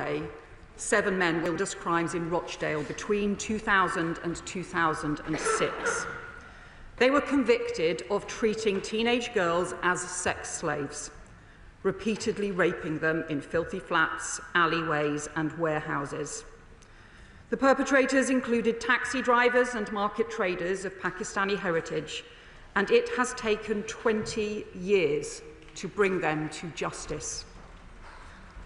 Monday, 7 men witnessed crimes in Rochdale between 2000 and 2006. They were convicted of treating teenage girls as sex slaves, repeatedly raping them in filthy flats, alleyways and warehouses. The perpetrators included taxi drivers and market traders of Pakistani heritage, and it has taken 20 years to bring them to justice.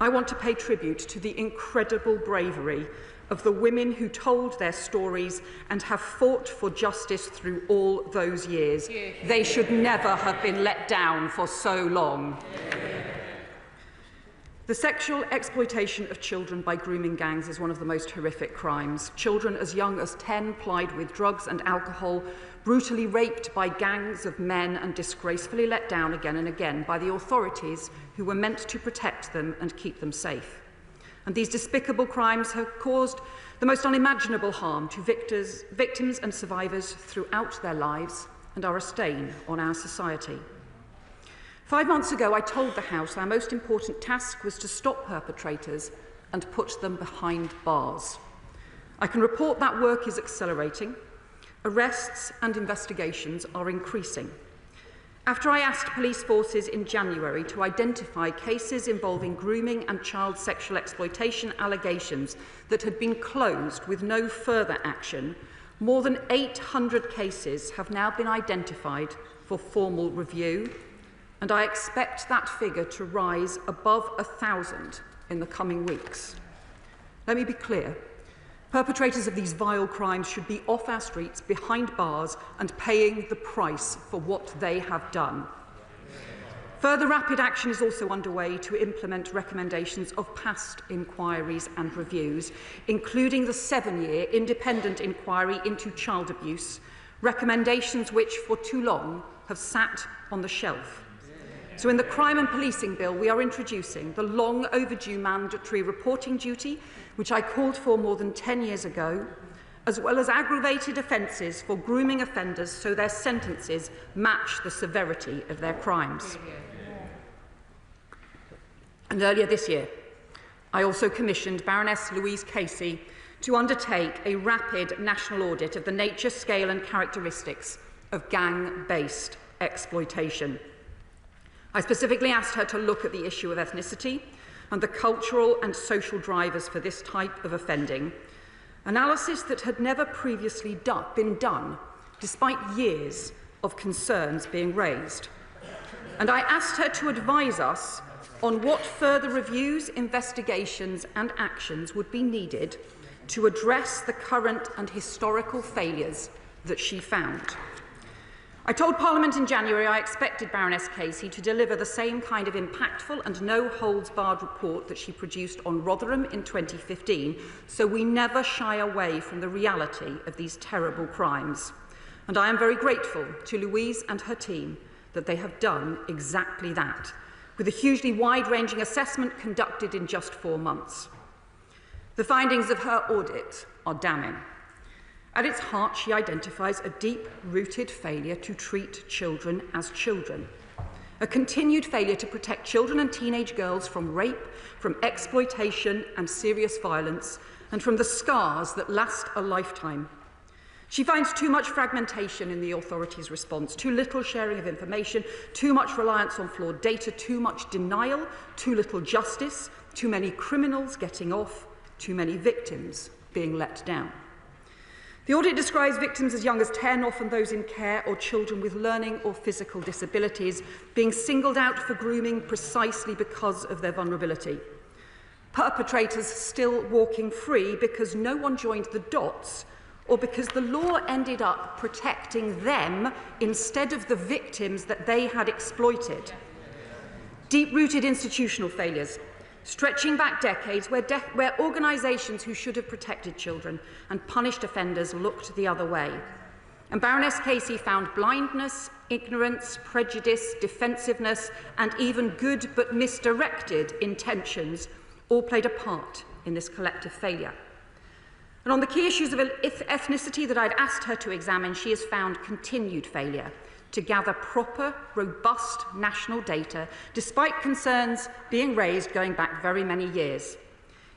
I want to pay tribute to the incredible bravery of the women who told their stories and have fought for justice through all those years. They should never have been let down for so long. The sexual exploitation of children by grooming gangs is one of the most horrific crimes. Children as young as 10 plied with drugs and alcohol, brutally raped by gangs of men and disgracefully let down again and again by the authorities who were meant to protect them and keep them safe. And these despicable crimes have caused the most unimaginable harm to victims and survivors throughout their lives and are a stain on our society. 5 months ago, I told the House our most important task was to stop perpetrators and put them behind bars. I can report that work is accelerating. Arrests and investigations are increasing. After I asked police forces in January to identify cases involving grooming and child sexual exploitation allegations that had been closed with no further action, more than 800 cases have now been identified for formal review, and I expect that figure to rise above 1,000 in the coming weeks. Let me be clear. Perpetrators of these vile crimes should be off our streets, behind bars, and paying the price for what they have done. Further rapid action is also underway to implement recommendations of past inquiries and reviews, including the 7-year independent inquiry into child abuse, recommendations which for too long have sat on the shelf. So in the Crime and Policing Bill, we are introducing the long overdue mandatory reporting duty, which I called for more than 10 years ago, as well as aggravated offences for grooming offenders so their sentences match the severity of their crimes. And earlier this year, I also commissioned Baroness Louise Casey to undertake a rapid national audit of the nature, scale and characteristics of gang-based exploitation. I specifically asked her to look at the issue of ethnicity and the cultural and social drivers for this type of offending, analysis that had never previously been done, despite years of concerns being raised. And I asked her to advise us on what further reviews, investigations and actions would be needed to address the current and historical failures that she found. I told Parliament in January I expected Baroness Casey to deliver the same kind of impactful and no-holds-barred report that she produced on Rotherham in 2015, so we never shy away from the reality of these terrible crimes. And I am very grateful to Louise and her team that they have done exactly that, with a hugely wide-ranging assessment conducted in just 4 months. The findings of her audit are damning. At its heart, she identifies a deep-rooted failure to treat children as children, a continued failure to protect children and teenage girls from rape, from exploitation and serious violence, and from the scars that last a lifetime. She finds too much fragmentation in the authorities' response, too little sharing of information, too much reliance on flawed data, too much denial, too little justice, too many criminals getting off, too many victims being let down. The audit describes victims as young as 10, often those in care, or children with learning or physical disabilities, being singled out for grooming precisely because of their vulnerability. Perpetrators still walking free because no one joined the dots, or because the law ended up protecting them instead of the victims that they had exploited. Deep-rooted institutional failures, stretching back decades where organisations who should have protected children and punished offenders looked the other way. And Baroness Casey found blindness, ignorance, prejudice, defensiveness, and even good but misdirected intentions all played a part in this collective failure. And on the key issues of ethnicity that I'd asked her to examine, she has found continued failure to gather proper, robust national data, despite concerns being raised going back very many years.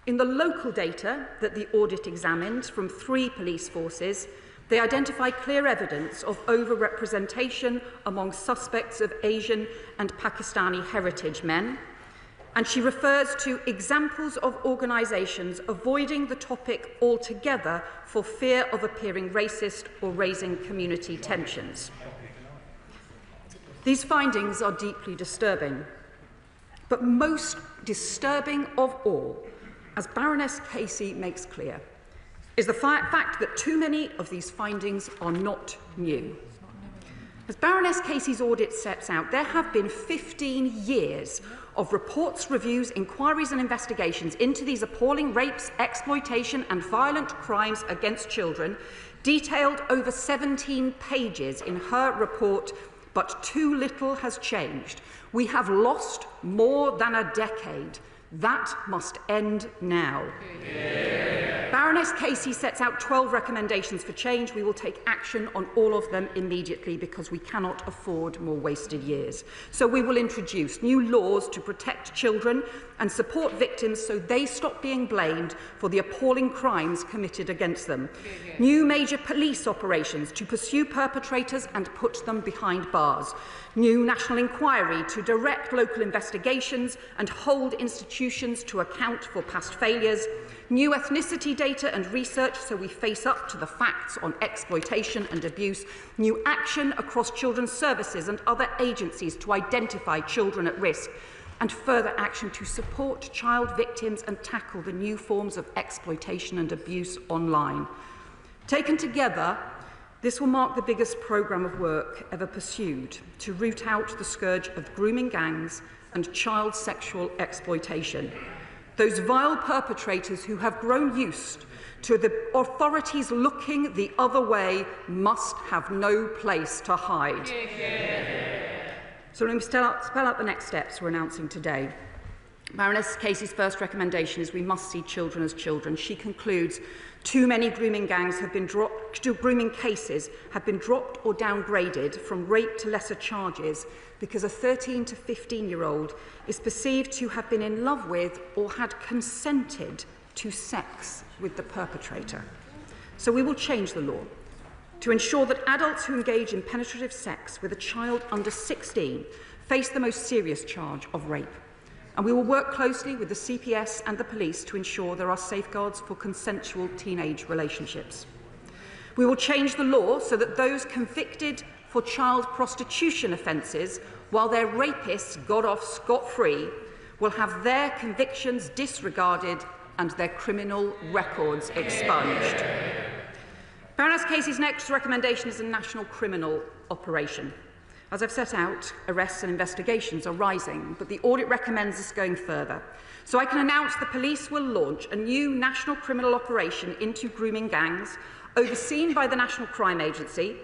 In the local data that the audit examined from 3 police forces, they identify clear evidence of overrepresentation among suspects of Asian and Pakistani heritage men, and she refers to examples of organisations avoiding the topic altogether for fear of appearing racist or raising community tensions. These findings are deeply disturbing, but most disturbing of all, as Baroness Casey makes clear, is the fact that too many of these findings are not new. As Baroness Casey's audit sets out, there have been 15 years of reports, reviews, inquiries and investigations into these appalling rapes, exploitation and violent crimes against children, detailed over 17 pages in her report, but too little has changed. We have lost more than a decade. That must end now. Yeah. Baroness Casey sets out 12 recommendations for change. We will take action on all of them immediately because we cannot afford more wasted years. So we will introduce new laws to protect children and support victims so they stop being blamed for the appalling crimes committed against them. Yeah. New major police operations to pursue perpetrators and put them behind bars. New national inquiry to direct local investigations and hold institutions to account for past failures. New ethnicity data and research so we face up to the facts on exploitation and abuse. New action across children's services and other agencies to identify children at risk. And further action to support child victims and tackle the new forms of exploitation and abuse online. Taken together, this will mark the biggest programme of work ever pursued to root out the scourge of grooming gangs and child sexual exploitation. Those vile perpetrators who have grown used to the authorities looking the other way must have no place to hide. So let me spell out the next steps we're announcing today. Baroness Casey's first recommendation is we must see children as children. She concludes too many grooming cases have been dropped or downgraded from rape to lesser charges because a 13 to 15-year-old is perceived to have been in love with or had consented to sex with the perpetrator. So we will change the law to ensure that adults who engage in penetrative sex with a child under 16 face the most serious charge of rape. And we will work closely with the CPS and the police to ensure there are safeguards for consensual teenage relationships. We will change the law so that those convicted for child prostitution offences, while their rapists got off scot-free, will have their convictions disregarded and their criminal records expunged. Baroness Casey's next recommendation is a national criminal operation. As I've set out, arrests and investigations are rising, but the audit recommends us going further. So I can announce the police will launch a new national criminal operation into grooming gangs, overseen by the National Crime Agency,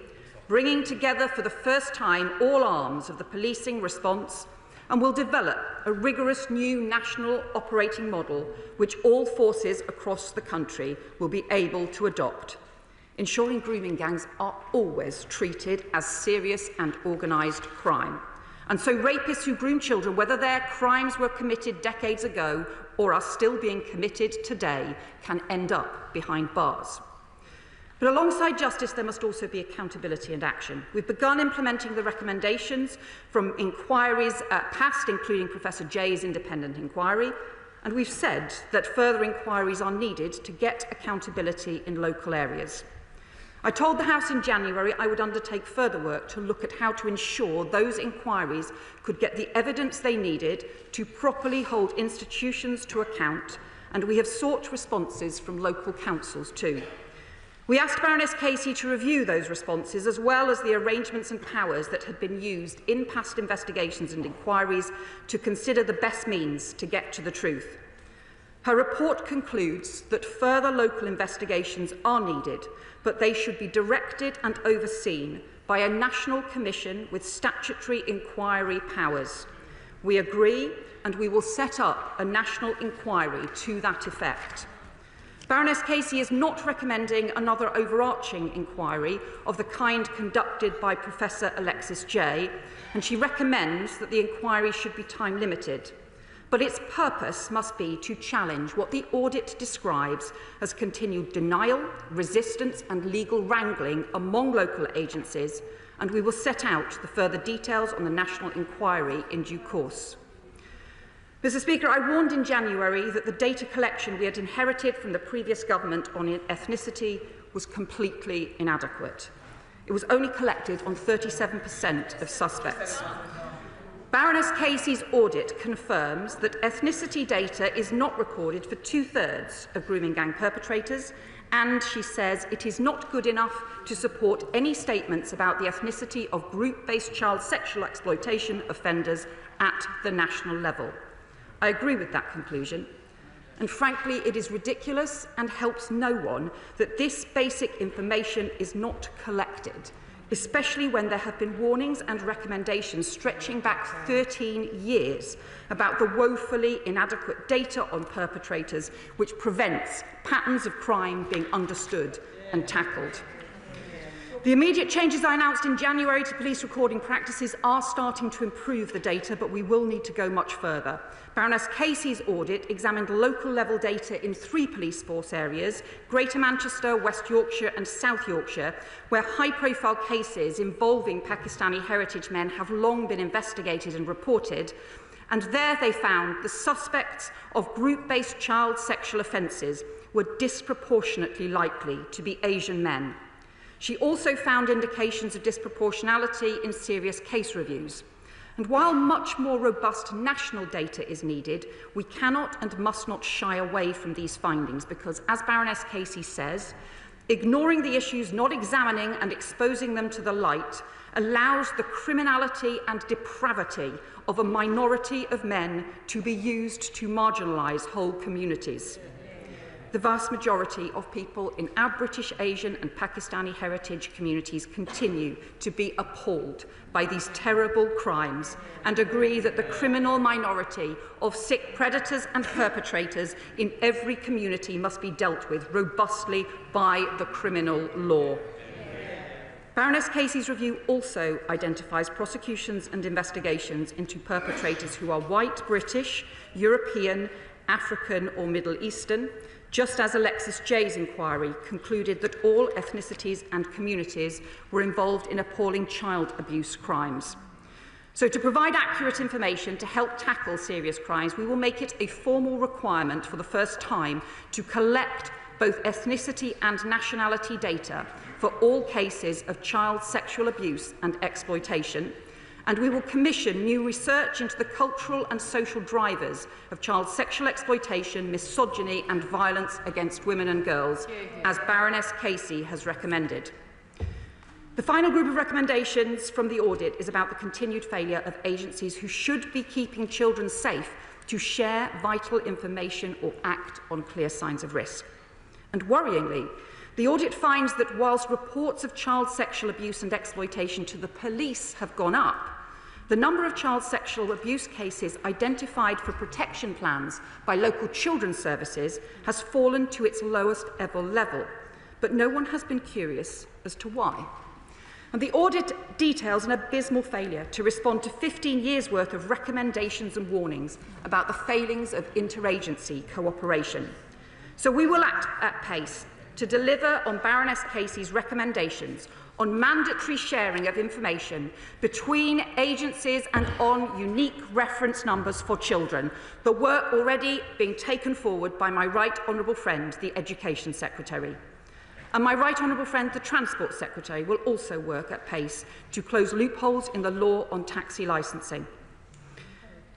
bringing together for the first time all arms of the policing response, and will develop a rigorous new national operating model which all forces across the country will be able to adopt, ensuring grooming gangs are always treated as serious and organised crime. And so rapists who groom children, whether their crimes were committed decades ago or are still being committed today, can end up behind bars. But alongside justice, there must also be accountability and action. We've begun implementing the recommendations from inquiries past, including Professor Jay's independent inquiry, and we've said that further inquiries are needed to get accountability in local areas. I told the House in January I would undertake further work to look at how to ensure those inquiries could get the evidence they needed to properly hold institutions to account, and we have sought responses from local councils too. We asked Baroness Casey to review those responses as well as the arrangements and powers that had been used in past investigations and inquiries to consider the best means to get to the truth. Her report concludes that further local investigations are needed, but they should be directed and overseen by a national commission with statutory inquiry powers. We agree, and we will set up a national inquiry to that effect. Baroness Casey is not recommending another overarching inquiry of the kind conducted by Professor Alexis Jay, and she recommends that the inquiry should be time-limited. but its purpose must be to challenge what the audit describes as continued denial, resistance and legal wrangling among local agencies, and we will set out the further details on the national inquiry in due course. Mr. Speaker, I warned in January that the data collection we had inherited from the previous government on ethnicity was completely inadequate. It was only collected on 37% of suspects. Baroness Casey's audit confirms that ethnicity data is not recorded for 2/3 of grooming gang perpetrators, and she says it is not good enough to support any statements about the ethnicity of group-based child sexual exploitation offenders at the national level. I agree with that conclusion, and frankly it is ridiculous and helps no one that this basic information is not collected, especially when there have been warnings and recommendations stretching back 13 years about the woefully inadequate data on perpetrators, which prevents patterns of crime being understood and tackled. The immediate changes I announced in January to police recording practices are starting to improve the data, but we will need to go much further. Baroness Casey's audit examined local-level data in 3 police force areas, Greater Manchester, West Yorkshire and South Yorkshire, where high-profile cases involving Pakistani heritage men have long been investigated and reported, and there they found the suspects of group-based child sexual offences were disproportionately likely to be Asian men. She also found indications of disproportionality in serious case reviews. And while much more robust national data is needed, we cannot and must not shy away from these findings because, as Baroness Casey says, ignoring the issues, not examining and exposing them to the light, allows the criminality and depravity of a minority of men to be used to marginalise whole communities. The vast majority of people in our British, Asian and Pakistani heritage communities continue to be appalled by these terrible crimes and agree that the criminal minority of sick predators and perpetrators in every community must be dealt with robustly by the criminal law. Baroness Casey's review also identifies prosecutions and investigations into perpetrators who are white, British, European, African or Middle Eastern, just as Alexis Jay's inquiry concluded that all ethnicities and communities were involved in appalling child abuse crimes. So to provide accurate information to help tackle serious crimes, we will make it a formal requirement for the first time to collect both ethnicity and nationality data for all cases of child sexual abuse and exploitation, and we will commission new research into the cultural and social drivers of child sexual exploitation, misogyny and violence against women and girls, as Baroness Casey has recommended. The final group of recommendations from the audit is about the continued failure of agencies who should be keeping children safe to share vital information or act on clear signs of risk. And worryingly, the audit finds that whilst reports of child sexual abuse and exploitation to the police have gone up, the number of child sexual abuse cases identified for protection plans by local children's services has fallen to its lowest ever level, but no one has been curious as to why. And the audit details an abysmal failure to respond to 15 years' worth of recommendations and warnings about the failings of interagency cooperation. So we will act at pace to deliver on Baroness Casey's recommendations on mandatory sharing of information between agencies and on unique reference numbers for children, the work already being taken forward by my right honourable friend, the Education Secretary. And my right honourable friend, the Transport Secretary, will also work at pace to close loopholes in the law on taxi licensing.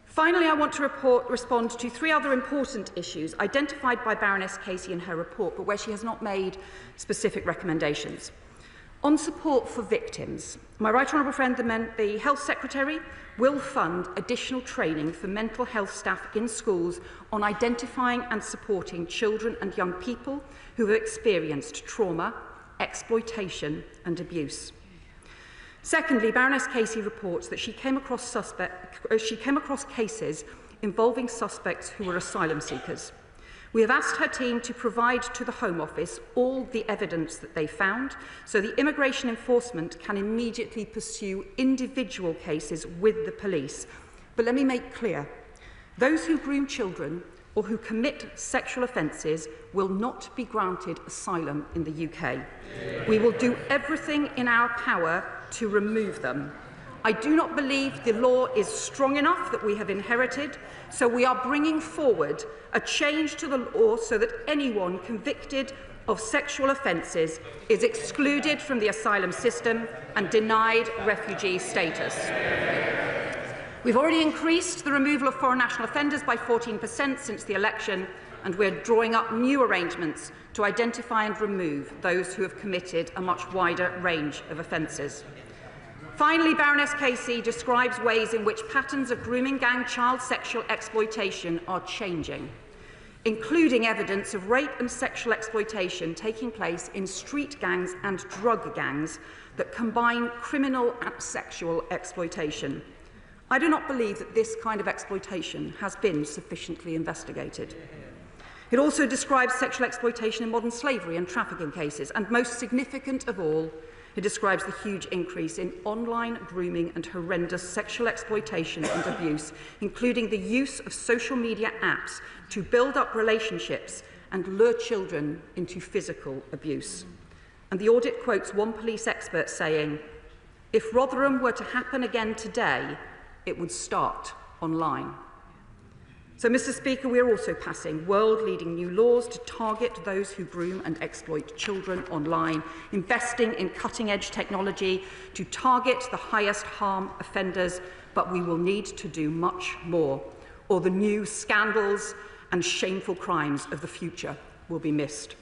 Finally, I want to respond to 3 other important issues identified by Baroness Casey in her report, but where she has not made specific recommendations. On support for victims, my right honourable friend, the Health Secretary, will fund additional training for mental health staff in schools on identifying and supporting children and young people who have experienced trauma, exploitation and abuse. Secondly, Baroness Casey reports that she came across cases involving suspects who were asylum seekers. We have asked her team to provide to the Home Office all the evidence that they found so the immigration enforcement can immediately pursue individual cases with the police. But let me make clear, Those who groom children or who commit sexual offences will not be granted asylum in the UK. We will do everything in our power to remove them. I do not believe the law is strong enough that we have inherited, so we are bringing forward a change to the law so that anyone convicted of sexual offences is excluded from the asylum system and denied refugee status. We've already increased the removal of foreign national offenders by 14% since the election, and we're drawing up new arrangements to identify and remove those who have committed a much wider range of offences. Finally, Baroness Casey describes ways in which patterns of grooming gang child sexual exploitation are changing, including evidence of rape and sexual exploitation taking place in street gangs and drug gangs that combine criminal and sexual exploitation. I do not believe that this kind of exploitation has been sufficiently investigated. It also describes sexual exploitation in modern slavery and trafficking cases, and most significant of all, it describes the huge increase in online grooming and horrendous sexual exploitation and abuse, including the use of social media apps to build up relationships and lure children into physical abuse. And the audit quotes one police expert saying, "If Rotherham were to happen again today, it would start online." So, Mr. Speaker, we are also passing world-leading new laws to target those who groom and exploit children online, investing in cutting-edge technology to target the highest harm offenders, but we will need to do much more, or the new scandals and shameful crimes of the future will be missed.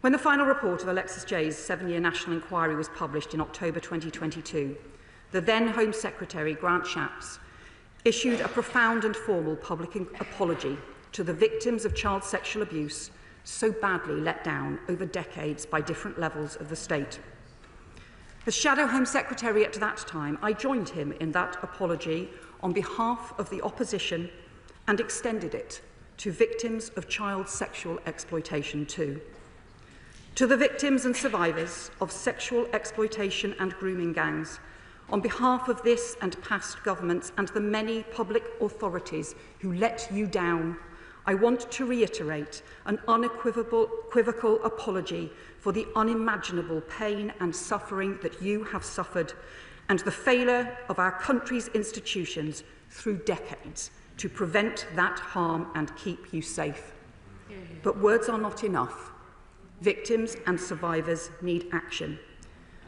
When the final report of Alexis Jay's 7-year national inquiry was published in October 2022, the then Home Secretary, Grant Shapps, issued a profound and formal public apology to the victims of child sexual abuse so badly let down over decades by different levels of the state. As Shadow Home Secretary at that time, I joined him in that apology on behalf of the opposition and extended it to victims of child sexual exploitation too. To the victims and survivors of sexual exploitation and grooming gangs, on behalf of this and past governments and the many public authorities who let you down, I want to reiterate an unequivocal apology for the unimaginable pain and suffering that you have suffered and the failure of our country's institutions through decades to prevent that harm and keep you safe. But words are not enough. Victims and survivors need action.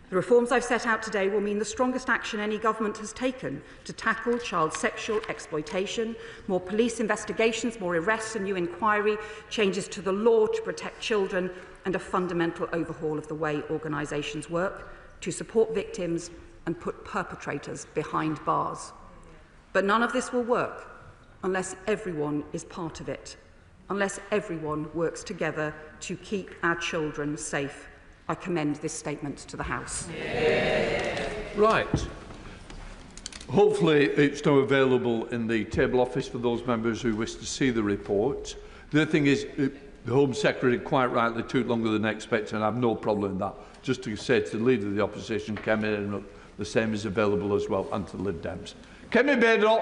The reforms I've set out today will mean the strongest action any government has taken to tackle child sexual exploitation, more police investigations, more arrests, a new inquiry, changes to the law to protect children, and a fundamental overhaul of the way organisations work to support victims and put perpetrators behind bars. But none of this will work unless everyone is part of it, unless everyone works together to keep our children safe. I commend this statement to the House. Right. Hopefully it's now available in the table office for those members who wish to see the report. The other thing is, the Home Secretary quite rightly took longer than expected, and I have no problem with that. Just to say to the Leader of the Opposition, Kemi Badenoch, the same is available as well, and to the Lib Dems. Kemi Badenoch.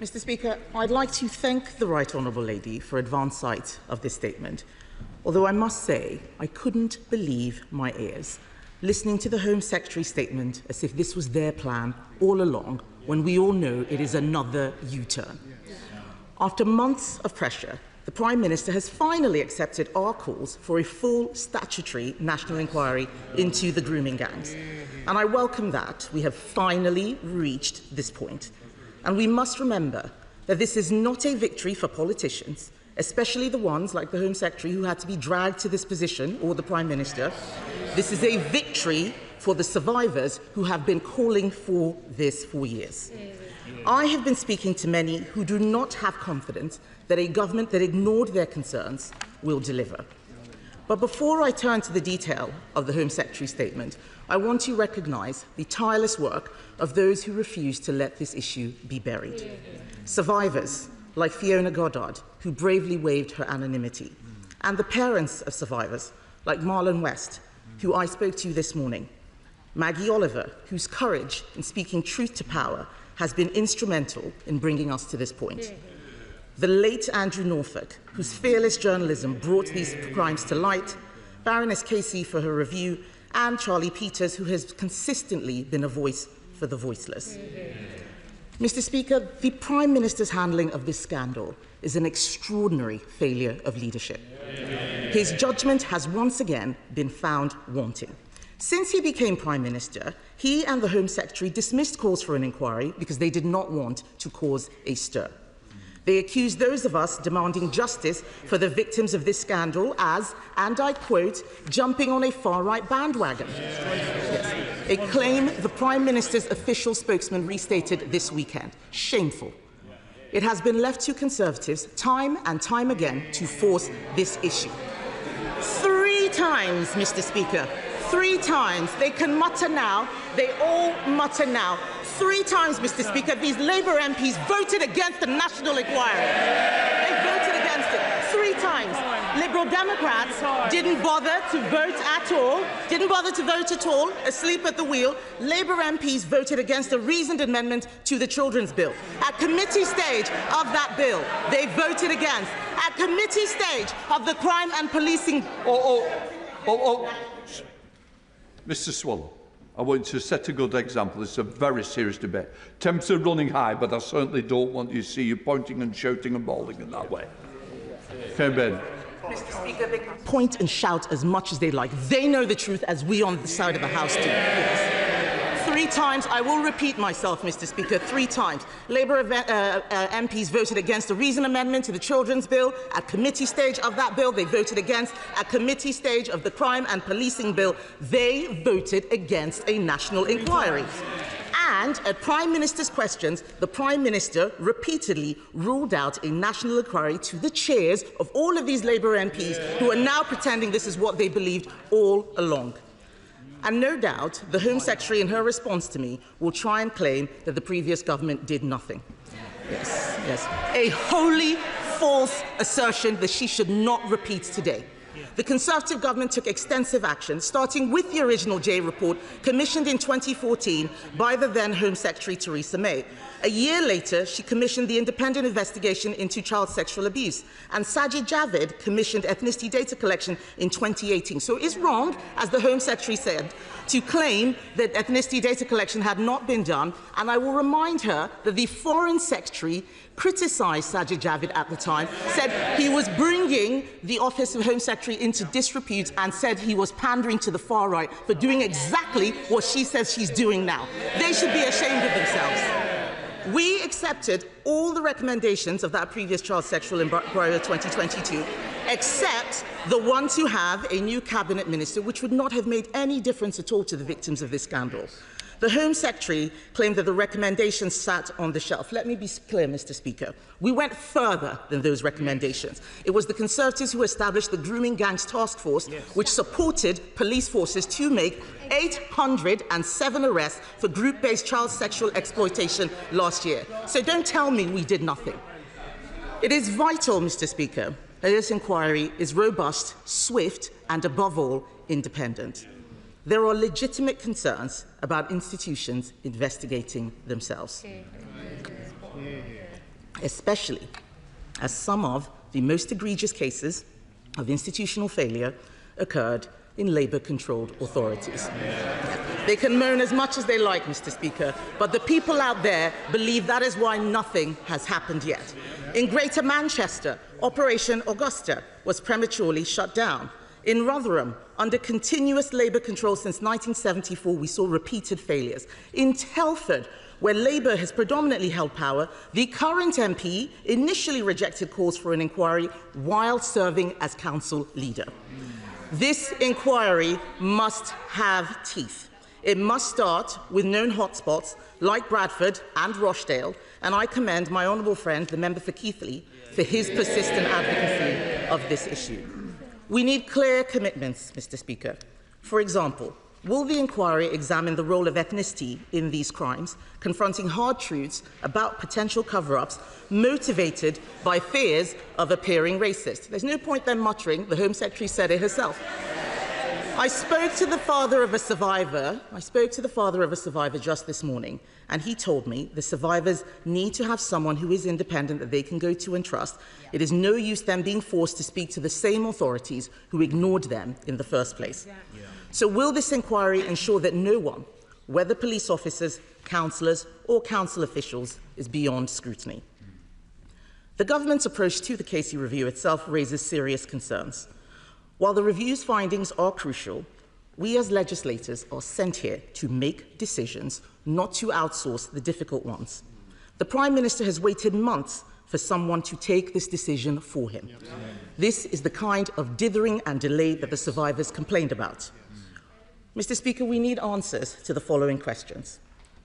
Mr. Speaker, I'd like to thank the Right Honourable Lady for advance sight of this statement. Although I must say, I couldn't believe my ears, listening to the Home Secretary's statement as if this was their plan all along, when we all know it is another U-turn. After months of pressure, the Prime Minister has finally accepted our calls for a full statutory national inquiry into the grooming gangs. And I welcome that we have finally reached this point. And we must remember that this is not a victory for politicians, especially the ones like the Home Secretary who had to be dragged to this position, or the Prime Minister. This is a victory for the survivors who have been calling for this for years. I have been speaking to many who do not have confidence that a government that ignored their concerns will deliver. But before I turn to the detail of the Home Secretary's statement, I want to recognise the tireless work of those who refuse to let this issue be buried. Survivors like Fiona Goddard, who bravely waived her anonymity, and the parents of survivors like Marlon West, who I spoke to this morning. Maggie Oliver, whose courage in speaking truth to power has been instrumental in bringing us to this point. The late Andrew Norfolk, whose fearless journalism brought these crimes to light, Baroness Casey for her review, and Charlie Peters, who has consistently been a voice for the voiceless. Mr. Speaker, the Prime Minister's handling of this scandal is an extraordinary failure of leadership. His judgment has once again been found wanting. Since he became Prime Minister, he and the Home Secretary dismissed calls for an inquiry because they did not want to cause a stir. They accused those of us demanding justice for the victims of this scandal as, and I quote, jumping on a far-right bandwagon. Yes. A claim the Prime Minister's official spokesman restated this weekend. Shameful. It has been left to Conservatives time and time again to force this issue. 3 times, Mr. Speaker. 3 times. They can mutter now. They all mutter now. 3 times, Mr. Speaker, these Labour MPs voted against the national inquiry. They voted against it 3 times. Liberal Democrats didn't bother to vote at all, asleep at the wheel. Labour MPs voted against a reasoned amendment to the Children's Bill. At committee stage of that bill, they voted against. At committee stage of the crime and policing... Mr. Swallow, I want to set a good example. It's a very serious debate. Temps are running high, but I certainly don't want you to see you pointing and shouting and bawling in that way. Ben. Mr. Speaker, they can point and shout as much as they like. They know the truth as we on the side of the House do. Yes. 3 times, I will repeat myself, Mr. Speaker, 3 times. Labour MPs voted against a reason amendment to the Children's Bill. At committee stage of that bill, they voted against. At committee stage of the Crime and Policing Bill, they voted against a national inquiry. And at Prime Minister's questions, the Prime Minister repeatedly ruled out a national inquiry to the chairs of all of these Labour MPs who are now pretending this is what they believed all along. And no doubt, the Home Secretary, in her response to me, will try and claim that the previous government did nothing. Yes, yes. A wholly false assertion that she should not repeat today. The Conservative government took extensive action, starting with the original J report commissioned in 2014 by the then Home Secretary Theresa May. A year later, she commissioned the independent investigation into child sexual abuse, and Sajid Javid commissioned ethnicity data collection in 2018. So it is wrong, as the Home Secretary said, to claim that ethnicity data collection had not been done, and I will remind her that the Foreign Secretary criticised Sajid Javid at the time, said he was bringing the Office of Home Secretary into disrepute and said he was pandering to the far right for doing exactly what she says she's doing now. They should be ashamed of themselves. We accepted all the recommendations of that previous child sexual inquiry of 2022, except the one to have a new cabinet minister, which would not have made any difference at all to the victims of this scandal. The Home Secretary claimed that the recommendations sat on the shelf. Let me be clear, Mr. Speaker. We went further than those recommendations. It was the Conservatives who established the Grooming Gangs Task Force, which supported police forces to make 807 arrests for group-based child sexual exploitation last year. So don't tell me we did nothing. It is vital, Mr. Speaker, that this inquiry is robust, swift, and above all, independent. There are legitimate concerns about institutions investigating themselves, especially as some of the most egregious cases of institutional failure occurred in Labour-controlled authorities. They can moan as much as they like, Mr. Speaker, but the people out there believe that is why nothing has happened yet. In Greater Manchester, Operation Augusta was prematurely shut down. In Rotherham, under continuous Labour control since 1974, we saw repeated failures. In Telford, where Labour has predominantly held power, the current MP initially rejected calls for an inquiry while serving as council leader. This inquiry must have teeth. It must start with known hotspots like Bradford and Rochdale, and I commend my honourable friend, the member for Keighley, for his persistent advocacy of this issue. We need clear commitments, Mr. Speaker. For example, will the inquiry examine the role of ethnicity in these crimes, confronting hard truths about potential cover-ups motivated by fears of appearing racist? There's no point then muttering. The Home Secretary said it herself. I spoke to the father of a survivor. Just this morning, and he told me the survivors need to have someone who is independent that they can go to and trust. It is no use them being forced to speak to the same authorities who ignored them in the first place. So will this inquiry ensure that no one, whether police officers, councillors or council officials, is beyond scrutiny? The government's approach to the Casey review itself raises serious concerns. While the review's findings are crucial, we as legislators are sent here to make decisions, not to outsource the difficult ones. The Prime Minister has waited months for someone to take this decision for him. This is the kind of dithering and delay that the survivors complained about. Mr. Speaker, we need answers to the following questions.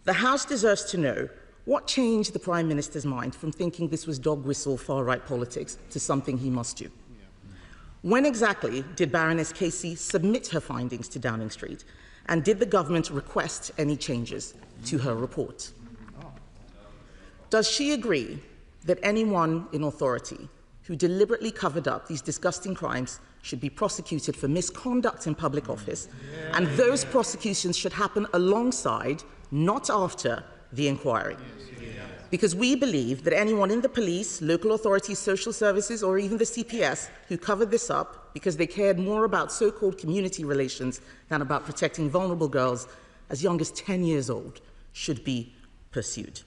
The House deserves to know what changed the Prime Minister's mind from thinking this was dog whistle far-right politics to something he must do. When exactly did Baroness Casey submit her findings to Downing Street, and did the government request any changes to her report? Does she agree that anyone in authority who deliberately covered up these disgusting crimes should be prosecuted for misconduct in public office, and those prosecutions should happen alongside, not after, the inquiry? Because we believe that anyone in the police, local authorities, social services, or even the CPS who covered this up because they cared more about so-called community relations than about protecting vulnerable girls as young as 10 years old should be pursued.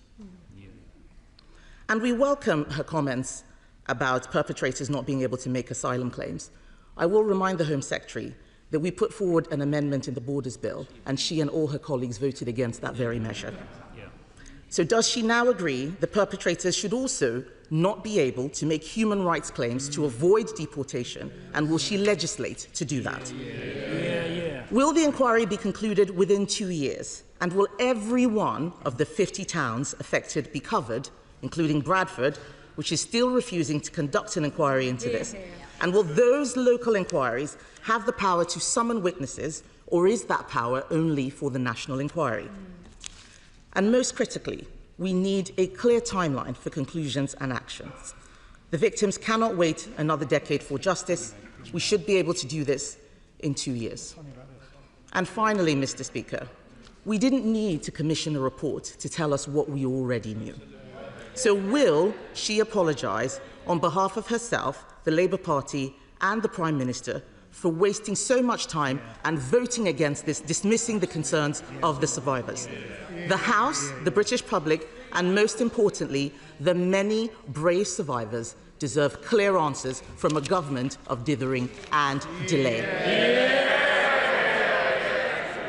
And we welcome her comments about perpetrators not being able to make asylum claims. I will remind the Home Secretary that we put forward an amendment in the Borders Bill, and she and all her colleagues voted against that very measure. So does she now agree that perpetrators should also not be able to make human rights claims to avoid deportation, and will she legislate to do that? Will the inquiry be concluded within 2 years, and will every one of the 50 towns affected be covered, including Bradford, which is still refusing to conduct an inquiry into this? And will those local inquiries have the power to summon witnesses, or is that power only for the national inquiry? And most critically, we need a clear timeline for conclusions and actions. The victims cannot wait another decade for justice. We should be able to do this in 2 years. And finally, Mr. Speaker, we didn't need to commission a report to tell us what we already knew. So will she apologise on behalf of herself, the Labour Party and the Prime Minister for wasting so much time and voting against this, dismissing the concerns of the survivors? The House, the British public, and most importantly, the many brave survivors deserve clear answers from a government of dithering and delay.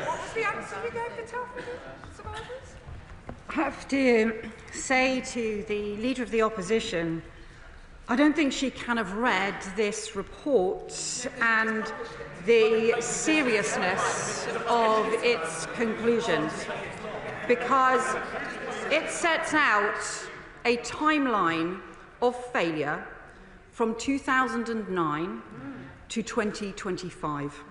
What was the answer you gave to tell the survivors? I have to say to the Leader of the Opposition, I don't think she can have read this report and the seriousness of its conclusions, because it sets out a timeline of failure from 2009 to 2025.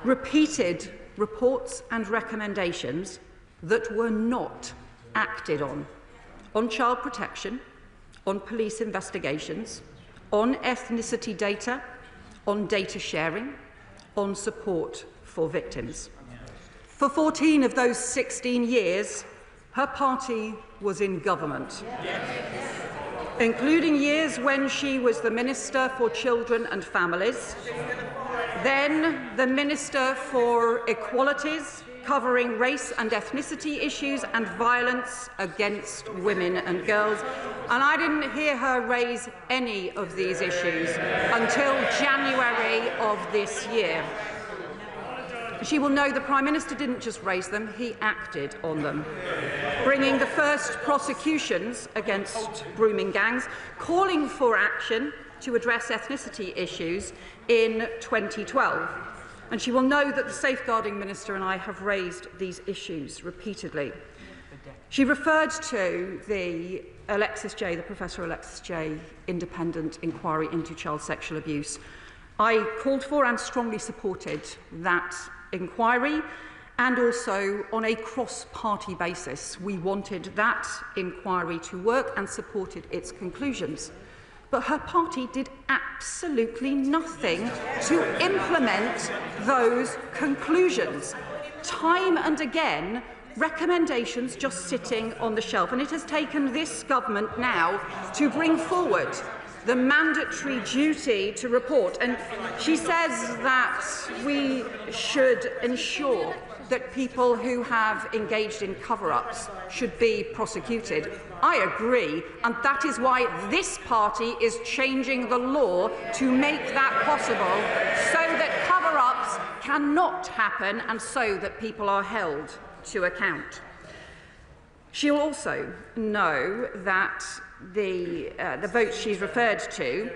Repeated reports and recommendations that were not acted on child protection, on police investigations, on ethnicity data, on data sharing, on support for victims. For 14 of those 16 years, her party was in government, including years when she was the Minister for Children and Families, then the Minister for Equalities, covering race and ethnicity issues and violence against women and girls. And I didn't hear her raise any of these issues until January of this year. She will know the Prime Minister didn't just raise them, he acted on them, bringing the first prosecutions against grooming gangs, calling for action to address ethnicity issues in 2012. And she will know that the Safeguarding Minister and I have raised these issues repeatedly. She referred to the Professor Alexis J. independent inquiry into child sexual abuse. I called for and strongly supported that inquiry, and also on a cross-party basis. We wanted that inquiry to work and supported its conclusions. but her party did absolutely nothing to implement those conclusions. Time and again, recommendations just sitting on the shelf, and it has taken this government now to bring forward the mandatory duty to report. And she says that we should ensure that people who have engaged in cover-ups should be prosecuted. I agree, and that is why this party is changing the law to make that possible, so that cover-ups cannot happen and so that people are held to account. She'll also know that the votes she's referred to,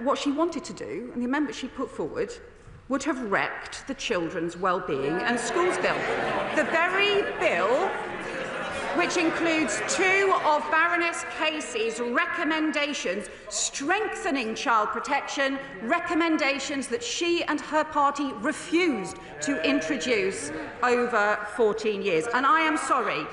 what she wanted to do, and the amendment she put forward, would have wrecked the children's well-being and schools bill. The very bill which includes 2 of Baroness Casey's recommendations strengthening child protection, recommendations that she and her party refused to introduce over 14 years. And I am sorry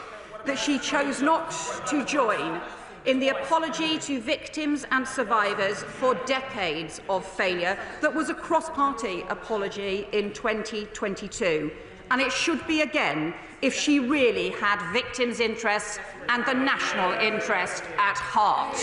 that she chose not to join in the apology to victims and survivors for decades of failure that was a cross-party apology in 2022. And it should be again if she really had victims' interests and the national interest at heart.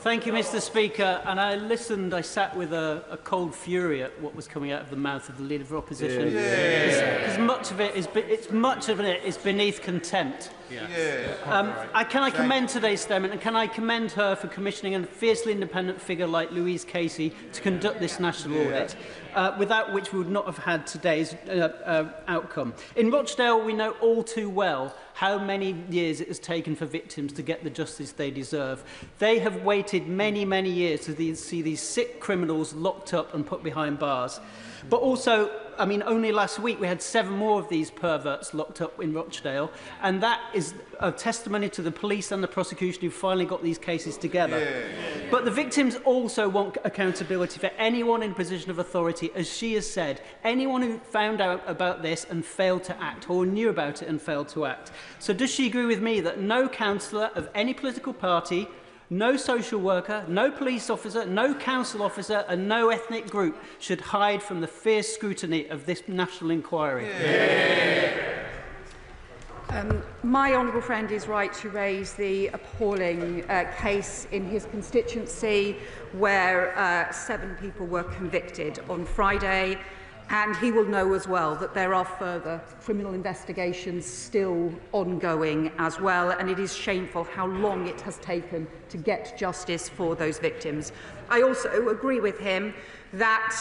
Thank you, Mr. Speaker. And I listened, I sat with a cold fury at what was coming out of the mouth of the Leader of Opposition. Because much of it is beneath contempt. Can I commend today's statement, and can I commend her for commissioning a fiercely independent figure like Louise Casey to conduct this national audit, without which we would not have had today's outcome. In Rochdale, we know all too well how many years it has taken for victims to get the justice they deserve. They have waited many, many years to see these sick criminals locked up and put behind bars. But also, I mean, only last week we had 7 more of these perverts locked up in Rochdale, and that is a testimony to the police and the prosecution who finally got these cases together. But the victims also want accountability for anyone in a position of authority, as she has said, anyone who found out about this and failed to act, or knew about it and failed to act. So does she agree with me that no councillor of any political party, no social worker, no police officer, no council officer and no ethnic group should hide from the fierce scrutiny of this national inquiry? My honourable friend is right to raise the appalling case in his constituency where 7 people were convicted on Friday, and he will know as well that there are further criminal investigations still ongoing as well, and it is shameful how long it has taken to get justice for those victims. I also agree with him that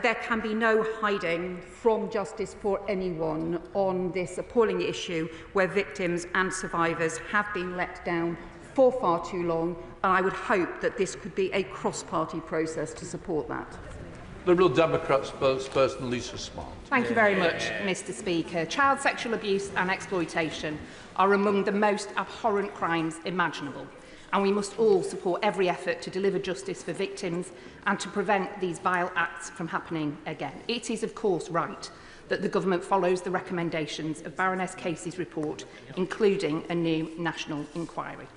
there can be no hiding from justice for anyone on this appalling issue where victims and survivors have been let down for far too long, and I would hope that this could be a cross-party process to support that. Liberal Democrat spokesperson Lisa Smart. Thank you very much, Mr. Speaker. Child sexual abuse and exploitation are among the most abhorrent crimes imaginable, and we must all support every effort to deliver justice for victims and to prevent these vile acts from happening again. It is, of course, right that the government follows the recommendations of Baroness Casey's report, including a new national inquiry.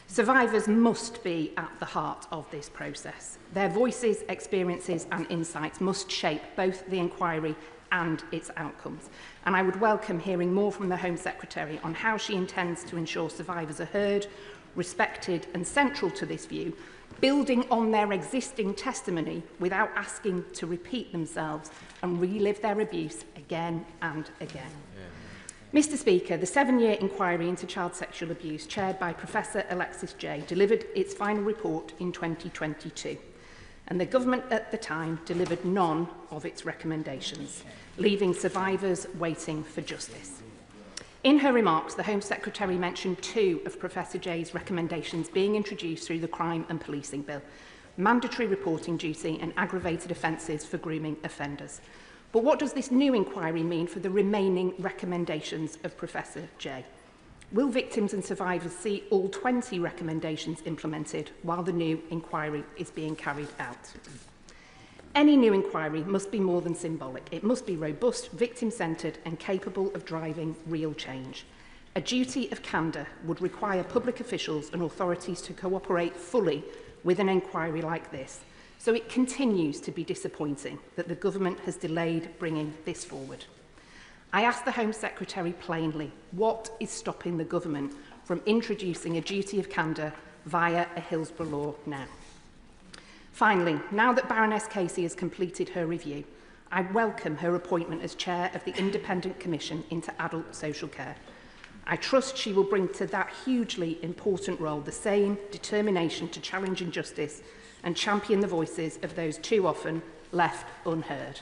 Survivors must be at the heart of this process. Their voices, experiences and insights must shape both the inquiry and its outcomes. And I would welcome hearing more from the Home Secretary on how she intends to ensure survivors are heard, respected and central to this view, building on their existing testimony without asking to repeat themselves and relive their abuse again and again. Mr. Speaker, the 7-year inquiry into child sexual abuse, chaired by Professor Alexis Jay, delivered its final report in 2022, and the government at the time delivered none of its recommendations, leaving survivors waiting for justice. In her remarks, the Home Secretary mentioned 2 of Professor Jay's recommendations being introduced through the Crime and Policing Bill: mandatory reporting duty and aggravated offences for grooming offenders. But what does this new inquiry mean for the remaining recommendations of Professor Jay? Will victims and survivors see all 20 recommendations implemented while the new inquiry is being carried out? Any new inquiry must be more than symbolic. It must be robust, victim-centred and capable of driving real change. A duty of candour would require public officials and authorities to cooperate fully with an inquiry like this. So it continues to be disappointing that the government has delayed bringing this forward. I ask the Home Secretary plainly, what is stopping the government from introducing a duty of candour via a Hillsborough law now? Finally, now that Baroness Casey has completed her review, I welcome her appointment as chair of the Independent Commission into Adult Social Care. I trust she will bring to that hugely important role the same determination to challenge injustice and champion the voices of those too often left unheard.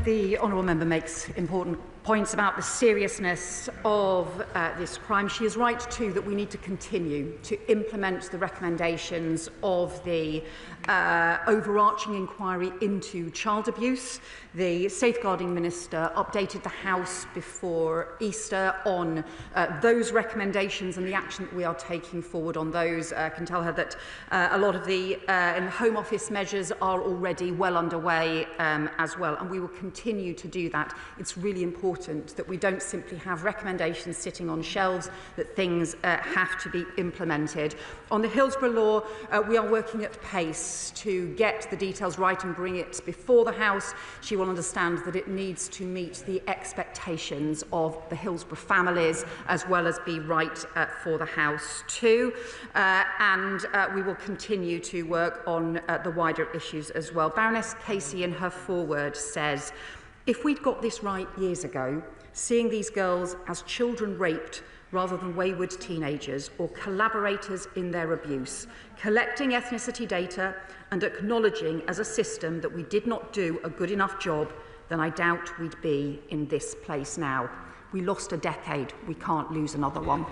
The honourable member makes important points about the seriousness of this crime. She is right too that we need to continue to implement the recommendations of the overarching inquiry into child abuse. The Safeguarding Minister updated the House before Easter on those recommendations and the action that we are taking forward on those. I can tell her that a lot of the Home Office measures are already well underway as well, and we will continue to do that. It's really important that we don't simply have recommendations sitting on shelves, that things have to be implemented. On the Hillsborough law, we are working at pace to get the details right and bring it before the House. She will understand that it needs to meet the expectations of the Hillsborough families as well as be right for the House too. And we will continue to work on the wider issues as well. Baroness Casey in her foreword says, if we'd got this right years ago, seeing these girls as children raped rather than wayward teenagers or collaborators in their abuse, collecting ethnicity data and acknowledging as a system that we did not do a good enough job, then I doubt we'd be in this place now. We lost a decade. We can't lose another one.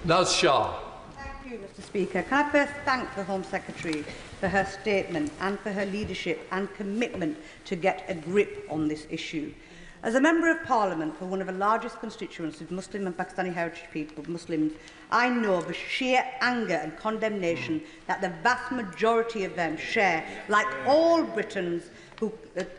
Naz Shah. Thank you, Mr. Speaker. Can I first thank the Home Secretary for her statement and for her leadership and commitment to get a grip on this issue. As a Member of Parliament for one of the largest constituencies, Muslim and Pakistani heritage people, Muslims, I know the sheer anger and condemnation that the vast majority of them share, like all Britons,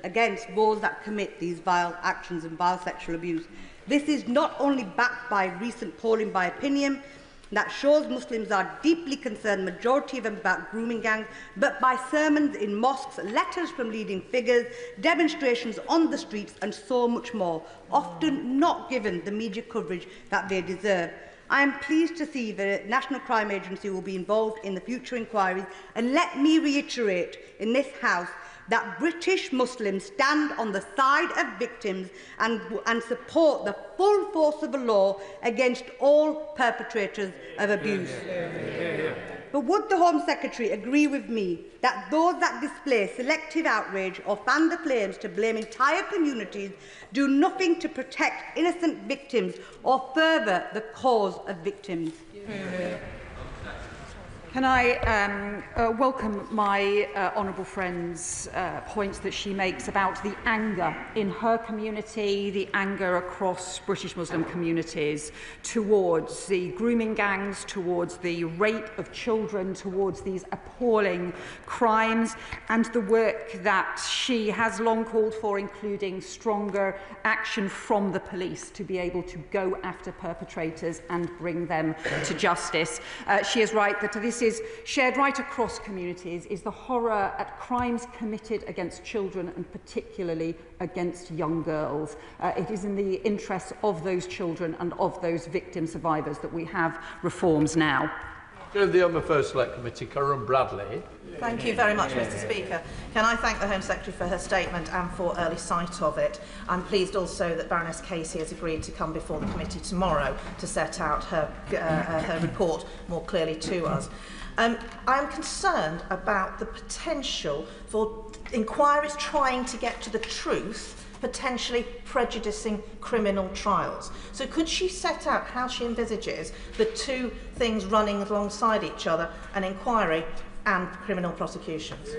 against those that commit these vile actions and vile sexual abuse. This is not only backed by recent polling by opinion that shows Muslims are deeply concerned, majority of them, about grooming gangs, but by sermons in mosques, letters from leading figures, demonstrations on the streets, and so much more, often not given the media coverage that they deserve. I am pleased to see the National Crime Agency will be involved in the future inquiries, and let me reiterate in this House that British Muslims stand on the side of victims and support the full force of the law against all perpetrators of abuse. But would the Home Secretary agree with me that those that display selective outrage or fan the flames to blame entire communities do nothing to protect innocent victims or further the cause of victims? Can I welcome my honourable friend's points that she makes about the anger in her community, the anger across British Muslim communities towards the grooming gangs, towards the rape of children, towards these appalling crimes, and the work that she has long called for, including stronger action from the police to be able to go after perpetrators and bring them to justice. She is right that this is shared right across communities, is the horror at crimes committed against children and particularly against young girls. It is in the interests of those children and of those victim survivors that we have reforms now. Chair of the Home Affairs Select Committee, Karen Bradley. Thank you very much, Mr. Speaker. Can I thank the Home Secretary for her statement and for early sight of it. I'm pleased also that Baroness Casey has agreed to come before the committee tomorrow to set out her report more clearly to us. I'm concerned about the potential for inquiries trying to get to the truth, potentially prejudicing criminal trials. So could she set out how she envisages the two things running alongside each other, an inquiry and criminal prosecutions?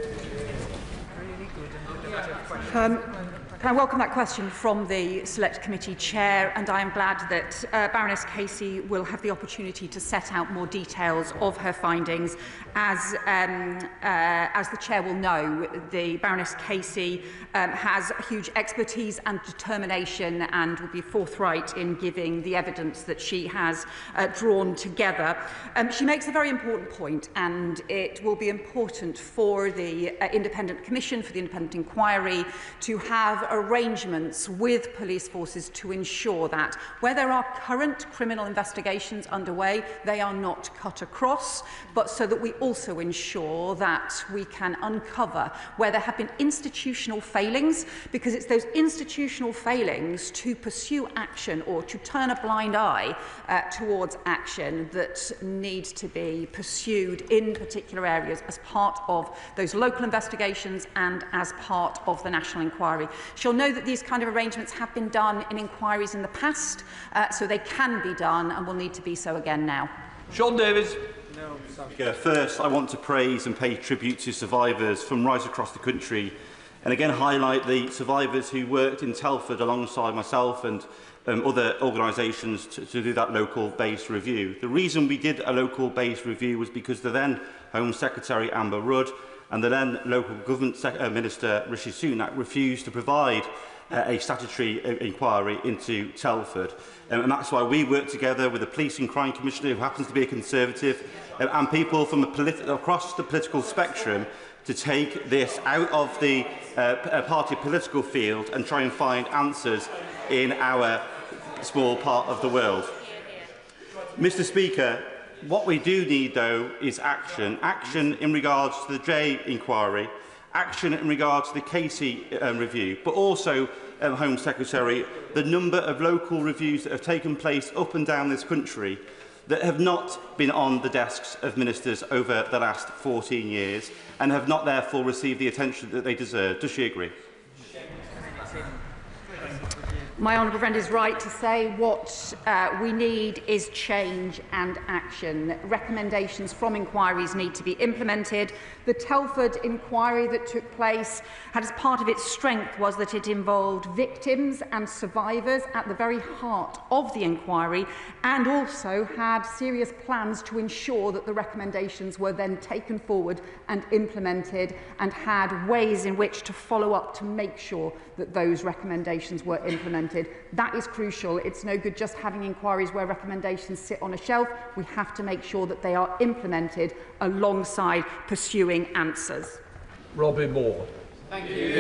Can I welcome that question from the Select Committee Chair, and I am glad that Baroness Casey will have the opportunity to set out more details of her findings. As the Chair will know, the Baroness Casey has huge expertise and determination and will be forthright in giving the evidence that she has drawn together. She makes a very important point, and it will be important for the Independent Commission, for the Independent Inquiry, to have arrangements with police forces to ensure that where there are current criminal investigations underway, they are not cut across, but so that we also ensure that we can uncover where there have been institutional failings, because it's those institutional failings to pursue action or to turn a blind eye towards action that need to be pursued in particular areas as part of those local investigations and as part of the national inquiry. She'll know that these kind of arrangements have been done in inquiries in the past, so they can be done and will need to be so again now. Sean Davies. First, I want to praise and pay tribute to survivors from right across the country, and again highlight the survivors who worked in Telford alongside myself and other organisations to do that local-based review. The reason we did a local-based review was because the then Home Secretary Amber Rudd and the then local government Minister Rishi Sunak refused to provide a statutory inquiry into Telford. And that's why we worked together with the Police and Crime Commissioner, who happens to be a Conservative, and people from across the political spectrum to take this out of the party political field and try and find answers in our small part of the world. Mr. Speaker, what we do need, though, is action. Action in regards to the J inquiry, action in regards to the Casey review, but also, Home Secretary, the number of local reviews that have taken place up and down this country that have not been on the desks of ministers over the last 14 years and have not therefore received the attention that they deserve. Does she agree? My honourable friend is right to say what we need is change and action. Recommendations from inquiries need to be implemented. The Telford inquiry that took place had as part of its strength was that it involved victims and survivors at the very heart of the inquiry, and also had serious plans to ensure that the recommendations were then taken forward and implemented, and had ways in which to follow up to make sure that those recommendations were implemented. That is crucial. It's no good just having inquiries where recommendations sit on a shelf. We have to make sure that they are implemented alongside pursuing answers. Robbie Moore. Thank you.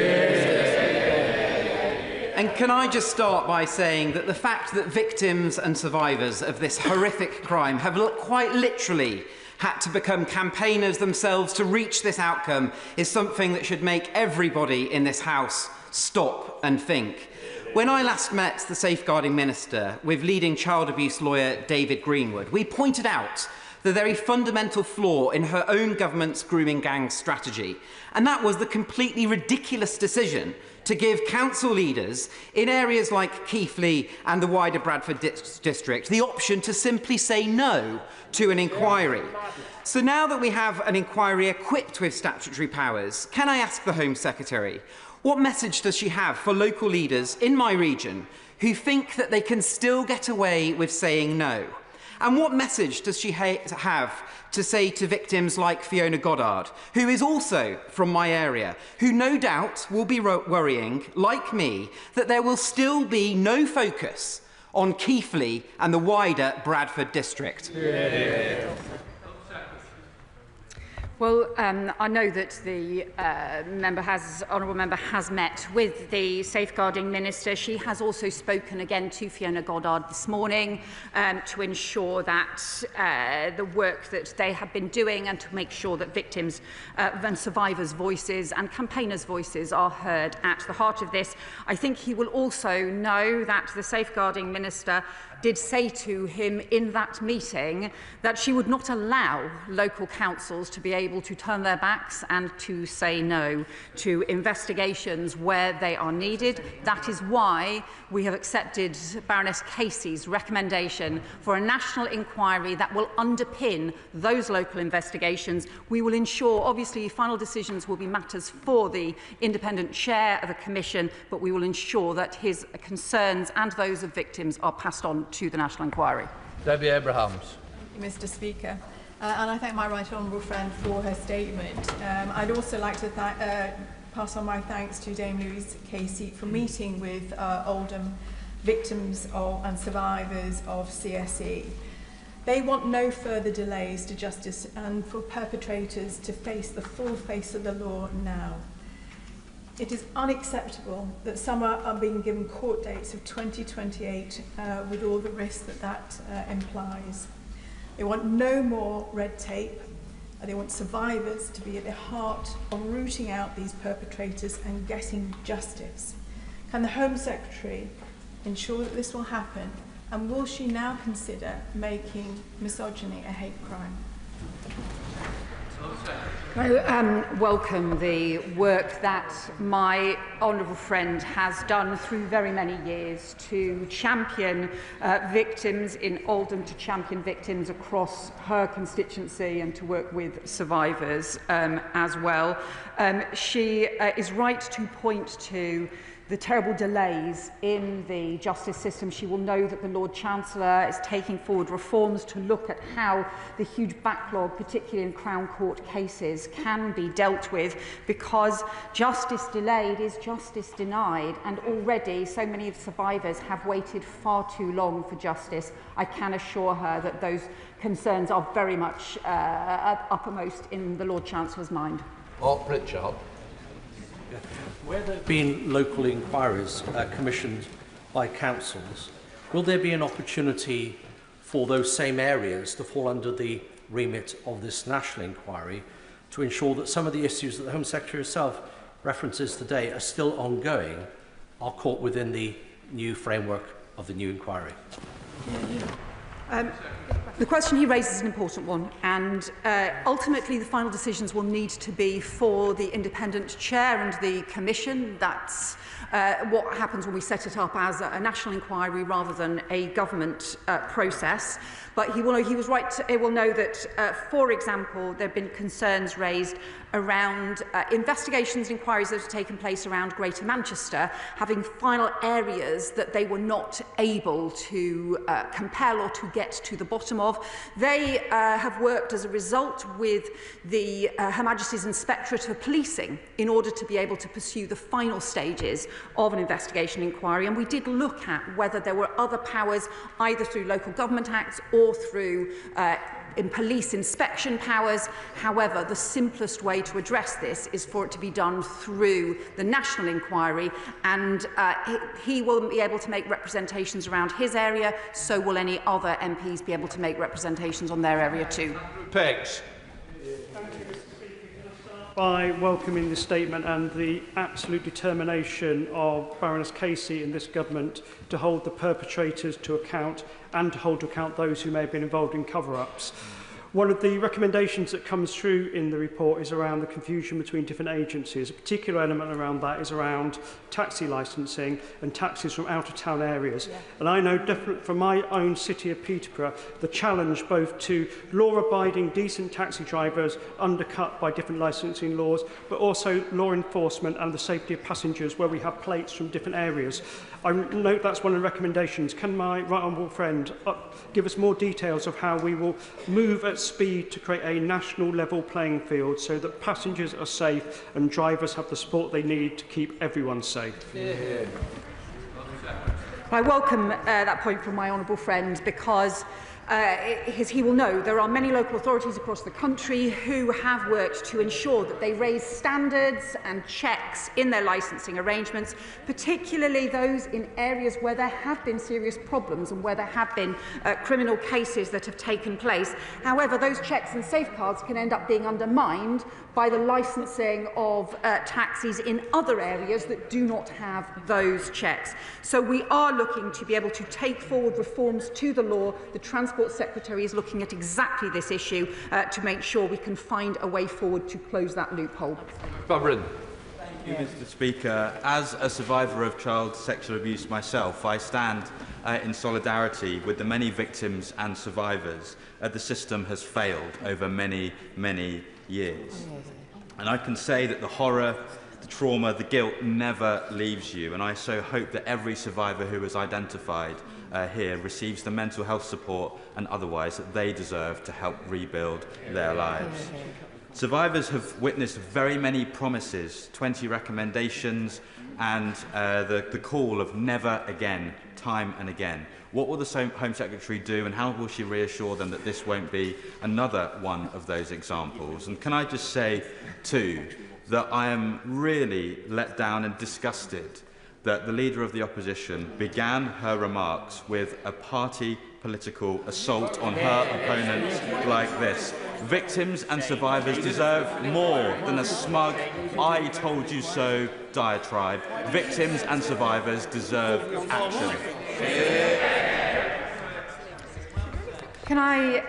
And can I just start by saying that the fact that victims and survivors of this horrific crime have quite literally had to become campaigners themselves to reach this outcome is something that should make everybody in this House stop and think. When I last met the Safeguarding Minister with leading child abuse lawyer David Greenwood, we pointed out the very fundamental flaw in her own government's grooming gang strategy, and that was the completely ridiculous decision to give council leaders in areas like Keighley and the wider Bradford district the option to simply say no to an inquiry. So now that we have an inquiry equipped with statutory powers, can I ask the Home Secretary, what message does she have for local leaders in my region who think that they can still get away with saying no? And what message does she have to say to victims like Fiona Goddard, who is also from my area, who no doubt will be worrying, like me, that there will still be no focus on Keighley and the wider Bradford district? Yeah. Well, I know that the honourable member has met with the Safeguarding Minister. She has also spoken again to Fiona Goddard this morning to ensure that the work that they have been doing and to make sure that victims and survivors' voices and campaigners' voices are heard at the heart of this. I think he will also know that the Safeguarding Minister did say to him in that meeting that she would not allow local councils to be able to turn their backs and to say no to investigations where they are needed. That is why we have accepted Baroness Casey's recommendation for a national inquiry that will underpin those local investigations. We will ensure, obviously, final decisions will be matters for the independent chair of the Commission, but we will ensure that his concerns and those of victims are passed on to the national inquiry. Debbie Abrahams. Mr. Speaker, and I thank my right honourable friend for her statement. I'd also like to pass on my thanks to Dame Louise Casey for meeting with Oldham victims and survivors of CSE. They want no further delays to justice and for perpetrators to face the full face of the law now. It is unacceptable that some are being given court dates of 2028 with all the risks that implies. They want no more red tape. They want survivors to be at the heart of rooting out these perpetrators and getting justice. Can the Home Secretary ensure that this will happen? And will she now consider making misogyny a hate crime? I welcome the work that my honourable friend has done through very many years to champion victims in Oldham, to champion victims across her constituency and to work with survivors as well. She is right to point to the terrible delays in the justice system. She will know that the Lord Chancellor is taking forward reforms to look at how the huge backlog, particularly in Crown Court cases, can be dealt with, because justice delayed is justice denied, and already so many of the survivors have waited far too long for justice. I can assure her that those concerns are very much uppermost in the Lord Chancellor's mind. Pritchard. Where there have been local inquiries commissioned by councils, will there be an opportunity for those same areas to fall under the remit of this national inquiry to ensure that some of the issues that the Home Secretary herself references today are still ongoing, are caught within the new framework of the new inquiry? The question he raises is an important one, and ultimately the final decisions will need to be for the independent chair and the Commission. That's what happens when we set it up as a national inquiry rather than a government process. But he was right. He will know that, for example, there have been concerns raised around investigations and inquiries that have taken place around Greater Manchester, having final areas that they were not able to compel or to get to the bottom of. They have worked as a result with the Her Majesty's Inspectorate for Policing in order to be able to pursue the final stages of an investigation inquiry. And we did look at whether there were other powers, either through local government acts or through in police inspection powers. However, the simplest way to address this is for it to be done through the national inquiry, and he will be able to make representations around his area, so will any other MPs be able to make representations on their area too. Pegs. By welcoming this statement and the absolute determination of Baroness Casey and this government to hold the perpetrators to account and to hold to account those who may have been involved in cover-ups. One of the recommendations that comes through in the report is around the confusion between different agencies. A particular element around that is around taxi licensing and taxis from out-of-town areas. Yeah. And I know definitely from my own city of Peterborough, the challenge both to law-abiding, decent taxi drivers undercut by different licensing laws, but also law enforcement and the safety of passengers where we have plates from different areas. I note that's one of the recommendations. Can my right honourable friend give us more details of how we will move at speed to create a national level playing field so that passengers are safe and drivers have the support they need to keep everyone safe? I welcome that point from my honourable friend, because as he will know, there are many local authorities across the country who have worked to ensure that they raise standards and checks in their licensing arrangements, particularly those in areas where there have been serious problems and where there have been criminal cases that have taken place. However, those checks and safeguards can end up being undermined by the licensing of taxis in other areas that do not have those checks. So we are looking to be able to take forward reforms to the law. The Transport Secretary is looking at exactly this issue to make sure we can find a way forward to close that loophole. Thank you, Mr. Speaker. As a survivor of child sexual abuse myself, I stand in solidarity with the many victims and survivors. The system has failed over many, many years. And I can say that the horror, the trauma, the guilt never leaves you. And I so hope that every survivor who is identified here receives the mental health support and otherwise that they deserve to help rebuild their lives. Survivors have witnessed very many promises, 20 recommendations, and the call of never again, time and again. What will the Home Secretary do, and how will she reassure them that this won't be another one of those examples? And can I just say, too, that I am really let down and disgusted that the Leader of the Opposition began her remarks with a party political assault on her opponents like this. Victims and survivors deserve more than a smug, I told you so diatribe. Victims and survivors deserve action. Can I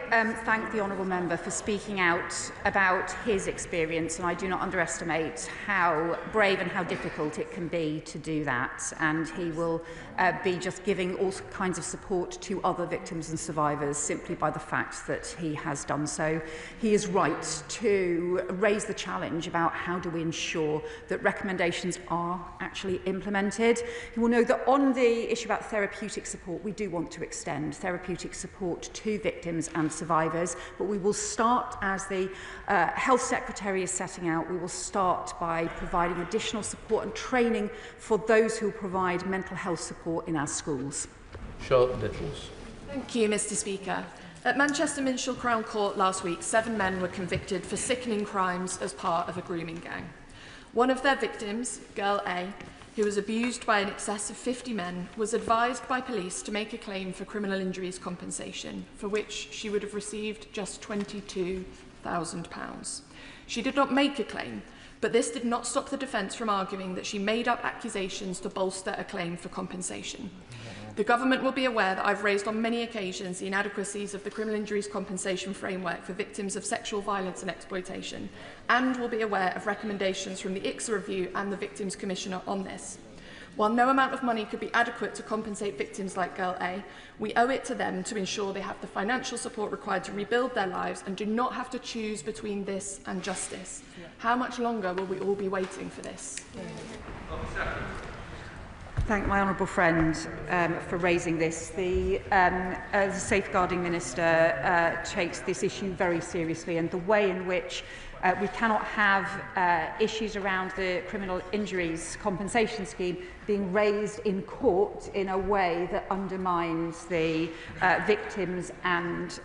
thank the honourable member for speaking out about his experience, and I do not underestimate how brave and how difficult it can be to do that, and he will be just giving all kinds of support to other victims and survivors simply by the fact that he has done so. He is right to raise the challenge about how do we ensure that recommendations are actually implemented. You will know that on the issue about therapeutic support, we do want to extend therapeutic support to victims and survivors, but we will start, as the Health Secretary is setting out, we will start by providing additional support and training for those who provide mental health support in our schools. Charlotte Nichols. Thank you, Mr. Speaker. At Manchester Minstrel Crown Court last week, 7 men were convicted for sickening crimes as part of a grooming gang. One of their victims, girl A, who was abused by in excess of 50 men, was advised by police to make a claim for criminal injuries compensation, for which she would have received just £22,000. She did not make a claim, but this did not stop the defence from arguing that she made up accusations to bolster a claim for compensation. The government will be aware that I've raised on many occasions the inadequacies of the criminal injuries compensation framework for victims of sexual violence and exploitation, and will be aware of recommendations from the ICSA review and the Victims Commissioner on this. While no amount of money could be adequate to compensate victims like Girl A, we owe it to them to ensure they have the financial support required to rebuild their lives and do not have to choose between this and justice. How much longer will we all be waiting for this? Thank my honourable friend for raising this. The Safeguarding Minister takes this issue very seriously, and the way in which we cannot have issues around the criminal injuries compensation scheme being raised in court in a way that undermines the victims and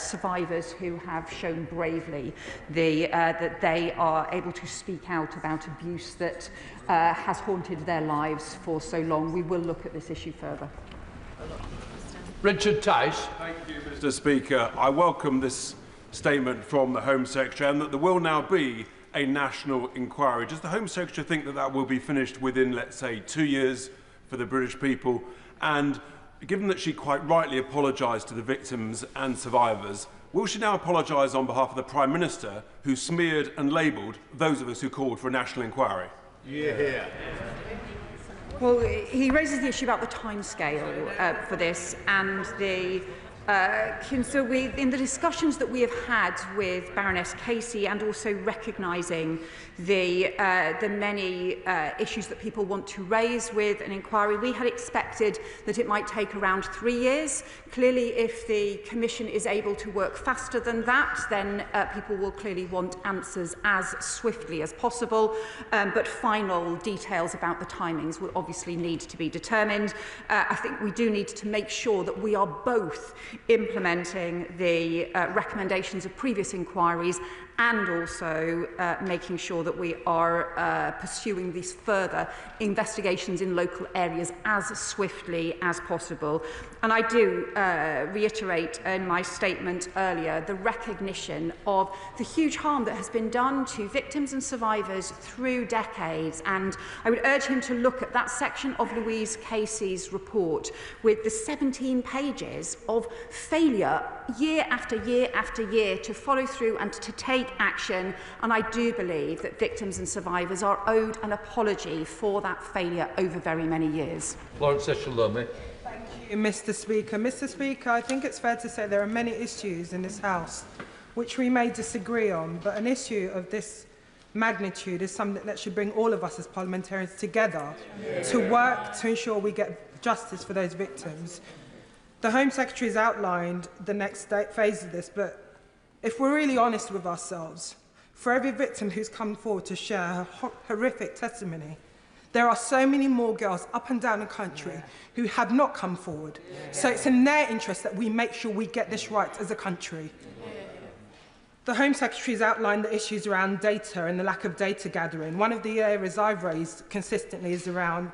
survivors who have shown bravely that they are able to speak out about abuse that has haunted their lives for so long. We will look at this issue further. Richard Tice. Thank you, Mr. Speaker. I welcome this statement from the Home Secretary and that there will now be a national inquiry. Does the Home Secretary think that that will be finished within, let's say, 2 years for the British people? And given that she quite rightly apologised to the victims and survivors, will she now apologise on behalf of the Prime Minister who smeared and labelled those of us who called for a national inquiry? Yeah. Well, he raises the issue about the timescale for this, and the so in the discussions that we have had with Baroness Casey, and also recognising the many issues that people want to raise with an inquiry, we had expected that it might take around 3 years. Clearly, if the Commission is able to work faster than that, then people will clearly want answers as swiftly as possible. But final details about the timings will obviously need to be determined. I think we do need to make sure that we are both implementing the recommendations of previous inquiries, and also making sure that we are pursuing these further investigations in local areas as swiftly as possible. And I do reiterate in my statement earlier the recognition of the huge harm that has been done to victims and survivors through decades. And I would urge him to look at that section of Louise Casey's report with the 17 pages of failure year after year after year to follow through and to take action. And I do believe that victims and survivors are owed an apology for that failure over very many years. David Lammy. Thank you, Mr. Speaker. Mr. Speaker, I think it's fair to say there are many issues in this House which we may disagree on, but an issue of this magnitude is something that should bring all of us as parliamentarians together to work to ensure we get justice for those victims. The Home Secretary has outlined the next phase of this, but if we're really honest with ourselves, for every victim who's come forward to share her horrific testimony, there are so many more girls up and down the country who have not come forward. So it's in their interest that we make sure we get this right as a country. The Home Secretary has outlined the issues around data and the lack of data gathering. One of the areas I've raised consistently is around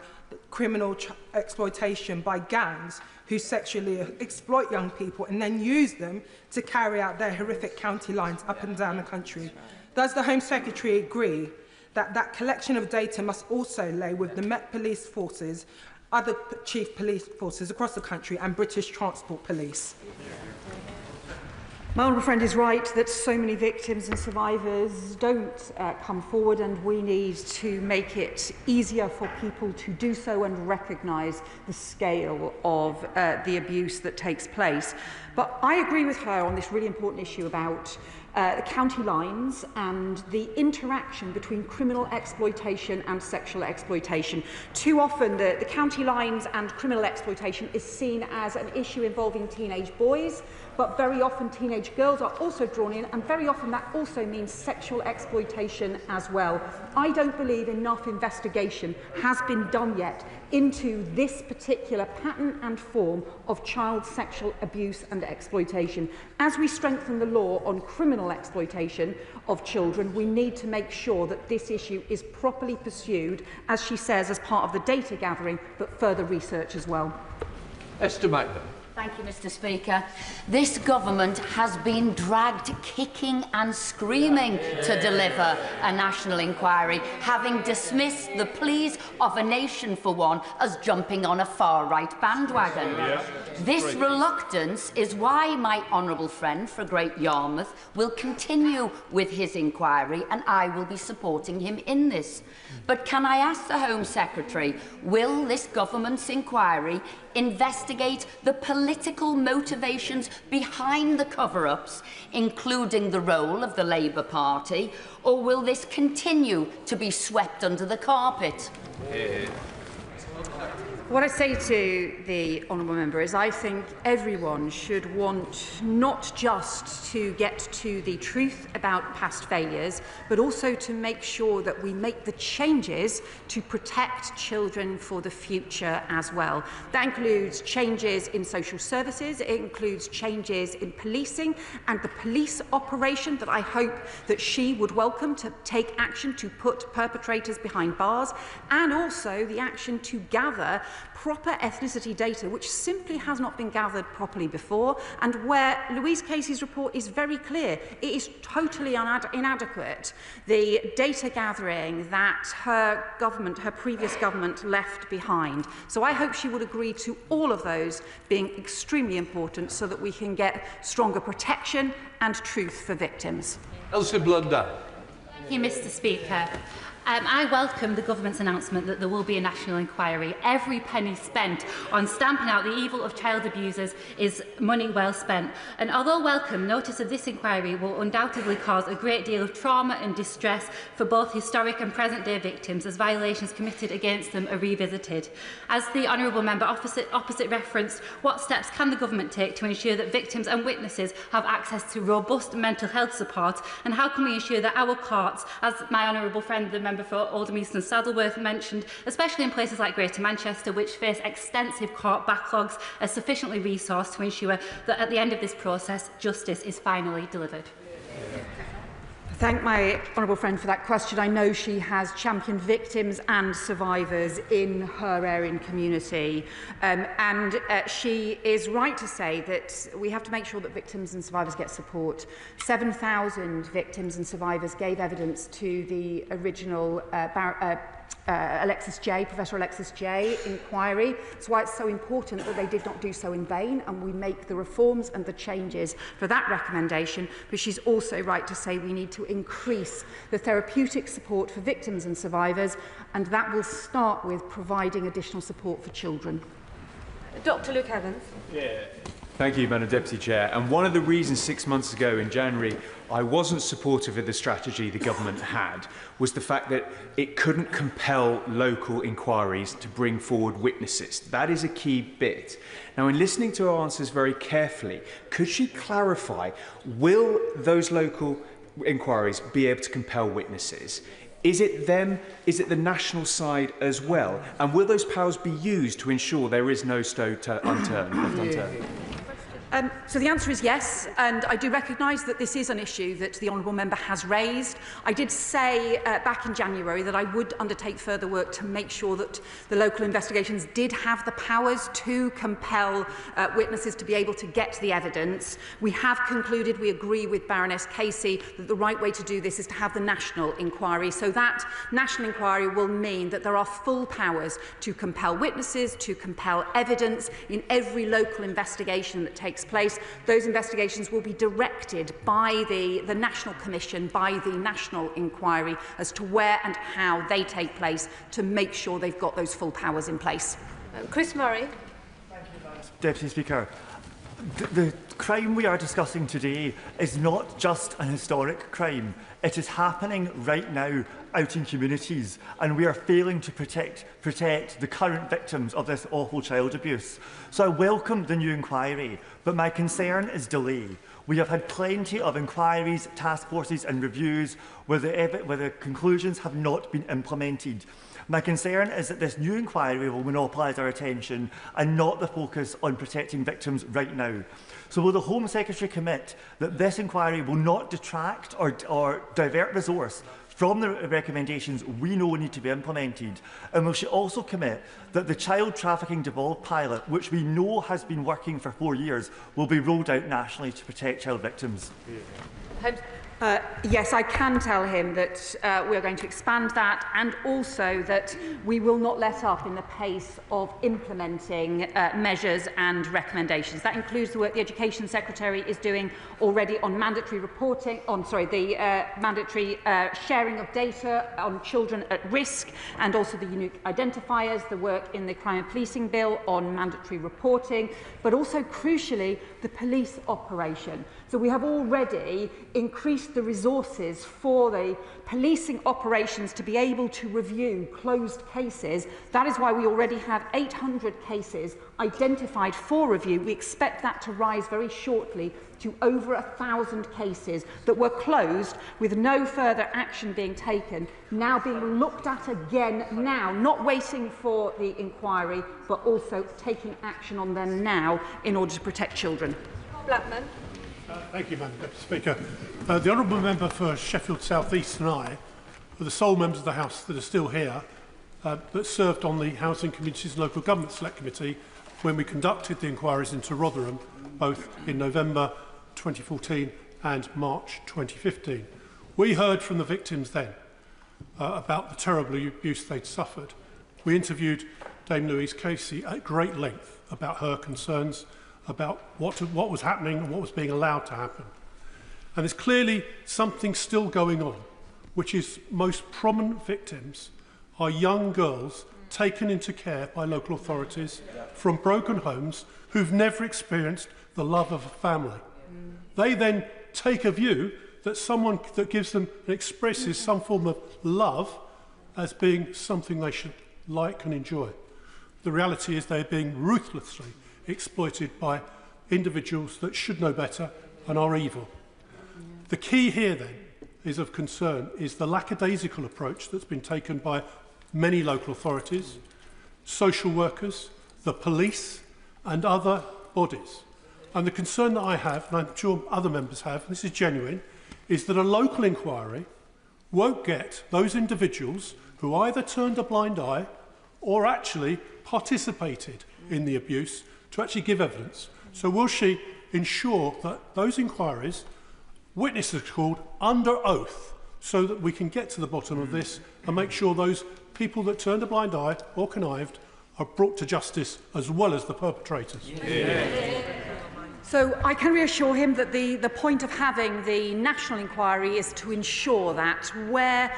criminal exploitation by gangs who sexually exploit young people and then use them to carry out their horrific county lines up and down the country. Does the Home Secretary agree that that collection of data must also lay with the Met Police forces, other chief police forces across the country and British Transport Police? My honourable friend is right that so many victims and survivors don't come forward, and we need to make it easier for people to do so and recognise the scale of the abuse that takes place. But I agree with her on this really important issue about the county lines and the interaction between criminal exploitation and sexual exploitation. Too often the county lines and criminal exploitation is seen as an issue involving teenage boys, but very often teenage girls are also drawn in, and very often that also means sexual exploitation as well. I don't believe enough investigation has been done yet into this particular pattern and form of child sexual abuse and exploitation. As we strengthen the law on criminal exploitation of children, we need to make sure that this issue is properly pursued, as she says, as part of the data gathering, but further research as well. Esther Magna. Thank you, Mr. Speaker. This government has been dragged kicking and screaming to deliver a national inquiry, having dismissed the pleas of a nation for one as jumping on a far-right bandwagon. This reluctance is why my honourable friend for Great Yarmouth will continue with his inquiry, and I will be supporting him in this. But can I ask the Home Secretary, will this government's inquiry investigate the political motivations behind the cover-ups, including the role of the Labour Party, or will this continue to be swept under the carpet? What I say to the honourable member is I think everyone should want not just to get to the truth about past failures, but also to make sure that we make the changes to protect children for the future as well. That includes changes in social services, it includes changes in policing and the police operation that I hope that she would welcome to take action to put perpetrators behind bars, and also the action to gather proper ethnicity data, which simply has not been gathered properly before, and where Louise Casey's report is very clear. It is totally inadequate, the data gathering that her government, her previous government, left behind. So I hope she would agree to all of those being extremely important so that we can get stronger protection and truth for victims. Elsie Blunder. Thank you, Mr. Speaker. I welcome the government's announcement that there will be a national inquiry. Every penny spent on stamping out the evil of child abusers is money well spent. And although welcome, notice of this inquiry will undoubtedly cause a great deal of trauma and distress for both historic and present-day victims as violations committed against them are revisited. As the honourable member opposite referenced, what steps can the government take to ensure that victims and witnesses have access to robust mental health support, and how can we ensure that our courts, as my honourable friend, the member member for Oldham East and Saddleworth mentioned, especially in places like Greater Manchester, which face extensive court backlogs, are sufficiently resourced to ensure that at the end of this process, justice is finally delivered? Thank my honourable friend for that question. I know she has championed victims and survivors in her area and community, and she is right to say that we have to make sure that victims and survivors get support. 7,000 victims and survivors gave evidence to the original Professor Alexis J. inquiry. That's why it's so important that they did not do so in vain, and we make the reforms and the changes for that recommendation. But she's also right to say we need to increase the therapeutic support for victims and survivors, and that will start with providing additional support for children. Dr. Luke Evans. Thank you, Madam Deputy Chair. And one of the reasons 6 months ago in January I wasn't supportive of the strategy the government had was the fact that it couldn't compel local inquiries to bring forward witnesses. That is a key bit. Now, in listening to her answers very carefully, could she clarify, will those local inquiries be able to compel witnesses? Is it them? Is it the national side as well? And will those powers be used to ensure there is no stone unturned? So the answer is yes, and I do recognise that this is an issue that the honourable member has raised. I did say back in January that I would undertake further work to make sure that the local investigations did have the powers to compel witnesses to be able to get the evidence. We have concluded, we agree with Baroness Casey, that the right way to do this is to have the national inquiry. So that national inquiry will mean that there are full powers to compel witnesses, to compel evidence in every local investigation that takes place. Those investigations will be directed by the National Commission, by the National Inquiry, as to where and how they take place to make sure they've got those full powers in place. Chris Murray. Thank you, Deputy Speaker. The crime we are discussing today is not just an historic crime. It is happening right now out in communities, and we are failing to protect the current victims of this awful child abuse. So I welcome the new inquiry, but my concern is delay. We have had plenty of inquiries, task forces and reviews where the conclusions have not been implemented. My concern is that this new inquiry will monopolise our attention and not the focus on protecting victims right now. So will the Home Secretary commit that this inquiry will not detract or divert resource from the recommendations we know need to be implemented? And will she also commit that the child trafficking devolved pilot, which we know has been working for 4 years, will be rolled out nationally to protect child victims? Yes, I can tell him that we are going to expand that, and also that we will not let up in the pace of implementing measures and recommendations. That includes the work the Education Secretary is doing already on mandatory reporting, mandatory sharing of data on children at risk, and also the unique identifiers, the work in the Crime and Policing Bill on mandatory reporting, but also, crucially, the police operation. So we have already increased the resources for the policing operations to be able to review closed cases. That is why we already have 800 cases identified for review. We expect that to rise very shortly to over 1,000 cases that were closed with no further action being taken, now being looked at again now, not waiting for the inquiry, but also taking action on them now in order to protect children. Blackman. Thank you, Madam Deputy Speaker. The honourable member for Sheffield South East and I are the sole members of the House that are still here, but served on the Housing, Communities and Local Government Select Committee when we conducted the inquiries into Rotherham, both in November 2014 and March 2015. We heard from the victims then about the terrible abuse they'd suffered. We interviewed Dame Louise Casey at great length about her concerns about what was happening and what was being allowed to happen. And there's clearly something still going on, which is most prominent victims are young girls taken into care by local authorities from broken homes who've never experienced the love of a family. They then take a view that someone that gives them and expresses some form of love as being something they should like and enjoy. The reality is they're being ruthlessly exploited by individuals that should know better and are evil. The key here then is of concern is the lackadaisical approach that's been taken by many local authorities, social workers, the police and other bodies. And the concern that I have, and I'm sure other members have, and this is genuine, is that a local inquiry won't get those individuals who either turned a blind eye or actually participated in the abuse to actually give evidence. So will she ensure that those inquiries, witnesses are called under oath, so that we can get to the bottom of this and make sure those people that turned a blind eye or connived are brought to justice as well as the perpetrators? So I can reassure him that the point of having the national inquiry is to ensure that where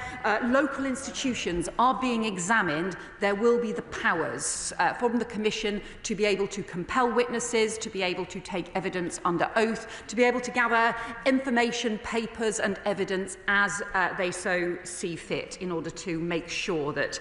local institutions are being examined, there will be the powers from the Commission to be able to compel witnesses, to be able to take evidence under oath, to be able to gather information, papers and evidence as they so see fit in order to make sure that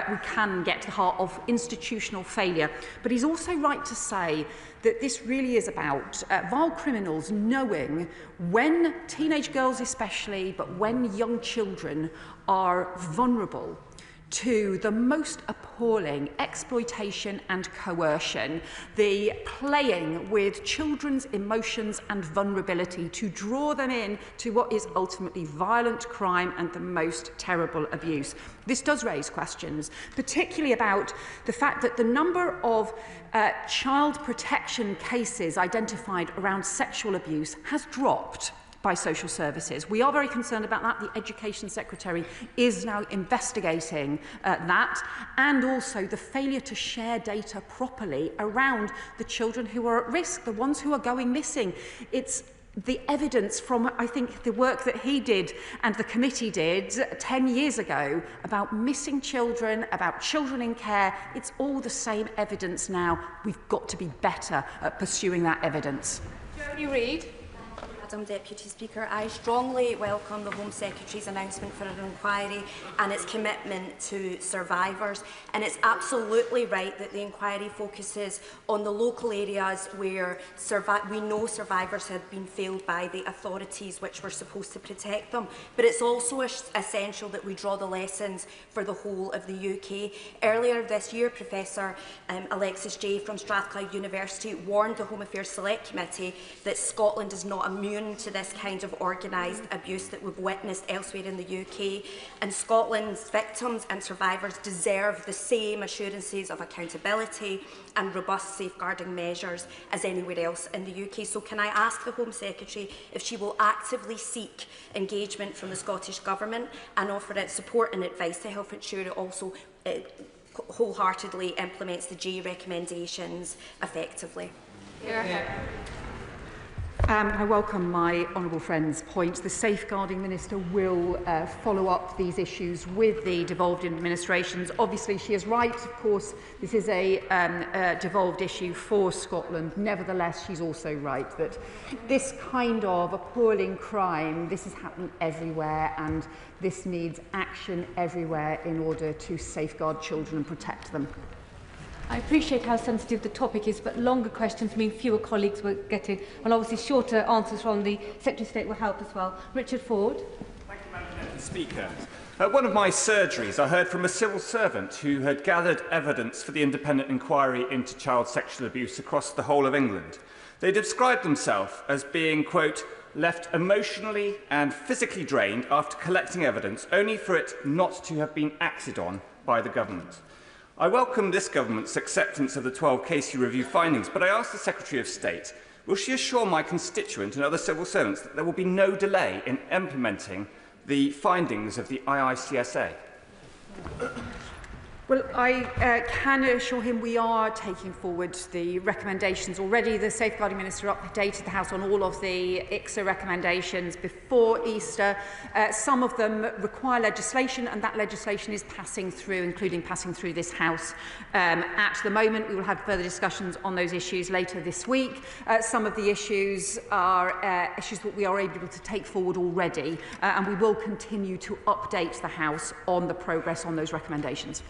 we can get to the heart of institutional failure. But he's also right to say that this really is about vile criminals knowing when teenage girls especially, but when young children are vulnerable to the most appalling exploitation and coercion, the playing with children's emotions and vulnerability to draw them in to what is ultimately violent crime and the most terrible abuse. This does raise questions, particularly about the fact that the number of child protection cases identified around sexual abuse has dropped by social services. We are very concerned about that. The Education Secretary is now investigating that, and also the failure to share data properly around the children who are at risk, the ones who are going missing. It's the evidence from, I think, the work that he did and the committee did 10 years ago about missing children, about children in care. It's all the same evidence now. We've got to be better at pursuing that evidence. Jodie Reid. Madam Deputy Speaker, I strongly welcome the Home Secretary's announcement for an inquiry and its commitment to survivors. And it's absolutely right that the inquiry focuses on the local areas where we know survivors have been failed by the authorities which were supposed to protect them. But it's also essential that we draw the lessons for the whole of the UK. Earlier this year, Professor Alexis Jay from Strathclyde University warned the Home Affairs Select Committee that Scotland is not immune to this kind of organised abuse that we've witnessed elsewhere in the UK, and Scotland's victims and survivors deserve the same assurances of accountability and robust safeguarding measures as anywhere else in the UK. So can I ask the Home Secretary if she will actively seek engagement from the Scottish Government and offer its support and advice to help ensure it also wholeheartedly implements the J recommendations effectively? I welcome my honourable friend's point. The Safeguarding Minister will follow up these issues with the devolved administrations. Obviously, she is right. Of course, this is a devolved issue for Scotland. Nevertheless, she's also right that this kind of appalling crime, this is happening everywhere, and this needs action everywhere in order to safeguard children and protect them. I appreciate how sensitive the topic is, but longer questions mean fewer colleagues will get in, and obviously shorter answers from the Secretary of State will help as well. Richard Ford. Thank you, Madam Deputy Speaker. At one of my surgeries, I heard from a civil servant who had gathered evidence for the independent inquiry into child sexual abuse across the whole of England. They described themselves as being, quote, left emotionally and physically drained after collecting evidence, only for it not to have been acted on by the government. I welcome this government's acceptance of the 12 Casey review findings, but I ask the Secretary of State, will she assure my constituent and other civil servants that there will be no delay in implementing the findings of the IICSA? Well, I can assure him we are taking forward the recommendations already. The Safeguarding Minister updated the House on all of the ICSA recommendations before Easter. Some of them require legislation, and that legislation is passing through, including passing through this House. At the moment, we will have further discussions on those issues later this week. Some of the issues are issues that we are able to take forward already, and we will continue to update the House on the progress on those recommendations.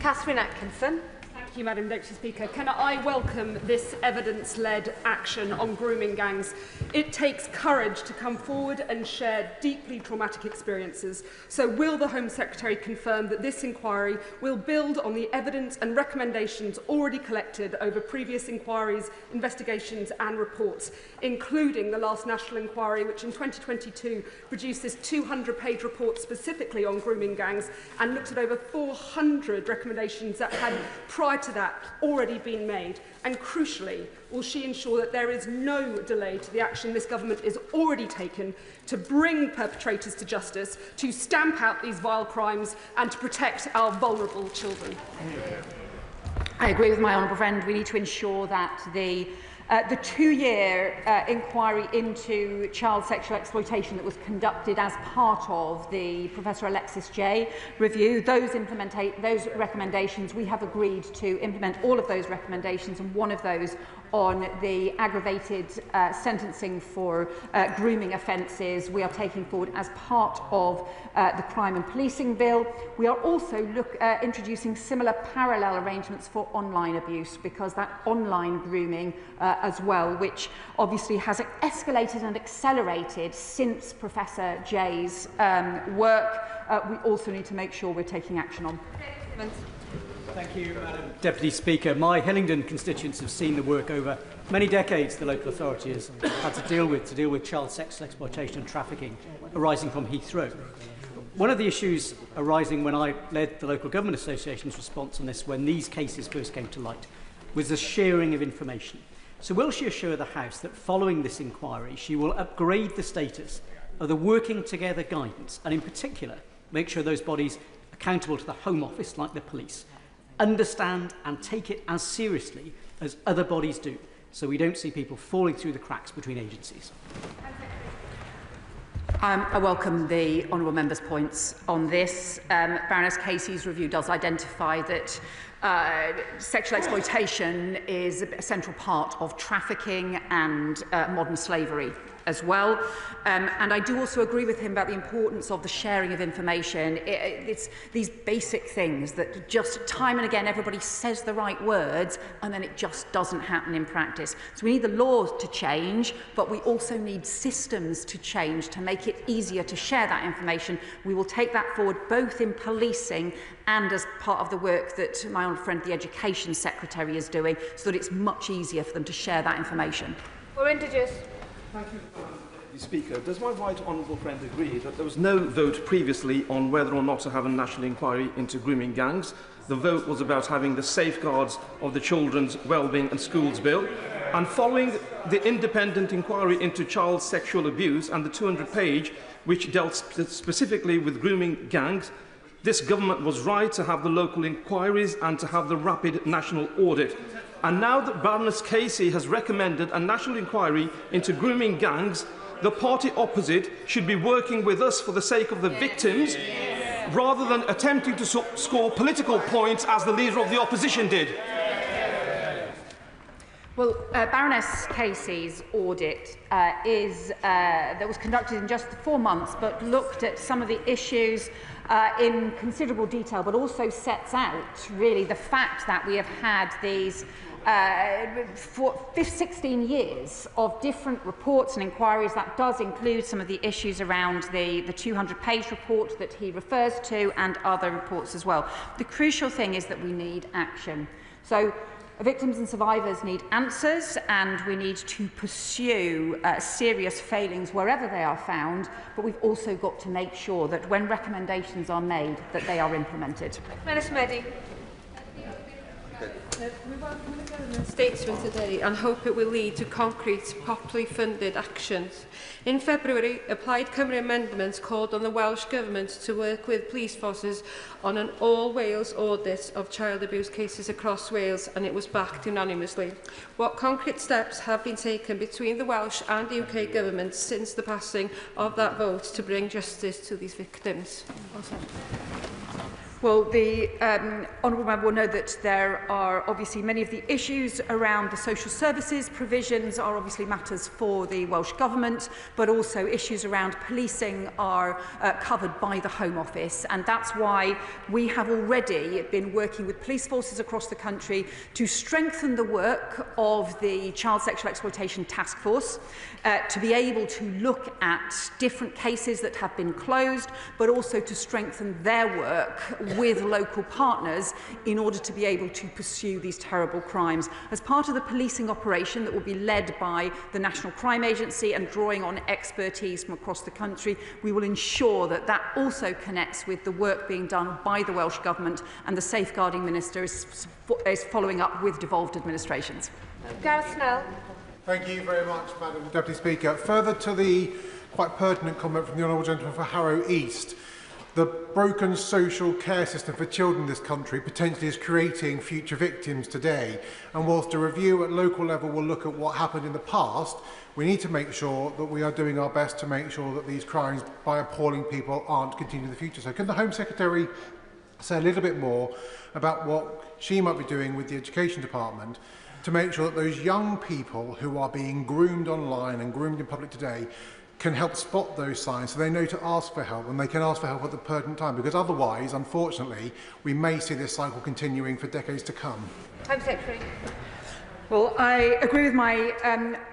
Catherine Atkinson. Thank Thank you, Madam Deputy Speaker. Can I welcome this evidence-led action on grooming gangs? It takes courage to come forward and share deeply traumatic experiences. So will the Home Secretary confirm that this inquiry will build on the evidence and recommendations already collected over previous inquiries, investigations and reports, including the last national inquiry, which in 2022 produced this 200-page report specifically on grooming gangs and looked at over 400 recommendations that had prior to that already been made? And crucially, will she ensure that there is no delay to the action this government is already taken to bring perpetrators to justice, to stamp out these vile crimes and to protect our vulnerable children? I agree with my honourable friend. We need to ensure that the 2-year inquiry into child sexual exploitation that was conducted as part of the Professor Alexis J review, those recommendations, we have agreed to implement all of those recommendations, and one of those on the aggravated sentencing for grooming offences we are taking forward as part of the Crime and Policing Bill. We are also introducing similar parallel arrangements for online abuse, because that online grooming as well, which obviously has escalated and accelerated since Professor J's work, we also need to make sure we're taking action on. Thank you, Madam Deputy Speaker. My Hillingdon constituents have seen the work over many decades the local authority has had to deal with child sexual exploitation and trafficking arising from Heathrow. One of the issues arising when I led the Local Government Association's response on this, when these cases first came to light, was the sharing of information. So will she assure the House that following this inquiry she will upgrade the status of the Working Together guidance, and in particular make sure those bodies accountable to the Home Office, like the police, understand and take it as seriously as other bodies do, so we don't see people falling through the cracks between agencies? I welcome the honourable member's points on this. Baroness Casey's review does identify that sexual exploitation is a central part of trafficking and modern slavery as well. And I do also agree with him about the importance of the sharing of information. It's these basic things that just time and again everybody says the right words and then it just doesn't happen in practice. So we need the laws to change, but we also need systems to change to make it easier to share that information. We will take that forward both in policing and as part of the work that my honourable friend, the Education Secretary, is doing, so that it's much easier for them to share that information. We're introduced. Thank you, Mr. Speaker. Does my right honourable friend agree that there was no vote previously on whether or not to have a national inquiry into grooming gangs? The vote was about having the safeguards of the Children's Wellbeing and Schools Bill. And following the independent inquiry into child sexual abuse and the 200-page, which dealt specifically with grooming gangs, this government was right to have the local inquiries and to have the rapid national audit. And now that Baroness Casey has recommended a national inquiry into grooming gangs, the party opposite should be working with us for the sake of the victims, rather than attempting to score political points as the leader of the opposition did. Well, Baroness Casey's audit that was conducted in just 4 months, but looked at some of the issues in considerable detail, but also sets out really the fact that we have had these 16 years of different reports and inquiries. That does include some of the issues around the 200-page report that he refers to and other reports as well. The crucial thing is that we need action. So victims and survivors need answers, and we need to pursue serious failings wherever they are found, but we've also got to make sure that when recommendations are made, that they are implemented. Minister Meddy. We welcome the government statement today and hope it will lead to concrete, properly funded actions. In February, Plaid Cymru amendments called on the Welsh Government to work with police forces on an all-Wales audit of child abuse cases across Wales, and it was backed unanimously. What concrete steps have been taken between the Welsh and UK governments since the passing of that vote to bring justice to these victims? Well, the honourable member will know that there are obviously many of the issues around the social services provisions are obviously matters for the Welsh Government, but also issues around policing are covered by the Home Office, and that's why we have already been working with police forces across the country to strengthen the work of the Child Sexual Exploitation Task Force, to be able to look at different cases that have been closed, but also to strengthen their work with local partners in order to be able to pursue these terrible crimes. As part of the policing operation that will be led by the National Crime Agency and drawing on expertise from across the country, we will ensure that that also connects with the work being done by the Welsh Government, and the Safeguarding Minister is following up with devolved administrations. Gareth Snell. Thank you very much, Madam Deputy Speaker. Further to the quite pertinent comment from the Honourable Gentleman for Harrow East, the broken social care system for children in this country potentially is creating future victims today. And whilst a review at local level will look at what happened in the past, we need to make sure that we are doing our best to make sure that these crimes by appalling people aren't continuing in the future. So can the Home Secretary say a little bit more about what she might be doing with the Education Department to make sure that those young people who are being groomed online and groomed in public today can help spot those signs so they know to ask for help, and they can ask for help at the pertinent time, because otherwise, unfortunately, we may see this cycle continuing for decades to come. Home Secretary. Well, I agree with my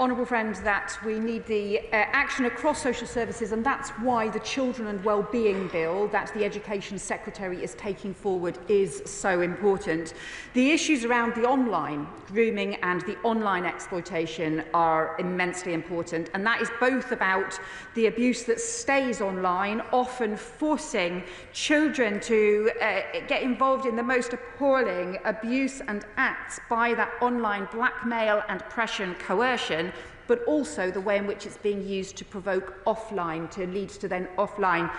honourable friend that we need the action across social services, and that's why the Children and Wellbeing Bill that the Education Secretary is taking forward is so important. The issues around the online grooming and the online exploitation are immensely important, and that is both about the abuse that stays online, often forcing children to get involved in the most appalling abuse and acts by that online blackmail and coercion, but also the way in which it's being used to provoke offline, to lead to then offline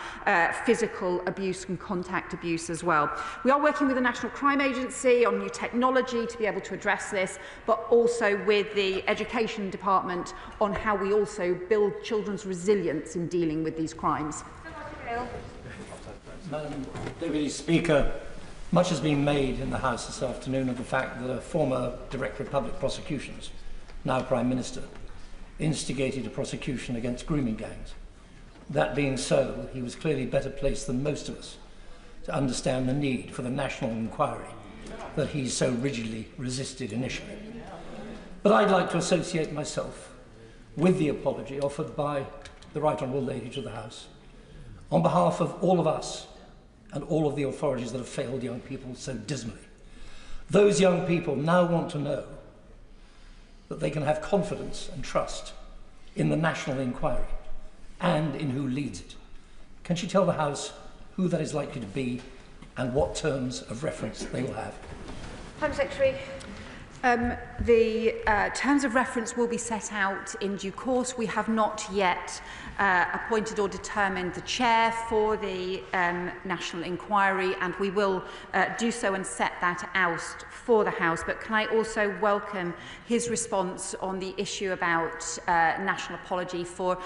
physical abuse and contact abuse as well. We are working with the National Crime Agency on new technology to be able to address this, but also with the Education Department on how we also build children's resilience in dealing with these crimes. Madam Deputy Speaker, much has been made in the House this afternoon of the fact that a former Director of Public Prosecutions, now Prime Minister, instigated a prosecution against grooming gangs. That being so, he was clearly better placed than most of us to understand the need for the national inquiry that he so rigidly resisted initially. But I'd like to associate myself with the apology offered by the Right Honourable Lady to the House on behalf of all of us and all of the authorities that have failed young people so dismally. Those young people now want to know that they can have confidence and trust in the national inquiry and in who leads it. Can she tell the House who that is likely to be and what terms of reference they will have? Home Secretary. The terms of reference will be set out in due course. We have not yet appointed or determined the chair for the national inquiry, and we will do so and set that out for the House. But can I also welcome his response on the issue about national apology for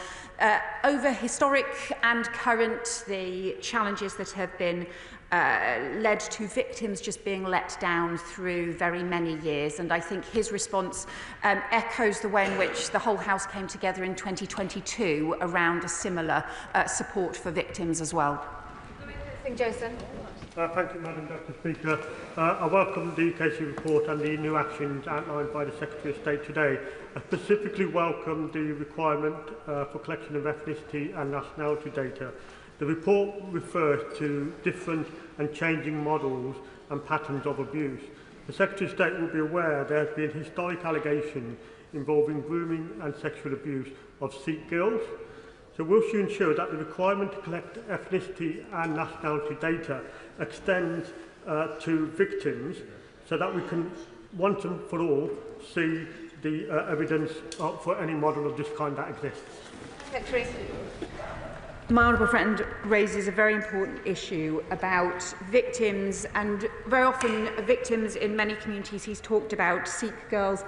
over historic and current the challenges that have been led to victims just being let down through very many years. And I think his response echoes the way in which the whole House came together in 2022 around a similar support for victims as well. Jason. Thank you, Madam Deputy Speaker. I welcome the Casey report and the new actions outlined by the Secretary of State today. I specifically welcome the requirement for collection of ethnicity and nationality data. The report refers to different and changing models and patterns of abuse. The Secretary of State will be aware there has been historic allegations involving grooming and sexual abuse of Sikh girls. So will she ensure that the requirement to collect ethnicity and nationality data extends to victims so that we can once and for all see the evidence for any model of this kind that exists? Secretary. My honourable friend raises a very important issue about victims, and very often victims in many communities he's talked about, Sikh girls,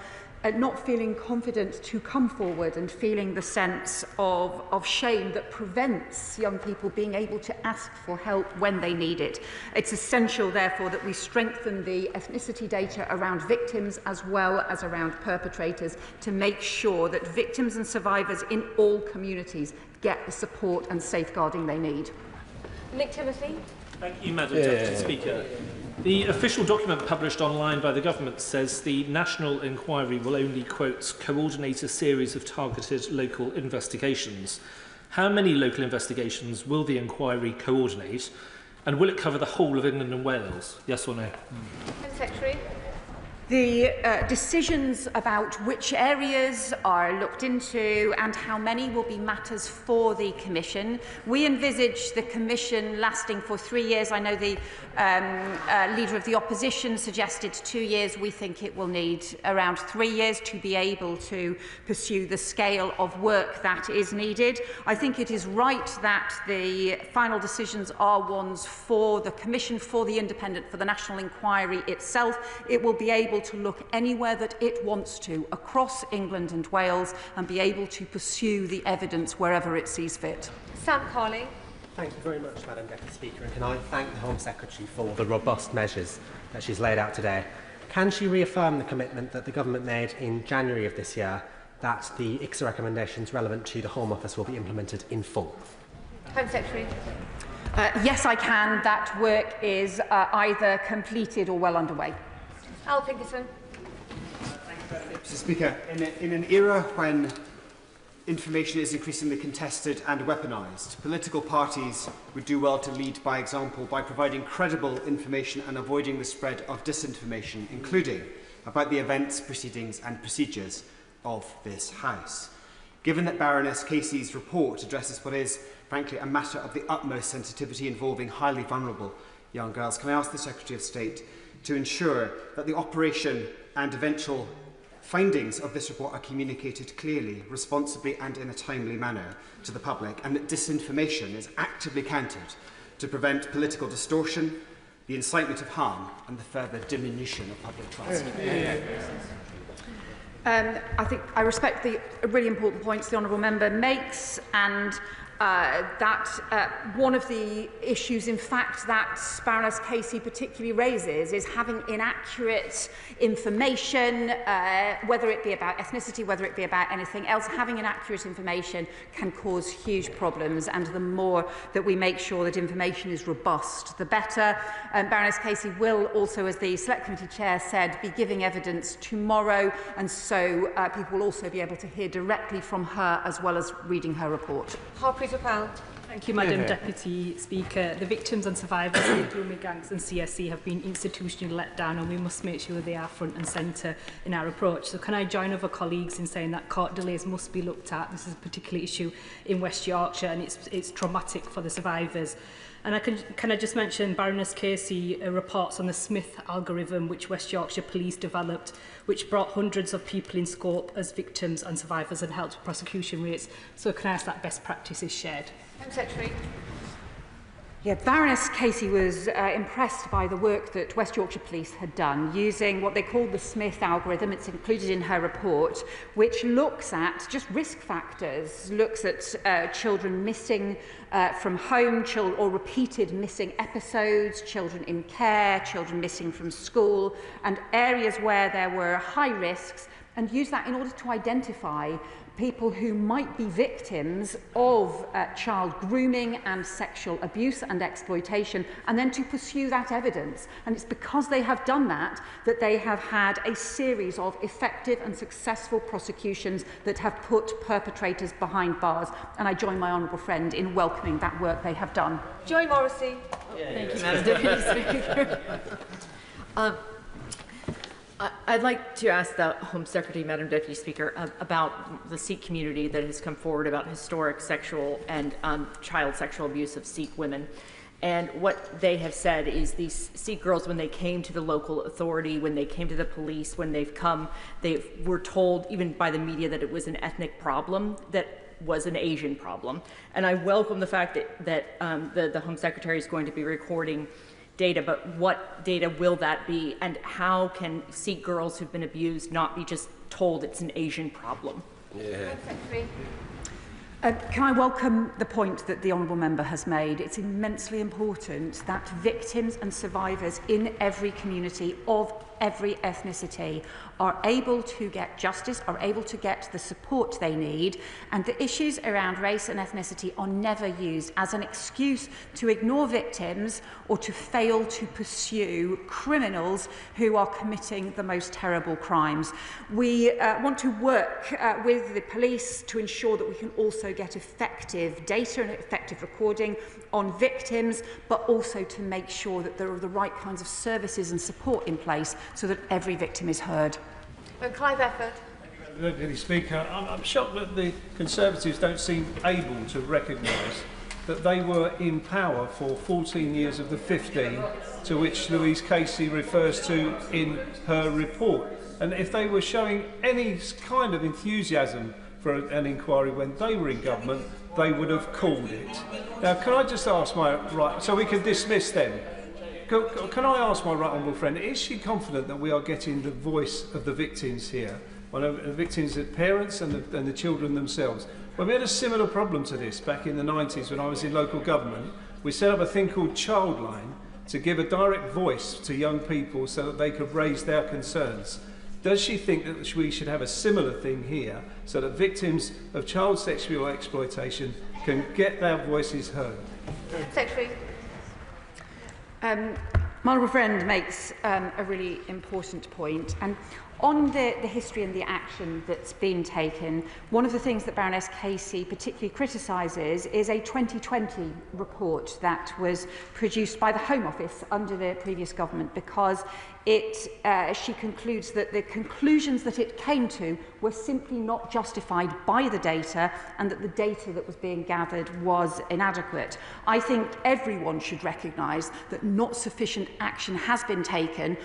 not feeling confident to come forward and feeling the sense of shame that prevents young people being able to ask for help when they need it. It's essential, therefore, that we strengthen the ethnicity data around victims as well as around perpetrators to make sure that victims and survivors in all communities get the support and safeguarding they need. Nick Timothy. Thank you, Madam Deputy Speaker. The official document published online by the government says the national inquiry will only, quote, coordinate a series of targeted local investigations. How many local investigations will the inquiry coordinate, and will it cover the whole of England and Wales? Yes or no? Home Secretary. The decisions about which areas are looked into and how many will be matters for the Commission. We envisage the Commission lasting for 3 years. I know the Leader of the Opposition suggested 2 years. We think it will need around 3 years to be able to pursue the scale of work that is needed. I think it is right that the final decisions are ones for the Commission, for the Independent, for the National Inquiry itself. It will be able to look anywhere that it wants to across England and Wales and be able to pursue the evidence wherever it sees fit. Sam Carling. Thank you very much, Madam Deputy Speaker, and can I thank the Home Secretary for the robust measures that she's laid out today. Can she reaffirm the commitment that the government made in January of this year that the ICSA recommendations relevant to the Home Office will be implemented in full? Home Secretary. Yes, I can. That work is either completed or well underway. Al Pinkerton. Mr. Speaker, in an era when information is increasingly contested and weaponised, political parties would do well to lead by example by providing credible information and avoiding the spread of disinformation, including about the events, proceedings and procedures of this House. Given that Baroness Casey's report addresses what is, frankly, a matter of the utmost sensitivity involving highly vulnerable young girls, can I ask the Secretary of State to ensure that the operation and eventual findings of this report are communicated clearly, responsibly and in a timely manner to the public, and that disinformation is actively countered to prevent political distortion, the incitement of harm and the further diminution of public trust? I think I respect the really important points the Honourable Member makes, and one of the issues, in fact, that Baroness Casey particularly raises is having inaccurate information, whether it be about ethnicity, whether it be about anything else. Having inaccurate information can cause huge problems, and the more that we make sure that information is robust, the better. Baroness Casey will also, as the Select Committee Chair said, be giving evidence tomorrow, and so people will also be able to hear directly from her as well as reading her report. Thank you, Madam Deputy Speaker. The victims and survivors of the grooming gangs and CSE have been institutionally let down, and we must make sure they are front and centre in our approach. So can I join other colleagues in saying that court delays must be looked at? This is a particular issue in West Yorkshire, and it's traumatic for the survivors. And can I just mention Baroness Casey reports on the Smith algorithm which West Yorkshire Police developed, which brought hundreds of people in scope as victims and survivors and helped prosecution rates. So can I ask that best practice is shared? Home Secretary. Yeah, Baroness Casey was impressed by the work that West Yorkshire Police had done using what they call the Smith algorithm. It's included in her report, which looks at just risk factors, looks at children missing from home, or repeated missing episodes, children in care, children missing from school, and areas where there were high risks, and use that in order to identify people who might be victims of child grooming and sexual abuse and exploitation, and then to pursue that evidence. And it's because they have done that that they have had a series of effective and successful prosecutions that have put perpetrators behind bars. And I join my honourable friend in welcoming that work they have done. Joy Morrissey. Thank you, Madam Deputy Speaker. I'd like to ask the Home Secretary, Madam Deputy Speaker, about the Sikh community that has come forward about historic sexual and child sexual abuse of Sikh women. And what they have said is these Sikh girls, when they came to the local authority, when they came to the police, when they've come, they were told, even by the media, that it was an ethnic problem, that was an Asian problem. And I welcome the fact that the Home Secretary is going to be recording data, but what data will that be, and how can Sikh girls who've been abused not be just told it's an Asian problem? Home Secretary. Can I welcome the point that the Honourable Member has made? It's immensely important that victims and survivors in every community of every ethnicity are able to get justice, are able to get the support they need, and the issues around race and ethnicity are never used as an excuse to ignore victims or to fail to pursue criminals who are committing the most terrible crimes. We want to work with the police to ensure that we can also get effective data and effective recording on victims, but also to make sure that there are the right kinds of services and support in place so that every victim is heard. And Clive Efford. Deputy Speaker, I'm shocked that the Conservatives don't seem able to recognise that they were in power for 14 years of the 15 to which Louise Casey refers to in her report. And if they were showing any kind of enthusiasm for an inquiry when they were in government, they would have called it. Now, can I just ask my right, so we can dismiss them? Can I ask my right honourable friend, is she confident that we are getting the voice of the victims here? One of the victims, the parents and the children themselves. When we had a similar problem to this back in the 90s when I was in local government, we set up a thing called Childline to give a direct voice to young people so that they could raise their concerns. Does she think that we should have a similar thing here so that victims of child sexual exploitation can get their voices heard? Secretary. My honourable friend makes a really important point, and on the history and the action that's been taken, one of the things that Baroness Casey particularly criticises is a 2020 report that was produced by the Home Office under the previous government, because she concludes that the conclusions that it came to were simply not justified by the data, and that the data that was being gathered was inadequate. I think everyone should recognise that not sufficient action has been taken,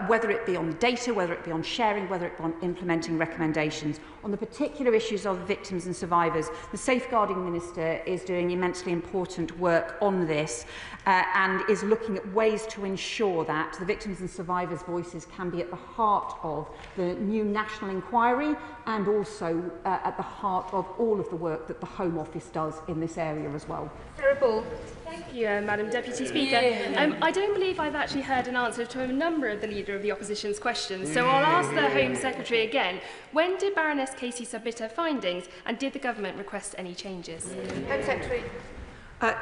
whether it be on data, whether it be on sharing, whether it be on implementing recommendations. On the particular issues of victims and survivors, the Safeguarding Minister is doing immensely important work on this and is looking at ways to ensure that the victims and survivors' voices can be at the heart of the new national inquiry and also at the heart of all of the work that the Home Office does in this area as well. Sarah Ball. Thank you, Madam Deputy Speaker. I don't believe I've actually heard an answer to a number of the Leader of the Opposition's questions, so I'll ask the Home Secretary again. When did Baroness Casey submit her findings, and did the Government request any changes? Home Secretary.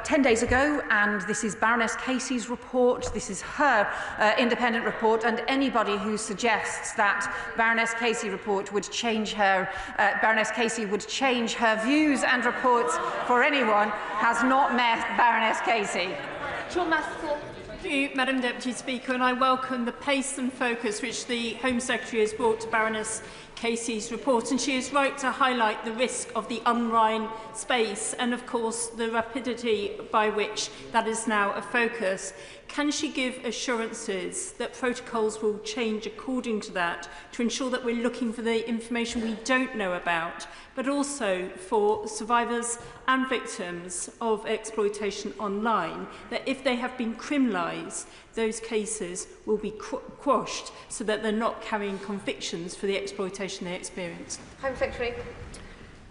10 days ago, and this is Baroness Casey's report. This is her independent report, and anybody who suggests that Baroness Casey report would change her, Baroness Casey would change her views and reports for anyone has not met Baroness Casey. Sean Masterson. Thank you, Madam Deputy Speaker, and I welcome the pace and focus which the Home Secretary has brought to Baroness Casey's report, and she is right to highlight the risk of the unrhyme space and, of course, the rapidity by which that is now a focus. Can she give assurances that protocols will change according to that to ensure that we're looking for the information we don't know about, but also for survivors and victims of exploitation online, that if they have been criminalised, those cases will be quashed so that they're not carrying convictions for the exploitation they experience? Home Secretary.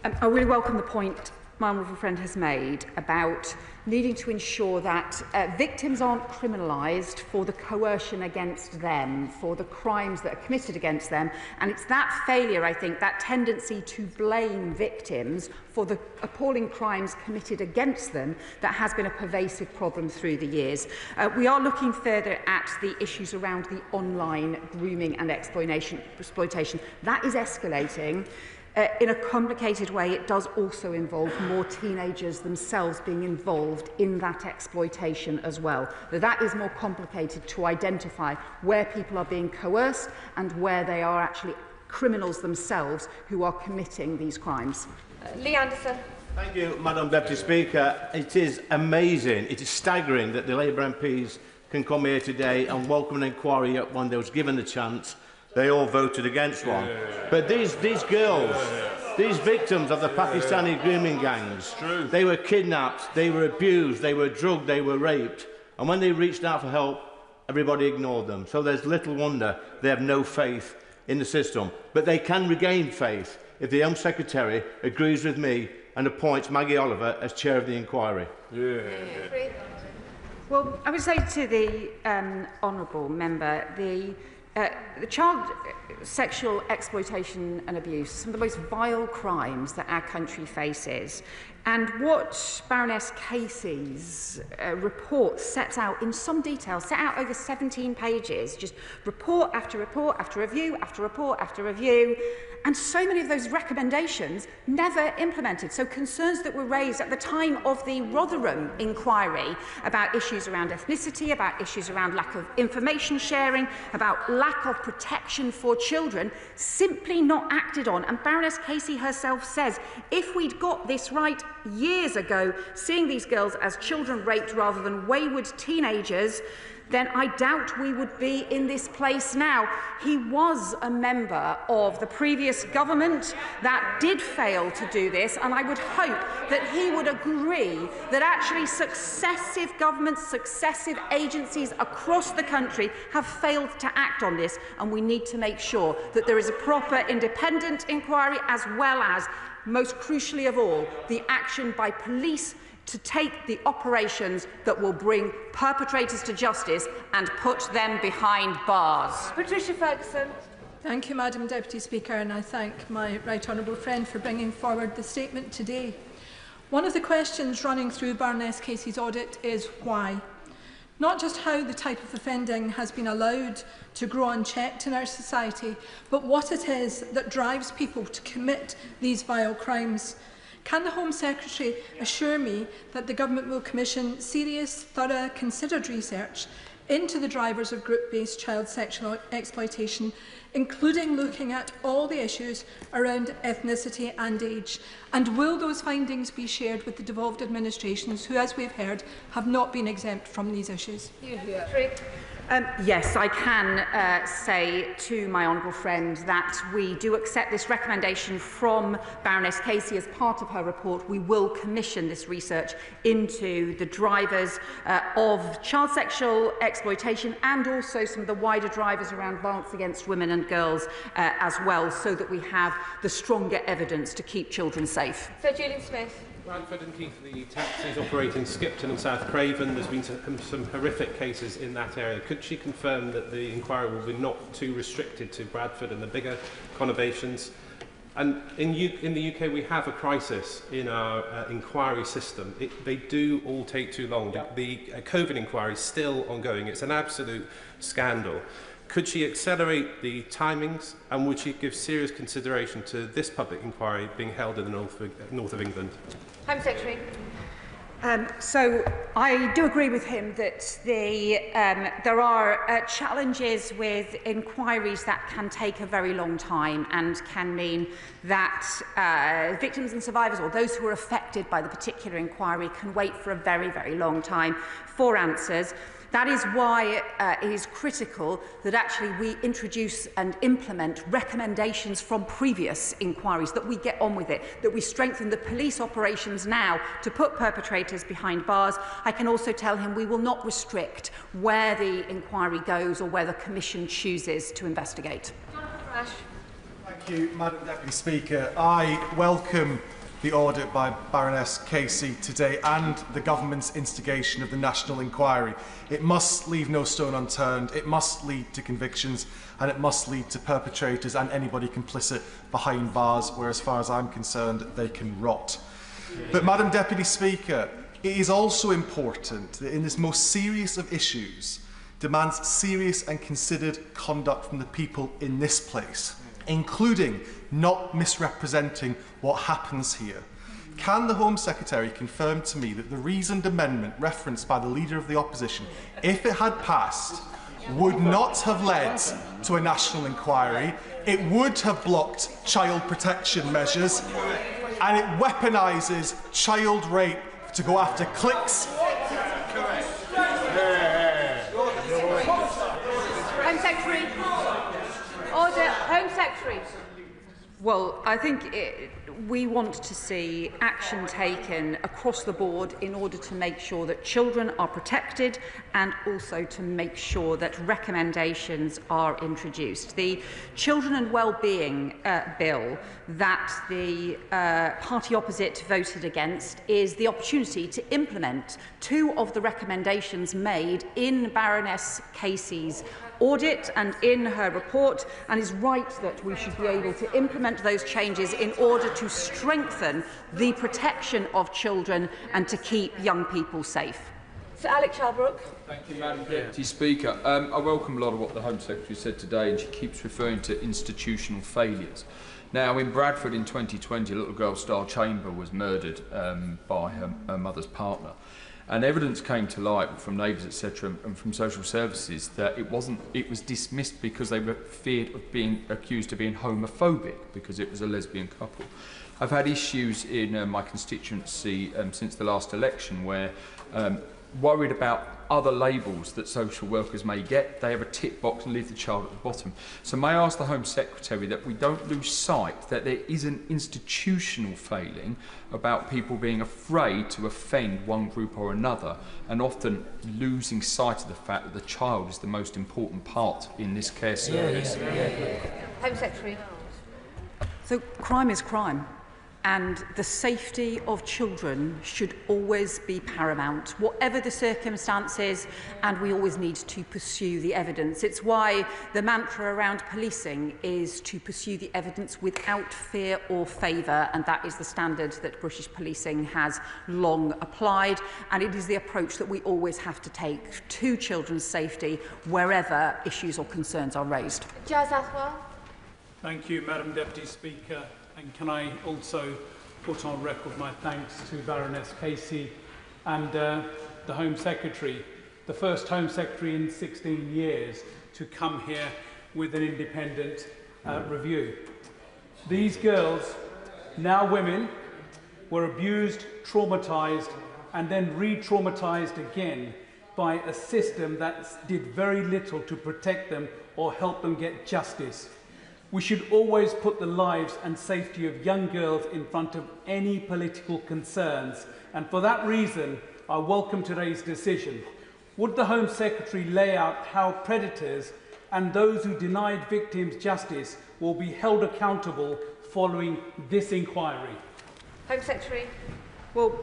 I really welcome the point my honourable friend has made about needing to ensure that victims aren't criminalised for the coercion against them, for the crimes that are committed against them. And it's that failure, I think, that tendency to blame victims for the appalling crimes committed against them that has been a pervasive problem through the years. We are looking further at the issues around the online grooming and exploitation. That is escalating. In a complicated way, it does also involve more teenagers themselves being involved in that exploitation as well. That is more complicated to identify where people are being coerced and where they are actually criminals themselves who are committing these crimes. Lee Anderson. Thank you, Madam Deputy Speaker. It is amazing, it is staggering that the Labour MPs can come here today and welcome an inquiry when they was given the chance. They all voted against one. But these girls, these victims of the Pakistani grooming gangs, they were kidnapped, they were abused, they were drugged, they were raped. And when they reached out for help, everybody ignored them. So there's little wonder they have no faith in the system. But they can regain faith if the Home Secretary agrees with me and appoints Maggie Oliver as chair of the inquiry. Well, I would say to the honourable member, the child sexual exploitation and abuse, some of the most vile crimes that our country faces. And what Baroness Casey's report sets out in some detail, set out over 17 pages, just report after report after review after report after review, and so many of those recommendations never implemented. So concerns that were raised at the time of the Rotherham inquiry about issues around ethnicity, about issues around lack of information sharing, about lack of protection for children, simply not acted on. And Baroness Casey herself says, if we'd got this right years ago, seeing these girls as children raped rather than wayward teenagers, then I doubt we would be in this place now. He was a member of the previous government that did fail to do this, and I would hope that he would agree that actually successive governments, successive agencies across the country have failed to act on this, and we need to make sure that there is a proper independent inquiry, as well as, most crucially of all, the action by police to take the operations that will bring perpetrators to justice and put them behind bars. Patricia Ferguson. Thank you, Madam Deputy Speaker, and I thank my right honourable friend for bringing forward the statement today. One of the questions running through Baroness Casey's audit is why. Not just how the type of offending has been allowed to grow unchecked in our society, but what it is that drives people to commit these vile crimes. Can the Home Secretary assure me that the Government will commission serious, thorough, considered research into the drivers of group-based child sexual exploitation, including looking at all the issues around ethnicity and age? And will those findings be shared with the devolved administrations who, as we've heard, have not been exempt from these issues? Yes, I can say to my honourable friend that we do accept this recommendation from Baroness Casey as part of her report. We will commission this research into the drivers of child sexual exploitation and also some of the wider drivers around violence against women and girls as well, so that we have the stronger evidence to keep children safe. Sir Julian Smith. Bradford and Keighley taxis operate in Skipton and South Craven. There's been some horrific cases in that area. Could she confirm that the inquiry will be not too restricted to Bradford and the bigger conurbations? And in the UK, we have a crisis in our inquiry system. They do all take too long. The COVID inquiry is still ongoing. It's an absolute scandal. Could she accelerate the timings, and would she give serious consideration to this public inquiry being held in the north of England? Home Secretary. So I do agree with him that there are challenges with inquiries that can take a very long time and can mean that victims and survivors, or those who are affected by the particular inquiry, can wait for a very, very long time for answers. That is why it is critical that actually we introduce and implement recommendations from previous inquiries, that we get on with it, that we strengthen the police operations now to put perpetrators behind bars. I can also tell him we will not restrict where the inquiry goes or where the Commission chooses to investigate. Thank you, Madam Deputy Speaker. I welcome the audit by Baroness Casey today and the Government's instigation of the National Inquiry. It must leave no stone unturned, it must lead to convictions, and it must lead to perpetrators and anybody complicit behind bars, where, as far as I'm concerned, they can rot. But, Madam Deputy Speaker, it is also important that in this most serious of issues demands serious and considered conduct from the people in this place, including not misrepresenting what happens here. Can the Home Secretary confirm to me that the reasoned amendment referenced by the Leader of the Opposition, if it had passed, would not have led to a national inquiry, it would have blocked child protection measures, and it weaponises child rape to go after clicks? Home Secretary. Order. Home Secretary. Well, I think we want to see action taken across the board in order to make sure that children are protected and also to make sure that recommendations are introduced. The Children and Wellbeing Bill that the party opposite voted against is the opportunity to implement 2 of the recommendations made in Baroness Casey's audit and in her report, and is right that we should be able to implement those changes in order to strengthen the protection of children and to keep young people safe. Sir Alex Shalbrook. Thank you, Madam Deputy Speaker. I welcome a lot of what the Home Secretary said today, and she keeps referring to institutional failures. Now, in Bradford in 2020, a little girl, Star Chamber, was murdered by her mother's partner. And evidence came to light from neighbours, etc., and from social services that it was dismissed because they were feared of being accused of being homophobic because it was a lesbian couple. I've had issues in my constituency since the last election where worried about other labels that social workers may get. They have a tick box and leave the child at the bottom. So may I ask the Home Secretary that we don't lose sight that there is an institutional failing about people being afraid to offend one group or another, and often losing sight of the fact that the child is the most important part in this care service. Home Secretary. So crime is crime, and the safety of children should always be paramount, whatever the circumstances, and we always need to pursue the evidence. It's why the mantra around policing is to pursue the evidence without fear or favour, and that is the standard that British policing has long applied, and it is the approach that we always have to take to children's safety wherever issues or concerns are raised. Jazz Athwal. Thank you, Madam Deputy Speaker. And can I also put on record my thanks to Baroness Casey and the Home Secretary, the first Home Secretary in 16 years to come here with an independent review. These girls, now women, were abused, traumatised, and then re-traumatised again by a system that did very little to protect them or help them get justice. We should always put the lives and safety of young girls in front of any political concerns, and for that reason, I welcome today's decision. Would the Home Secretary lay out how predators and those who denied victims justice will be held accountable following this inquiry? Home Secretary. Well,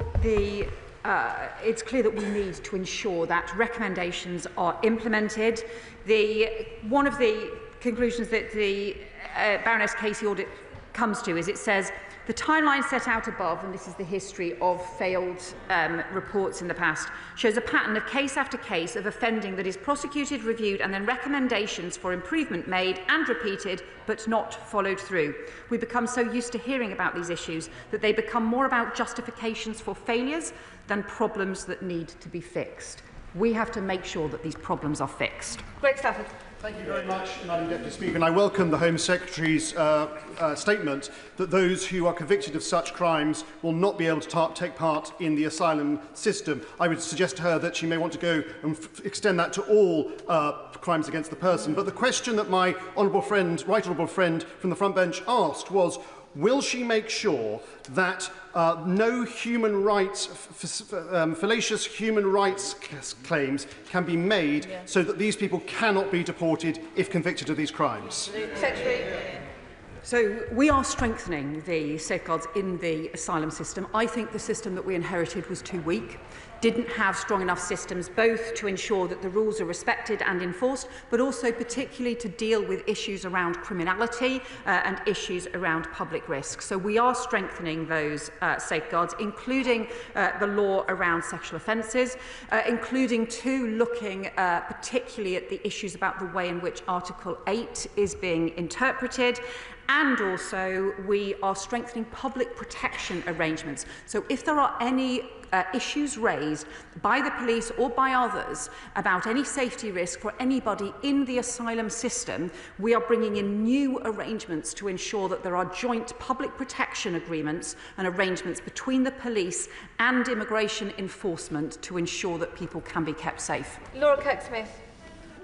it's clear that we need to ensure that recommendations are implemented. One of the conclusions that the Baroness Casey audit comes to is it says the timeline set out above, and this is the history of failed reports in the past, shows a pattern of case after case of offending that is prosecuted, reviewed, and then recommendations for improvement made and repeated, but not followed through. We become so used to hearing about these issues that they become more about justifications for failures than problems that need to be fixed. We have to make sure that these problems are fixed. Greg Stafford. Thank you very much, Madam Deputy Speaker, and I welcome the Home Secretary's statement that those who are convicted of such crimes will not be able to take part in the asylum system. I would suggest to her that she may want to go and extend that to all crimes against the person. But the question that my honourable friend, right honourable friend from the front bench asked was, will she make sure that no human rights, fallacious human rights claims can be made so that these people cannot be deported if convicted of these crimes? Secretary. So we are strengthening the safeguards in the asylum system. I think the system that we inherited was too weak, didn't have strong enough systems both to ensure that the rules are respected and enforced, but also particularly to deal with issues around criminality and issues around public risk. So we are strengthening those safeguards, including the law around sexual offences, including too looking particularly at the issues about the way in which Article 8 is being interpreted. And also, we are strengthening public protection arrangements. So if there are any issues raised by the police or by others about any safety risk for anybody in the asylum system, we are bringing in new arrangements to ensure that there are joint public protection agreements and arrangements between the police and immigration enforcement to ensure that people can be kept safe. Laura Kirk-Smith.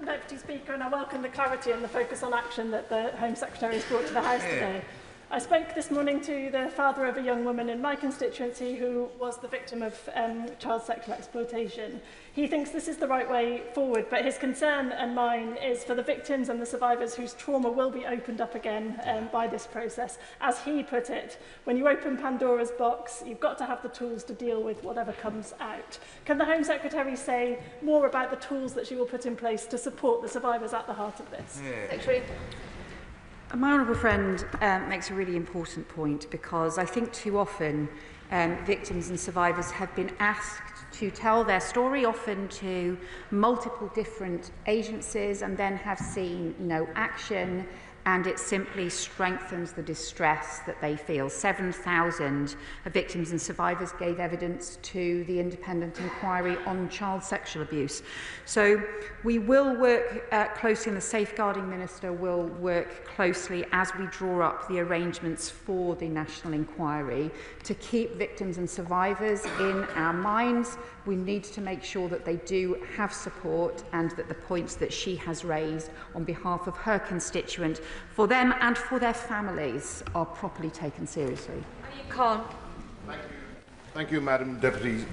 Deputy Speaker, and I welcome the clarity and the focus on action that the Home Secretary has brought to the House today. I spoke this morning to the father of a young woman in my constituency who was the victim of child sexual exploitation. He thinks this is the right way forward, but his concern and mine is for the victims and the survivors whose trauma will be opened up again by this process. As he put it, when you open Pandora's box, you've got to have the tools to deal with whatever comes out. Can the Home Secretary say more about the tools that she will put in place to support the survivors at the heart of this? Secretary. My honourable friend makes a really important point, because I think too often victims and survivors have been asked to tell their story, often to multiple different agencies, and then have seen no action, and it simply strengthens the distress that they feel. 7,000 victims and survivors gave evidence to the independent inquiry on child sexual abuse. So we will work closely, and the Safeguarding Minister will work closely as we draw up the arrangements for the national inquiry to keep victims and survivors in our minds. We need to make sure that they do have support, and that the points that she has raised on behalf of her constituent, for them and for their families, are properly taken seriously. Khan. Thank you, Madam Deputy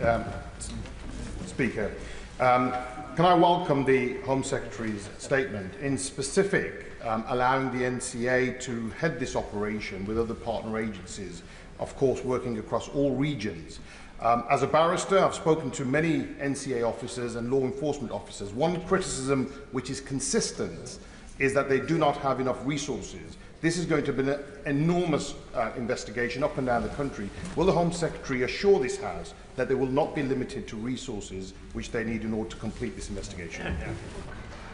Speaker. Can I welcome the Home Secretary's statement, in specific allowing the NCA to head this operation with other partner agencies, of course working across all regions. As a barrister, I've spoken to many NCA officers and law enforcement officers. One criticism which is consistent is that they do not have enough resources. This is going to be an enormous investigation up and down the country. Will the Home Secretary assure this House that they will not be limited to resources which they need in order to complete this investigation?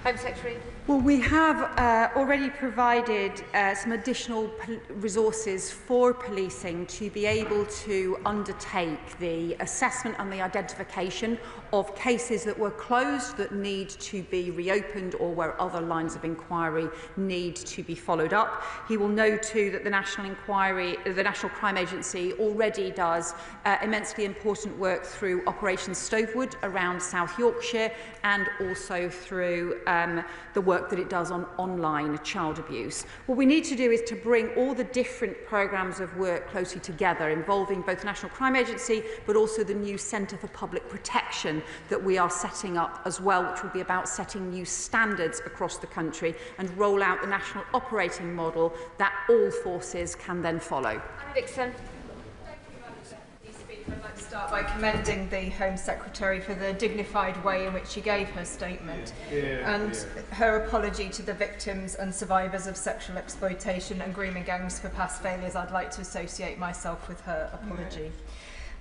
Home Secretary. Well, we have already provided some additional resources for policing to be able to undertake the assessment and the identification of cases that were closed that need to be reopened, or where other lines of inquiry need to be followed up. He will know too that the National Crime Agency already does immensely important work through Operation Stovewood around South Yorkshire, and also through the work that it does on online child abuse. What we need to do is to bring all the different programmes of work closely together, involving both the National Crime Agency but also the new Centre for Public Protection that we are setting up as well, which will be about setting new standards across the country and roll out the national operating model that all forces can then follow. Dixon. I'd like to start by commending the Home Secretary for the dignified way in which she gave her statement and her apology to the victims and survivors of sexual exploitation and grooming gangs for past failures. I'd like to associate myself with her apology.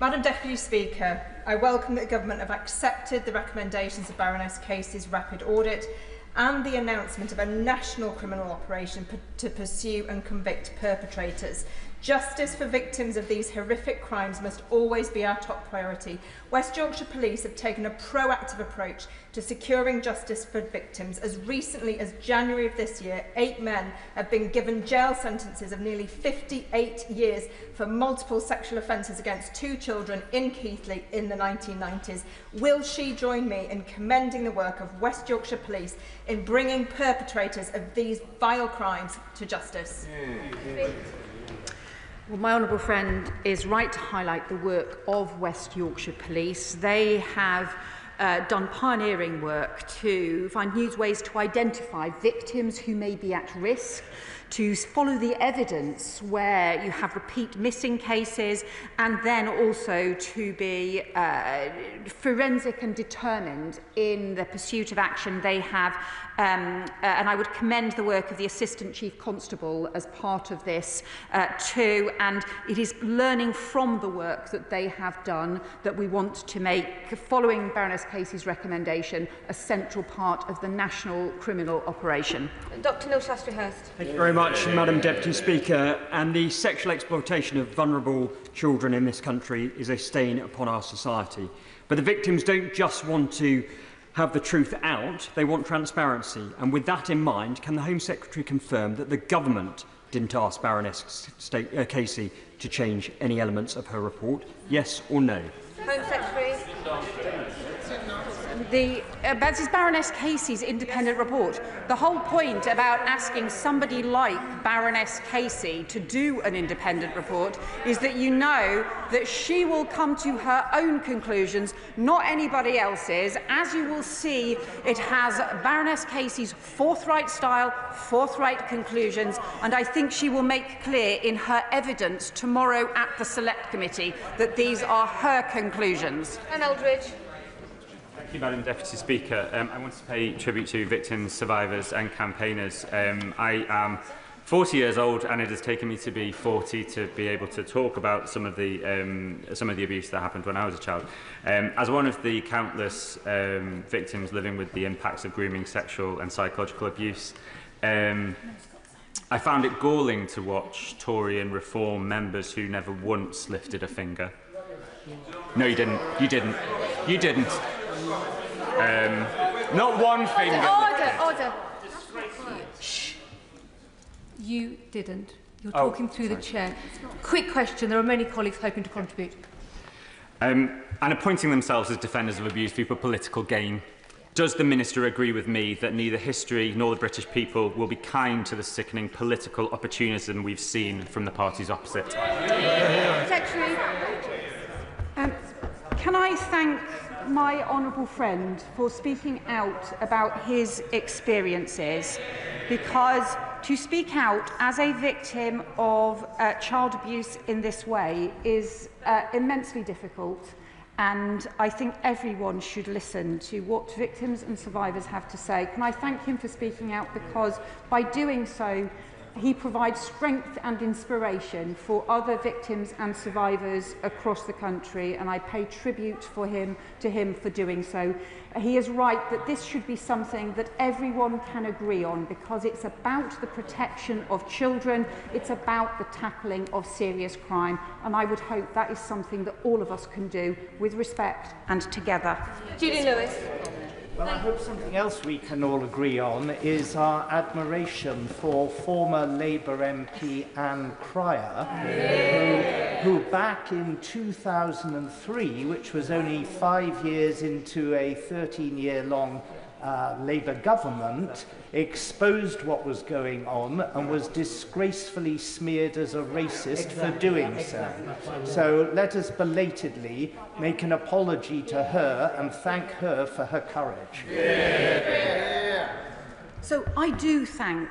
Madam Deputy Speaker, I welcome that the Government have accepted the recommendations of Baroness Casey's rapid audit and the announcement of a national criminal operation to pursue and convict perpetrators. Justice for victims of these horrific crimes must always be our top priority. West Yorkshire Police have taken a proactive approach to securing justice for victims. As recently as January of this year, 8 men have been given jail sentences of nearly 58 years for multiple sexual offences against 2 children in Keighley in the 1990s. Will she join me in commending the work of West Yorkshire Police in bringing perpetrators of these vile crimes to justice? Well, my honourable friend is right to highlight the work of West Yorkshire Police. They have done pioneering work to find new ways to identify victims who may be at risk, to follow the evidence where you have repeat missing cases, and then also to be forensic and determined in the pursuit of action. They have, and I would commend the work of the Assistant Chief Constable as part of this too, and it is learning from the work that they have done that we want to make, following Baroness Casey's recommendation, a central part of the national criminal operation. Dr. Neil Shastri-Hurst. Thank you very much, Madam Deputy Speaker. And the sexual exploitation of vulnerable children in this country is a stain upon our society. But the victims don't just want to have the truth out, they want transparency. And with that in mind, can the Home Secretary confirm that the government didn't ask Baroness Casey to change any elements of her report? Yes or no? Home Secretary. This is Baroness Casey's independent report. The whole point about asking somebody like Baroness Casey to do an independent report is that you know that she will come to her own conclusions, not anybody else's. As you will see, it has Baroness Casey's forthright style, forthright conclusions, and I think she will make clear in her evidence tomorrow at the Select Committee that these are her conclusions. And Eldridge. Thank you, Madam Deputy Speaker. I want to pay tribute to victims, survivors and campaigners. I am 40 years old, and it has taken me to be 40 to be able to talk about some of the abuse that happened when I was a child. As one of the countless victims living with the impacts of grooming, sexual and psychological abuse, I found it galling to watch Tory and Reform members who never once lifted a finger. No, you didn't. You didn't. You didn't. Not one finger. Order. Shh. You didn't. You're talking through the chair. Quick question. There are many colleagues hoping to contribute. And appointing themselves as defenders of abuse for political gain. Does the Minister agree with me that neither history nor the British people will be kind to the sickening political opportunism we've seen from the parties opposite? Secretary. Can I thank my honourable friend for speaking out about his experiences, because to speak out as a victim of child abuse in this way is immensely difficult. And I think everyone should listen to what victims and survivors have to say. Can I thank him for speaking out, because by doing so, he provides strength and inspiration for other victims and survivors across the country, and I pay tribute to him for doing so. He is right that this should be something that everyone can agree on, because it's about the protection of children, it's about the tackling of serious crime, and I would hope that is something that all of us can do with respect and together. Julie Lewis. Well, I hope something else we can all agree on is our admiration for former Labour MP Anne Cryer, who back in 2003, which was only 5 years into a 13-year-long Labour government, exposed what was going on and was disgracefully smeared as a racist for doing so. So let us belatedly make an apology to her and thank her for her courage. So I do thank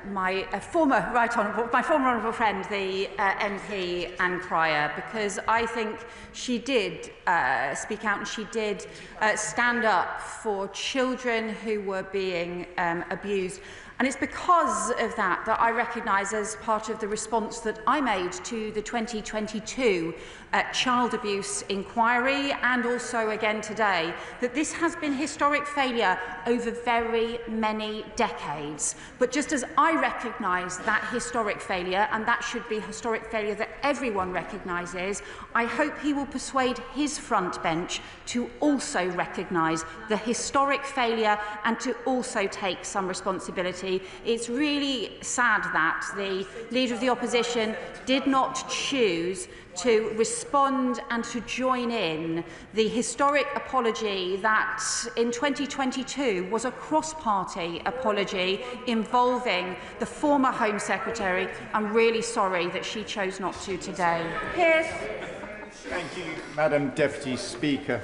my former honourable friend, the MP Anne Cryer, because I think she did speak out and she did stand up for children who were being abused. And it's because of that that I recognise, as part of the response that I made to the 2022 child abuse inquiry, and also again today, that this has been historic failure over very many decades. But just as I recognise that historic failure, and that should be historic failure that everyone recognises, I hope he will persuade his front bench to also recognise the historic failure and to also take some responsibility. It's really sad that the Leader of the Opposition did not choose to respond and to join in the historic apology that in 2022 was a cross-party apology involving the former Home Secretary. I'm really sorry that she chose not to today. Pierce. Thank you, Madam Deputy Speaker.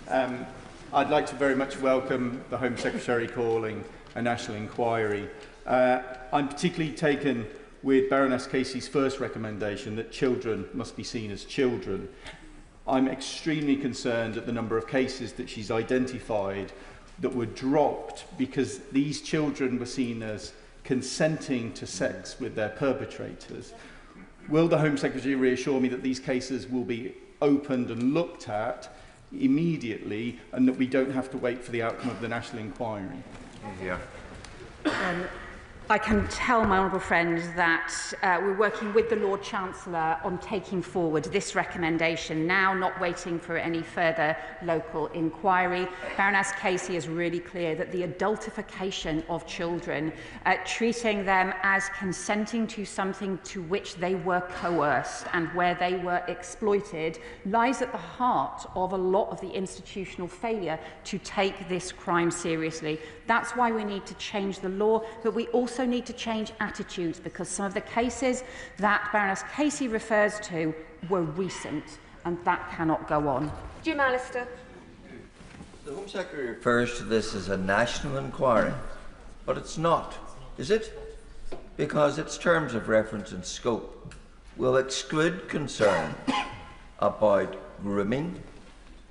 I'd like to very much welcome the Home Secretary calling a national inquiry. I'm particularly taken with Baroness Casey's first recommendation that children must be seen as children. I'm extremely concerned at the number of cases that she's identified that were dropped because these children were seen as consenting to sex with their perpetrators. Will the Home Secretary reassure me that these cases will be opened and looked at immediately, and that we don't have to wait for the outcome of the national inquiry? Yeah. I can tell my honourable friend that we're working with the Lord Chancellor on taking forward this recommendation now, not waiting for any further local inquiry. Baroness Casey is really clear that the adultification of children, treating them as consenting to something to which they were coerced and where they were exploited, lies at the heart of a lot of the institutional failure to take this crime seriously. That's why we need to change the law, but we also need to change attitudes, because some of the cases that Baroness Casey refers to were recent, and that cannot go on. Jim Allister. The Home Secretary refers to this as a national inquiry, but it's not, is it? Because its terms of reference and scope will exclude concern about grooming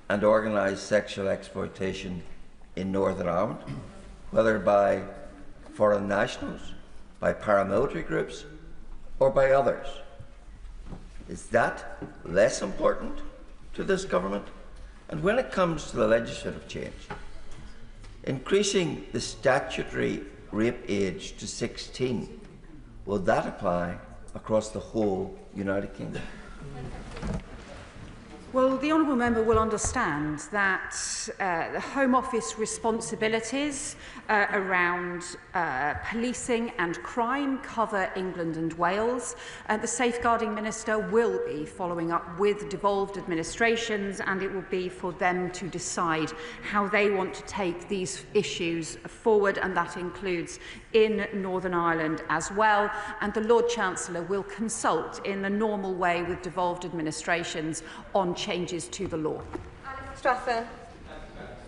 and organised sexual exploitation in Northern Ireland, whether by foreign nationals, by paramilitary groups, or by others. Is that less important to this government? And when it comes to the legislative change, increasing the statutory rape age to 16, will that apply across the whole United Kingdom? Well, the honourable member will understand that the Home Office responsibilities around policing and crime cover England and Wales. The Safeguarding Minister will be following up with devolved administrations, and it will be for them to decide how they want to take these issues forward, and that includes in Northern Ireland as well. And the Lord Chancellor will consult in the normal way with devolved administrations on changes to the law. Stratford.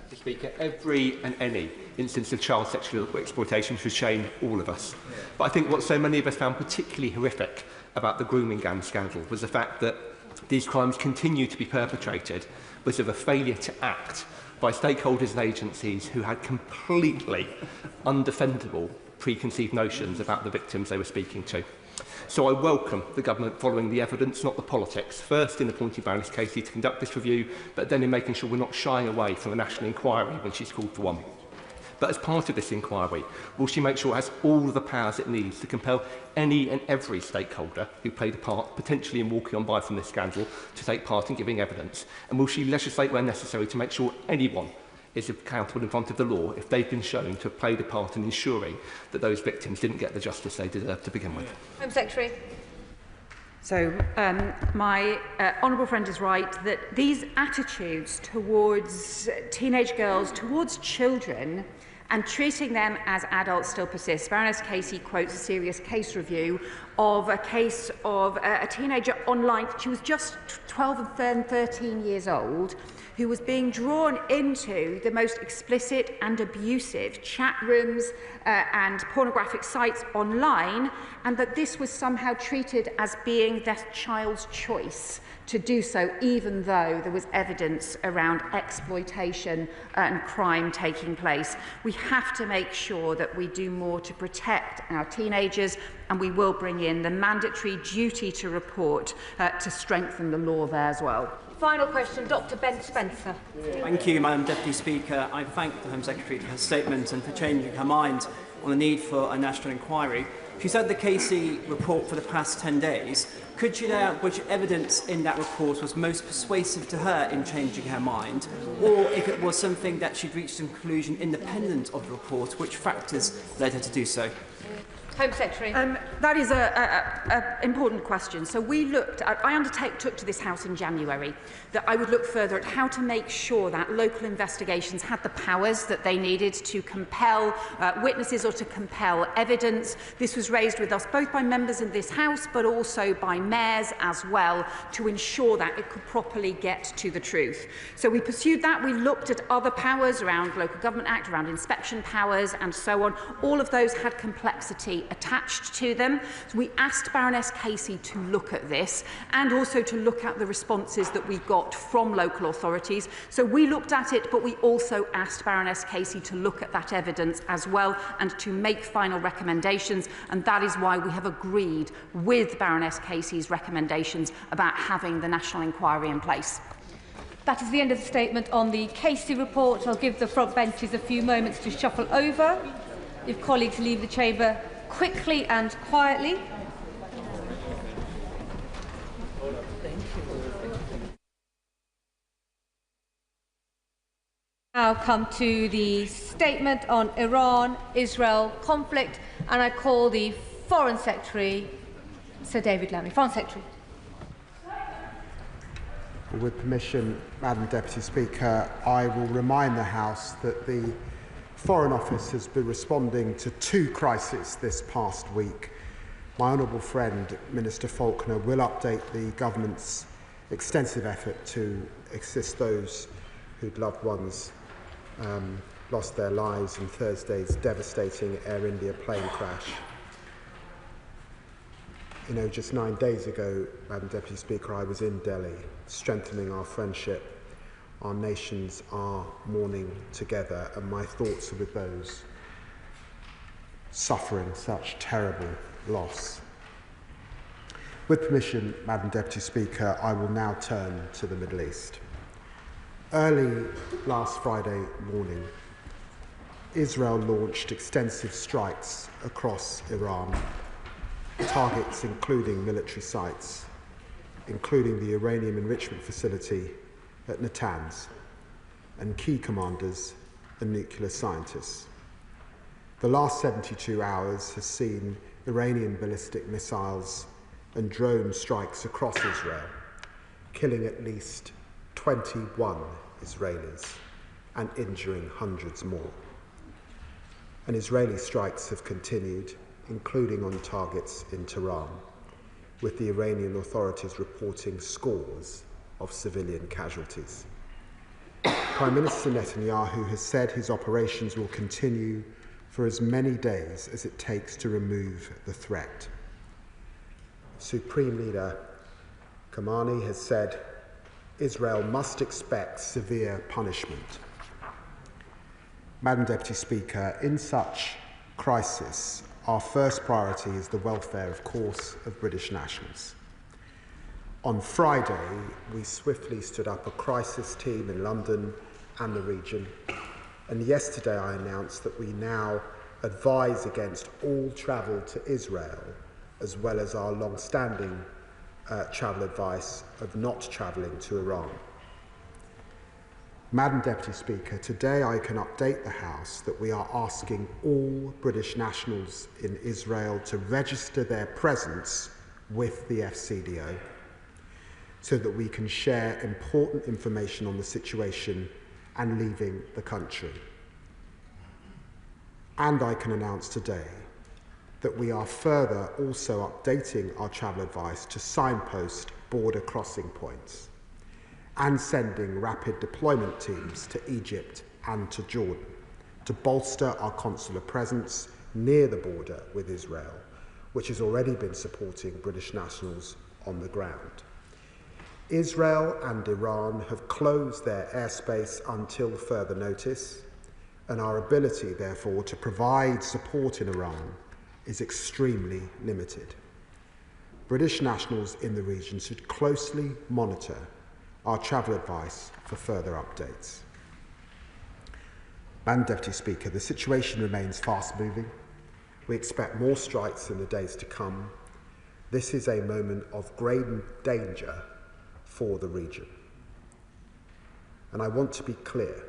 Mr. Speaker, every and any instance of child sexual exploitation should shame all of us. But I think what so many of us found particularly horrific about the grooming gang scandal was the fact that these crimes continue to be perpetrated because of a failure to act by stakeholders and agencies who had completely undefendable preconceived notions about the victims they were speaking to. So I welcome the government following the evidence, not the politics, first in appointing Baroness Casey to conduct this review, but then in making sure we're not shying away from a national inquiry when she's called for one. But as part of this inquiry, will she make sure it has all the powers it needs to compel any and every stakeholder who played a part, potentially in walking on by from this scandal, to take part in giving evidence? And will she legislate where necessary to make sure anyone is accountable in front of the law if they've been shown to have played a part in ensuring that those victims didn't get the justice they deserved to begin with? Home Secretary. So my honourable friend is right that these attitudes towards teenage girls, towards children, and treating them as adults still persists. Baroness Casey quotes a serious case review of a case of a teenager online. She was just 12 and 13 years old, who was being drawn into the most explicit and abusive chat rooms and pornographic sites online, and that this was somehow treated as being that child's choice to do so, even though there was evidence around exploitation and crime taking place. We have to make sure that we do more to protect our teenagers, and we will bring in the mandatory duty to report to strengthen the law there as well. Final question, Dr. Ben Spencer. Thank you, Madam Deputy Speaker. I thank the Home Secretary for her statement and for changing her mind on the need for a national inquiry. She said the Casey report for the past 10 days. Could she lay out which evidence in that report was most persuasive to her in changing her mind, or if it was something that she'd reached a conclusion independent of the report, which factors led her to do so? Home Secretary. That is an important question. So we looked at, I took to this House in January that I would look further at how to make sure that local investigations had the powers that they needed to compel witnesses or to compel evidence. This was raised with us both by members in this House but also by mayors as well, to ensure that it could properly get to the truth. So we pursued that. We looked at other powers around Local Government Act, around inspection powers and so on. All of those had complexity attached to them. So we asked Baroness Casey to look at this and also to look at the responses that we got from local authorities. So we looked at it, but we also asked Baroness Casey to look at that evidence as well and to make final recommendations, and that is why we have agreed with Baroness Casey's recommendations about having the national inquiry in place. That is the end of the statement on the Casey report. I'll give the front benches a few moments to shuffle over. If colleagues leave the chamber quickly and quietly. Now come to the statement on Iran-Israel conflict, and I call the Foreign Secretary, Sir David Lammy. Foreign Secretary. With permission, Madam Deputy Speaker, I will remind the House that the Foreign Office has been responding to 2 crises this past week. My honourable friend, Minister Faulkner, will update the government's extensive effort to assist those whose loved ones lost their lives in Thursday's devastating Air India plane crash. You know, just 9 days ago, Madam Deputy Speaker, I was in Delhi, strengthening our friendship. Our nations are mourning together, and my thoughts are with those suffering such terrible loss. With permission, Madam Deputy Speaker, I will now turn to the Middle East. Early last Friday morning, Israel launched extensive strikes across Iran, targets including military sites, including the uranium enrichment facility at Natanz, and key commanders and nuclear scientists. The last 72 hours has seen Iranian ballistic missiles and drone strikes across Israel, killing at least 21 Israelis and injuring hundreds more. And Israeli strikes have continued, including on targets in Tehran, with the Iranian authorities reporting scores of civilian casualties. Prime Minister Netanyahu has said his operations will continue for as many days as it takes to remove the threat. Supreme Leader Khamenei has said Israel must expect severe punishment. Madam Deputy Speaker, in such crisis, our first priority is the welfare, of course, of British nationals. On Friday, we swiftly stood up a crisis team in London and the region, and yesterday I announced that we now advise against all travel to Israel, as well as our long-standing travel advice of not travelling to Iran. Madam Deputy Speaker, today I can update the House that we are asking all British nationals in Israel to register their presence with the FCDO so that we can share important information on the situation and leaving the country. And I can announce today that we are further also updating our travel advice to signpost border crossing points and sending rapid deployment teams to Egypt and to Jordan to bolster our consular presence near the border with Israel, which has already been supporting British nationals on the ground. Israel and Iran have closed their airspace until further notice, and our ability, therefore, to provide support in Iran is extremely limited. British nationals in the region should closely monitor our travel advice for further updates. Madam Deputy Speaker, the situation remains fast-moving. We expect more strikes in the days to come. This is a moment of grave danger for the region. And I want to be clear,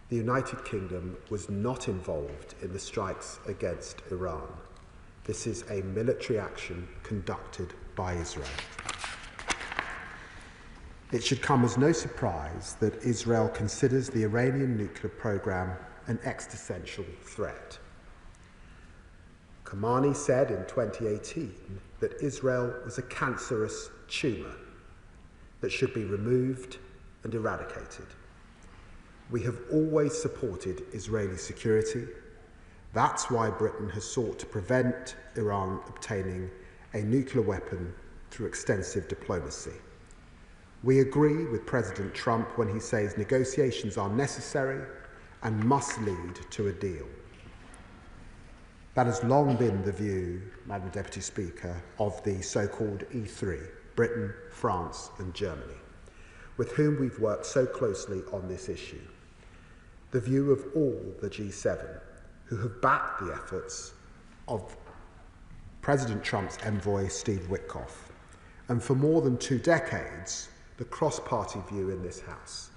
the United Kingdom was not involved in the strikes against Iran. This is a military action conducted by Israel. It should come as no surprise that Israel considers the Iranian nuclear program an existential threat. Khamenei said in 2018 that Israel was a cancerous tumour that should be removed and eradicated. We have always supported Israeli security. That's why Britain has sought to prevent Iran obtaining a nuclear weapon through extensive diplomacy. We agree with President Trump when he says negotiations are necessary and must lead to a deal. That has long been the view, Madam Deputy Speaker, of the so-called E3, Britain, France and Germany, with whom we've worked so closely on this issue. The view of all the G7, who have backed the efforts of President Trump's envoy, Steve Witkoff. And for more than 2 decades, the cross-party view in this House,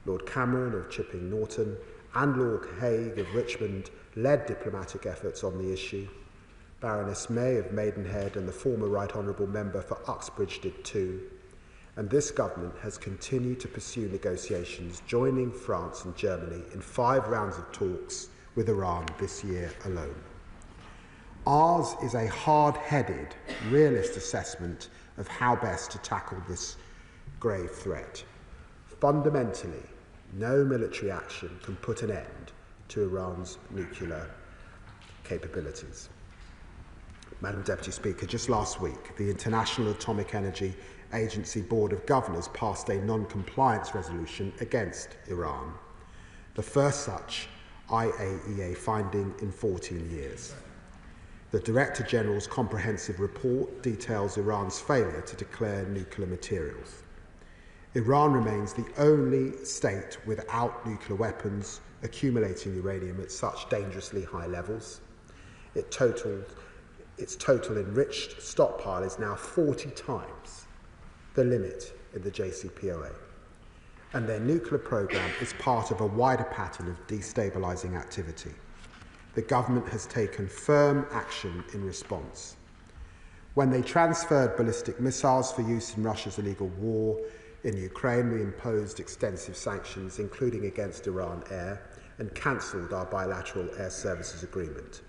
Lord Cameron of Chipping Norton and Lord Haig of Richmond led diplomatic efforts on the issue. Baroness May of Maidenhead and the former Right Honourable Member for Uxbridge did too. And this government has continued to pursue negotiations, joining France and Germany in 5 rounds of talks with Iran this year alone. Ours is a hard-headed, realist assessment of how best to tackle this grave threat. Fundamentally, no military action can put an end to Iran's nuclear capabilities. Madam Deputy Speaker, just last week, the International Atomic Energy Agency Board of Governors passed a non-compliance resolution against Iran, the first such IAEA finding in 14 years. The Director General's comprehensive report details Iran's failure to declare nuclear materials. Iran remains the only state without nuclear weapons accumulating uranium at such dangerously high levels. Its total enriched stockpile is now 40 times the limit in the JCPOA. And their nuclear program is part of a wider pattern of destabilizing activity. The government has taken firm action in response. When they transferred ballistic missiles for use in Russia's illegal war in Ukraine, we imposed extensive sanctions, including against Iran Air, and cancelled our bilateral air services agreement.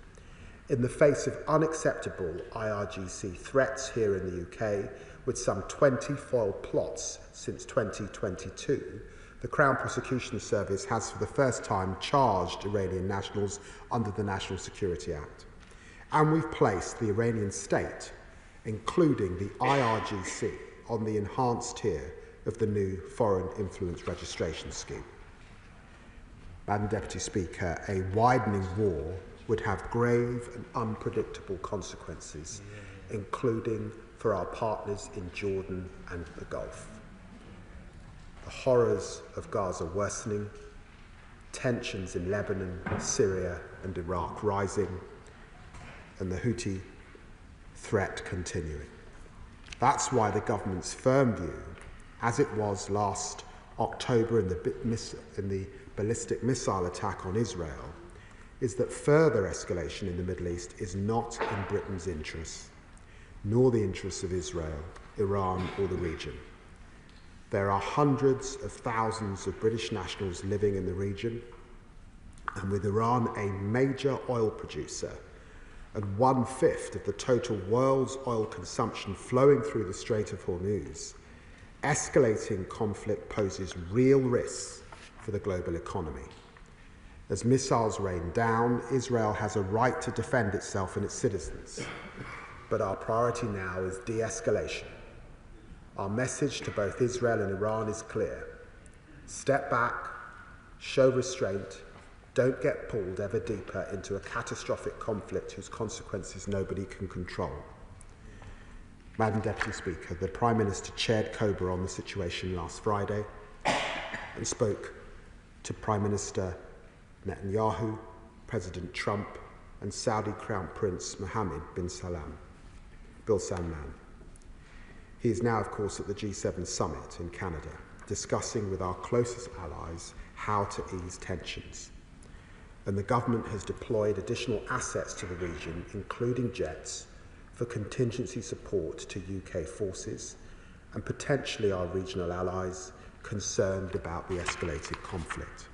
In the face of unacceptable IRGC threats here in the UK, with some 20 foiled plots since 2022, the Crown Prosecution Service has for the first time charged Iranian nationals under the National Security Act. And we've placed the Iranian state, including the IRGC, on the enhanced tier of the new Foreign Influence Registration Scheme. Madam Deputy Speaker, a widening war would have grave and unpredictable consequences, including for our partners in Jordan and the Gulf. The horrors of Gaza worsening, tensions in Lebanon, Syria and Iraq rising, and the Houthi threat continuing. That's why the government's firm view, as it was last October in the ballistic missile attack on Israel, is that further escalation in the Middle East is not in Britain's interests, nor the interests of Israel, Iran or the region. There are hundreds of thousands of British nationals living in the region, and with Iran a major oil producer and 1/5 of the total world's oil consumption flowing through the Strait of Hormuz, escalating conflict poses real risks for the global economy. As missiles rain down, Israel has a right to defend itself and its citizens. But our priority now is de-escalation. Our message to both Israel and Iran is clear. Step back, show restraint, don't get pulled ever deeper into a catastrophic conflict whose consequences nobody can control. Madam Deputy Speaker, the Prime Minister chaired COBRA on the situation last Friday and spoke to Prime Minister Netanyahu, President Trump and Saudi Crown Prince Mohammed bin Salman. He is now, of course, at the G7 summit in Canada, discussing with our closest allies how to ease tensions. And the government has deployed additional assets to the region, including jets, for contingency support to UK forces and potentially our regional allies concerned about the escalated conflict.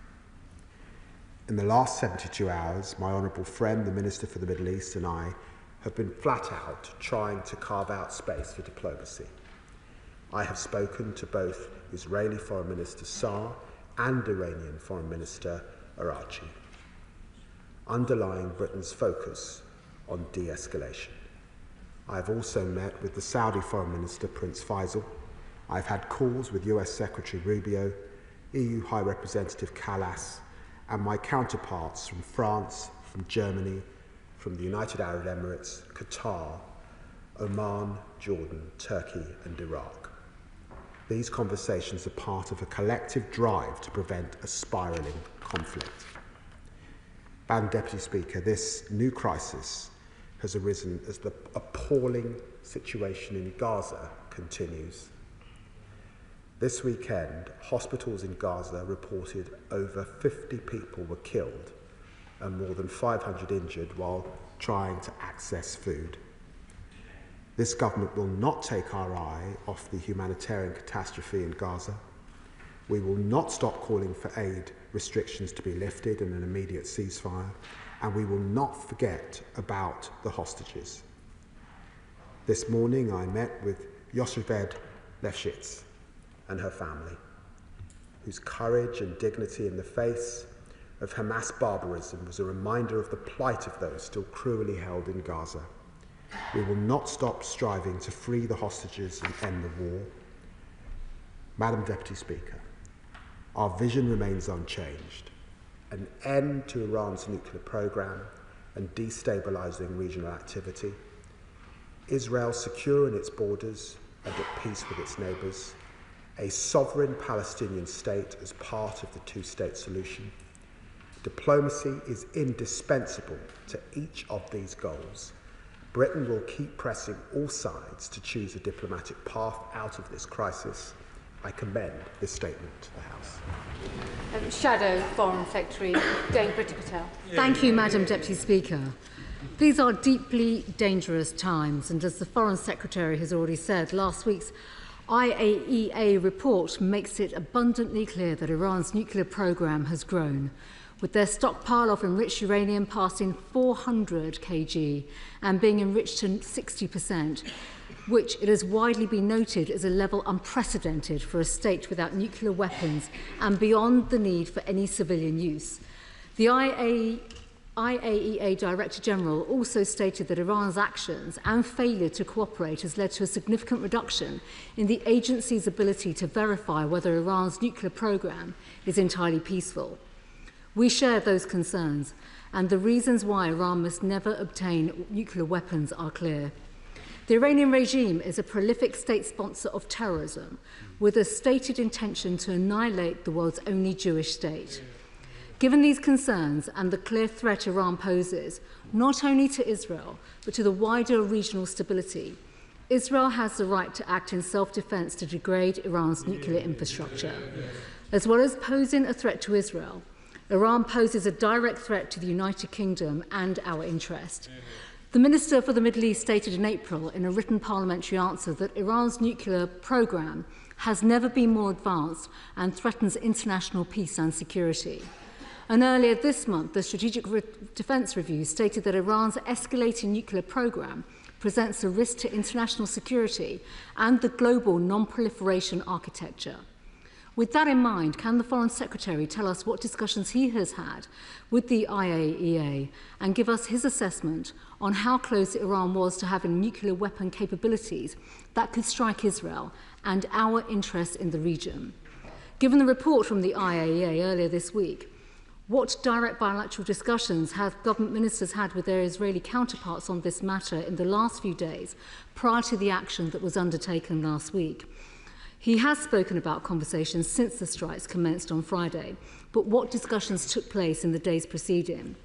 In the last 72 hours, my honourable friend, the Minister for the Middle East, and I have been flat out trying to carve out space for diplomacy. I have spoken to both Israeli Foreign Minister Saar and Iranian Foreign Minister Araghchi, underlying Britain's focus on de-escalation. I have also met with the Saudi Foreign Minister Prince Faisal. I've had calls with US Secretary Rubio, EU High Representative Callas, and my counterparts from France, from Germany, from the United Arab Emirates, Qatar, Oman, Jordan, Turkey and Iraq. These conversations are part of a collective drive to prevent a spiralling conflict. Madam Deputy Speaker, this new crisis has arisen as the appalling situation in Gaza continues. This weekend, hospitals in Gaza reported over 50 people were killed and more than 500 injured while trying to access food. This government will not take our eye off the humanitarian catastrophe in Gaza. We will not stop calling for aid restrictions to be lifted and an immediate ceasefire, and we will not forget about the hostages. This morning I met with Yvette Lefshitz and her family, whose courage and dignity in the face of Hamas barbarism was a reminder of the plight of those still cruelly held in Gaza. We will not stop striving to free the hostages and end the war. Madam Deputy Speaker, our vision remains unchanged. An end to Iran's nuclear program and destabilizing regional activity, Israel secure in its borders and at peace with its neighbors, a sovereign Palestinian state as part of the two-state solution. Diplomacy is indispensable to each of these goals. Britain will keep pressing all sides to choose a diplomatic path out of this crisis. I commend this statement to the House. Shadow Foreign Secretary Dame Priti Patel. Thank you, Madam Deputy Speaker. These are deeply dangerous times, and as the Foreign Secretary has already said, last week's IAEA report makes it abundantly clear that Iran's nuclear program has grown, with their stockpile of enriched uranium passing 400 kg and being enriched to 60%, which it has widely been noted is a level unprecedented for a state without nuclear weapons and beyond the need for any civilian use. The IAEA Director General also stated that Iran's actions and failure to cooperate has led to a significant reduction in the agency's ability to verify whether Iran's nuclear program is entirely peaceful. We share those concerns, and the reasons why Iran must never obtain nuclear weapons are clear. The Iranian regime is a prolific state sponsor of terrorism, with a stated intention to annihilate the world's only Jewish state. Given these concerns and the clear threat Iran poses, not only to Israel, but to the wider regional stability, Israel has the right to act in self-defense to degrade Iran's nuclear infrastructure. As well as posing a threat to Israel, Iran poses a direct threat to the United Kingdom and our interest. The Minister for the Middle East stated in April in a written parliamentary answer that Iran's nuclear program has never been more advanced and threatens international peace and security. And earlier this month, the Strategic Defence Review stated that Iran's escalating nuclear program presents a risk to international security and the global non-proliferation architecture. With that in mind, can the Foreign Secretary tell us what discussions he has had with the IAEA and give us his assessment on how close Iran was to having nuclear weapon capabilities that could strike Israel and our interests in the region? Given the report from the IAEA earlier this week, what direct bilateral discussions have government ministers had with their Israeli counterparts on this matter in the last few days prior to the action that was undertaken last week? He has spoken about conversations since the strikes commenced on Friday, but what discussions took place in the days preceding?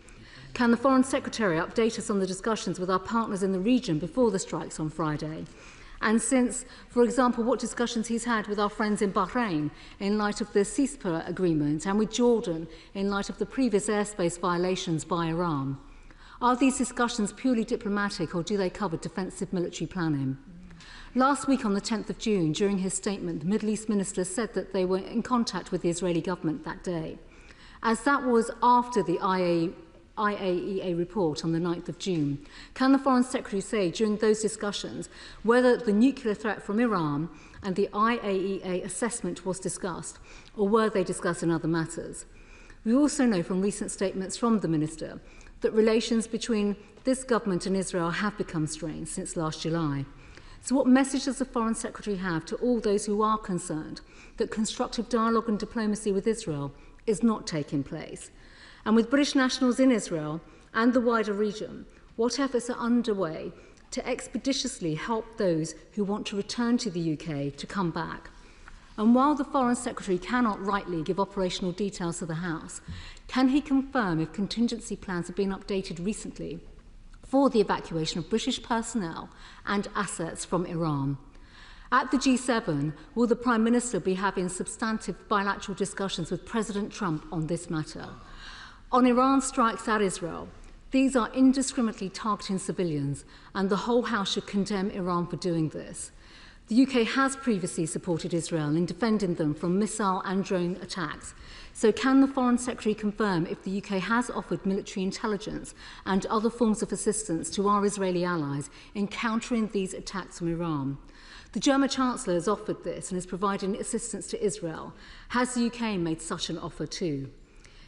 Can the Foreign Secretary update us on the discussions with our partners in the region before the strikes on Friday? And since, for example, what discussions he's had with our friends in Bahrain in light of the ceasefire agreement and with Jordan in light of the previous airspace violations by Iran? Are these discussions purely diplomatic or do they cover defensive military planning? Last week on the 10th of June, during his statement, the Middle East minister said that they were in contact with the Israeli government that day. As that was after the IAEA report on the 9th of June, can the Foreign Secretary say during those discussions whether the nuclear threat from Iran and the IAEA assessment was discussed, or were they discussed in other matters? We also know from recent statements from the minister that relations between this government and Israel have become strained since last July. So what message does the Foreign Secretary have to all those who are concerned that constructive dialogue and diplomacy with Israel is not taking place? And with British nationals in Israel and the wider region, what efforts are underway to expeditiously help those who want to return to the UK to come back? And while the Foreign Secretary cannot rightly give operational details to the House, can he confirm if contingency plans have been updated recently for the evacuation of British personnel and assets from Iran. At the G7, will the Prime Minister be having substantive bilateral discussions with President Trump on this matter? On Iran's strikes at Israel, these are indiscriminately targeting civilians, and the whole House should condemn Iran for doing this. The UK has previously supported Israel in defending them from missile and drone attacks. So can the Foreign Secretary confirm if the UK has offered military intelligence and other forms of assistance to our Israeli allies in countering these attacks from Iran? The German Chancellor has offered this and is providing assistance to Israel. Has the UK made such an offer too?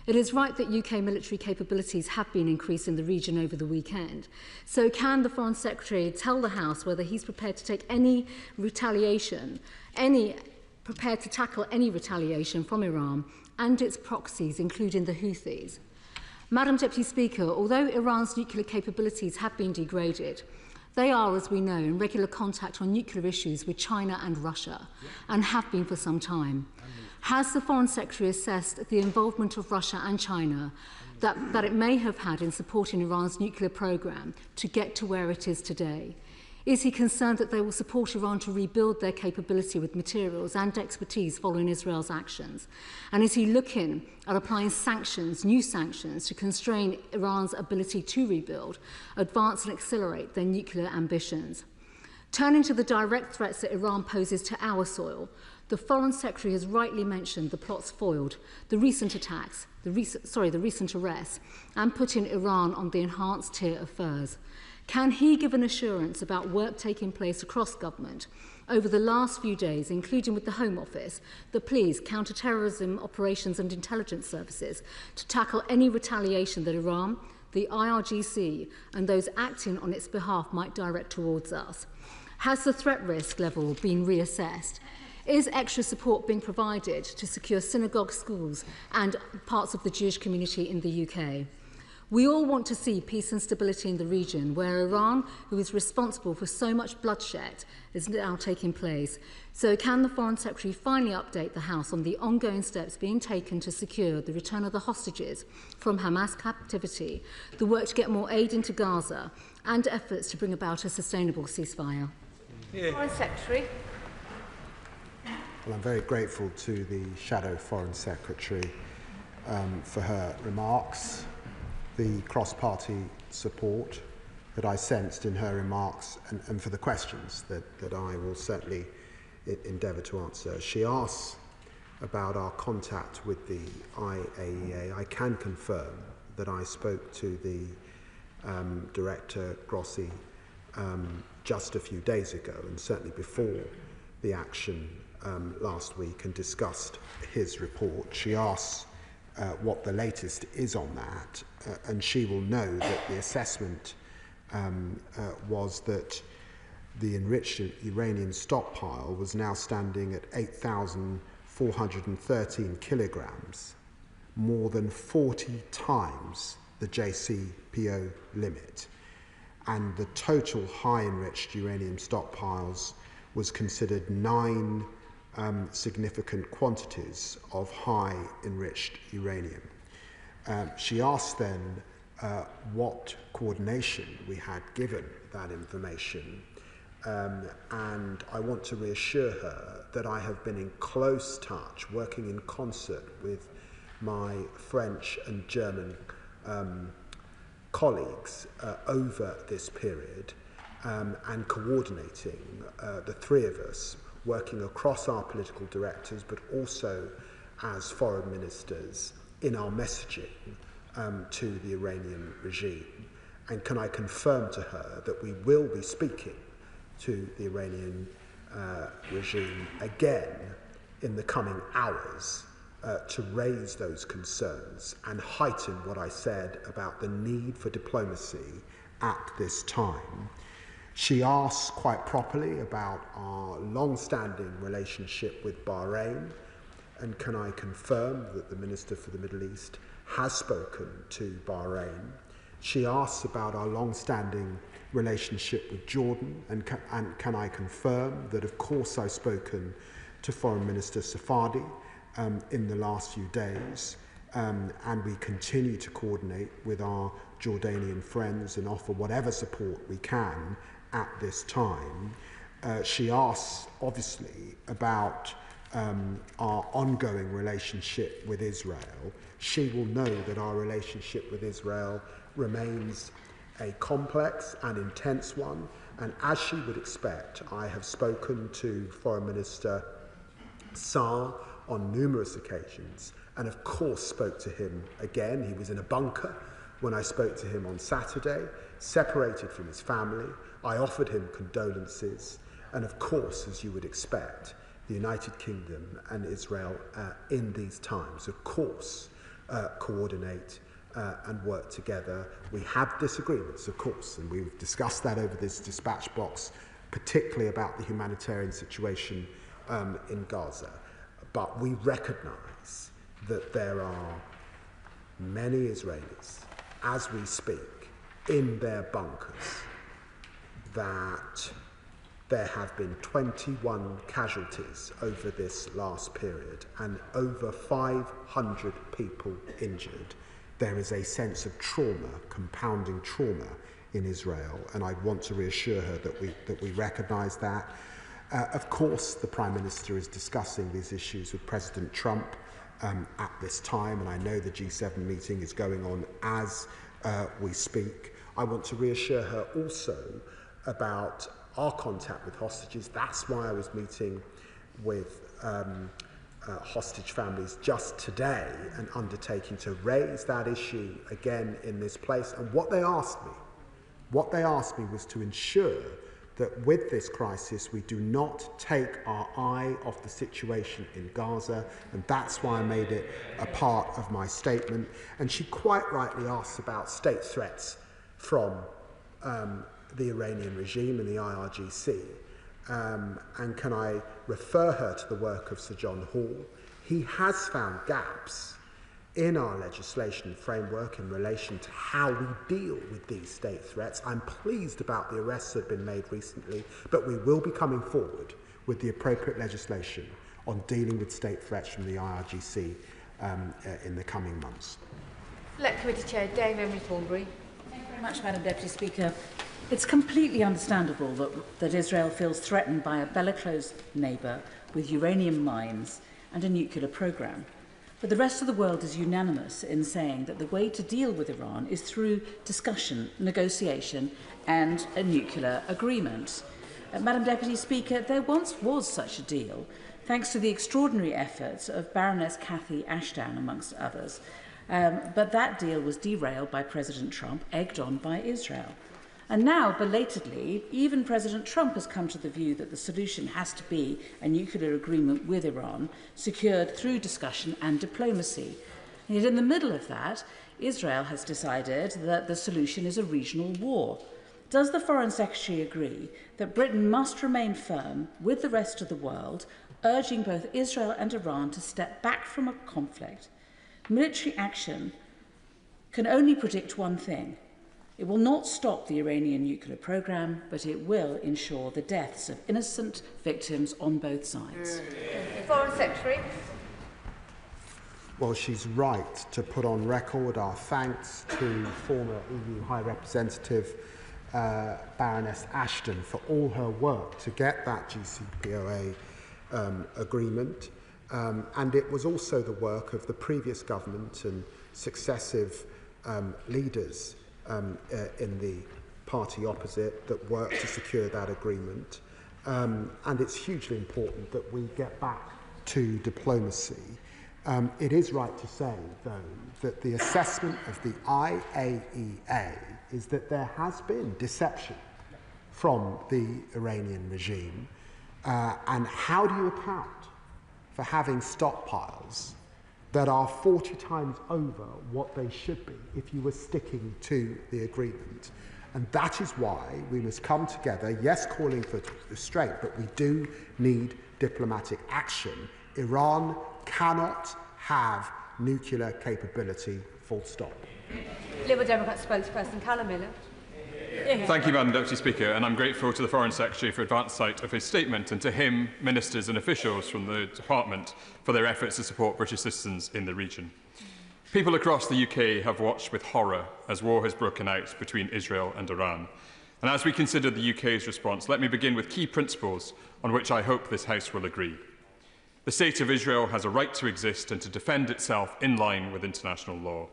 It is right that UK military capabilities have been increased in the region over the weekend. So can the Foreign Secretary tell the House whether he's prepared to take any retaliation, prepared to tackle any retaliation from Iran and its proxies, including the Houthis? Madam Deputy Speaker, although Iran's nuclear capabilities have been degraded, they are, as we know, in regular contact on nuclear issues with China and Russia, and have been for some time. Has the Foreign Secretary assessed the involvement of Russia and China that it may have had in supporting Iran's nuclear program to get to where it is today? Is he concerned that they will support Iran to rebuild their capability with materials and expertise following Israel's actions? And is he looking at applying sanctions, new sanctions, to constrain Iran's ability to rebuild, advance and accelerate their nuclear ambitions? Turning to the direct threats that Iran poses to our soil, the Foreign Secretary has rightly mentioned the plots foiled, the recent attacks, the recent arrests, and putting Iran on the enhanced tier of furs. Can he give an assurance about work taking place across government over the last few days, including with the Home Office, the police, counter-terrorism operations and intelligence services, to tackle any retaliation that Iran, the IRGC, and those acting on its behalf might direct towards us? Has the threat risk level been reassessed? Is extra support being provided to secure synagogue schools and parts of the Jewish community in the UK? We all want to see peace and stability in the region where Iran, who is responsible for so much bloodshed, is now taking place. So can the Foreign Secretary finally update the House on the ongoing steps being taken to secure the return of the hostages from Hamas captivity, the work to get more aid into Gaza, and efforts to bring about a sustainable ceasefire? Foreign Secretary. Well, I'm very grateful to the Shadow Foreign Secretary for her remarks, the cross-party support that I sensed in her remarks, and for the questions that I will certainly endeavour to answer. She asks about our contact with the IAEA. I can confirm that I spoke to the Director Grossi just a few days ago, and certainly before the action last week, and discussed his report. She asks what the latest is on that, and she will know that the assessment was that the enriched uranium stockpile was now standing at 8,413 kilograms, more than 40 times the JCPO limit. And the total high enriched uranium stockpiles was considered 9 significant quantities of high enriched uranium. She asked then what coordination we had given that information, and I want to reassure her that I have been in close touch, working in concert with my French and German colleagues over this period, and coordinating the three of us, working across our political directors, but also as foreign ministers in our messaging to the Iranian regime. And can I confirm to her that we will be speaking to the Iranian regime again in the coming hours to raise those concerns and heighten what I said about the need for diplomacy at this time. She asks quite properly about our long-standing relationship with Bahrain, and can I confirm that the Minister for the Middle East has spoken to Bahrain. She asks about our long-standing relationship with Jordan, and can I confirm that of course I've spoken to Foreign Minister Safadi in the last few days, and we continue to coordinate with our Jordanian friends and offer whatever support we can at this time. She asks, obviously, about our ongoing relationship with Israel. She will know that our relationship with Israel remains a complex and intense one, and as she would expect, I have spoken to Foreign Minister Saar on numerous occasions, and of course spoke to him again. He was in a bunker when I spoke to him on Saturday, separated from his family. I offered him condolences, and of course, as you would expect, the United Kingdom and Israel in these times, of course, coordinate and work together. We have disagreements, of course, and we've discussed that over this dispatch box, particularly about the humanitarian situation in Gaza. But we recognise that there are many Israelis, as we speak, in their bunkers, that there have been 21 casualties over this last period and over 500 people injured. There is a sense of trauma, compounding trauma in Israel, and I want to reassure her that we recognise that. Of course, the Prime Minister is discussing these issues with President Trump at this time, and I know the G7 meeting is going on as we speak. I want to reassure her also about our contact with hostages. That's why I was meeting with hostage families just today and undertaking to raise that issue again in this place. And what they asked me was to ensure that with this crisis we do not take our eye off the situation in Gaza, and that's why I made it a part of my statement. And she quite rightly asks about state threats from the Iranian regime and the IRGC. And can I refer her to the work of Sir John Hall? He has found gaps in our legislation framework in relation to how we deal with these state threats. I'm pleased about the arrests that have been made recently, but we will be coming forward with the appropriate legislation on dealing with state threats from the IRGC in the coming months. Select Committee Chair Dame Emily Thornbury. Thank you very much, Madam Deputy Speaker. It's completely understandable that Israel feels threatened by a bellicose neighbour with uranium mines and a nuclear programme. But the rest of the world is unanimous in saying that the way to deal with Iran is through discussion, negotiation and a nuclear agreement. Madam Deputy Speaker, there once was such a deal, thanks to the extraordinary efforts of Baroness Cathy Ashton, amongst others. But that deal was derailed by President Trump, egged on by Israel. And now, belatedly, even President Trump has come to the view that the solution has to be a nuclear agreement with Iran, secured through discussion and diplomacy. And yet in the middle of that, Israel has decided that the solution is a regional war. Does the Foreign Secretary agree that Britain must remain firm with the rest of the world, urging both Israel and Iran to step back from a conflict? Military action can only predict one thing. It will not stop the Iranian nuclear programme, but it will ensure the deaths of innocent victims on both sides. Foreign Secretary. Well, she's right to put on record our thanks to former EU High Representative Baroness Ashton for all her work to get that GCPOA agreement. And it was also the work of the previous government and successive leaders in the party opposite that worked to secure that agreement. And it's hugely important that we get back to diplomacy. It is right to say, though, that the assessment of the IAEA is that there has been deception from the Iranian regime. And how do you account for having stockpiles that are 40 times over what they should be if you were sticking to the agreement? And that is why we must come together, yes, calling for restraint, but we do need diplomatic action. Iran cannot have nuclear capability, full stop. Liberal Democrat spokesperson Callum Miller. Thank you, Madam Deputy Speaker, and I'm grateful to the Foreign Secretary for advance sight of his statement, and to him, ministers and officials from the Department, for their efforts to support British citizens in the region. People across the UK have watched with horror as war has broken out between Israel and Iran. And as we consider the UK's response, let me begin with key principles on which I hope this House will agree. The State of Israel has a right to exist and to defend itself in line with international law.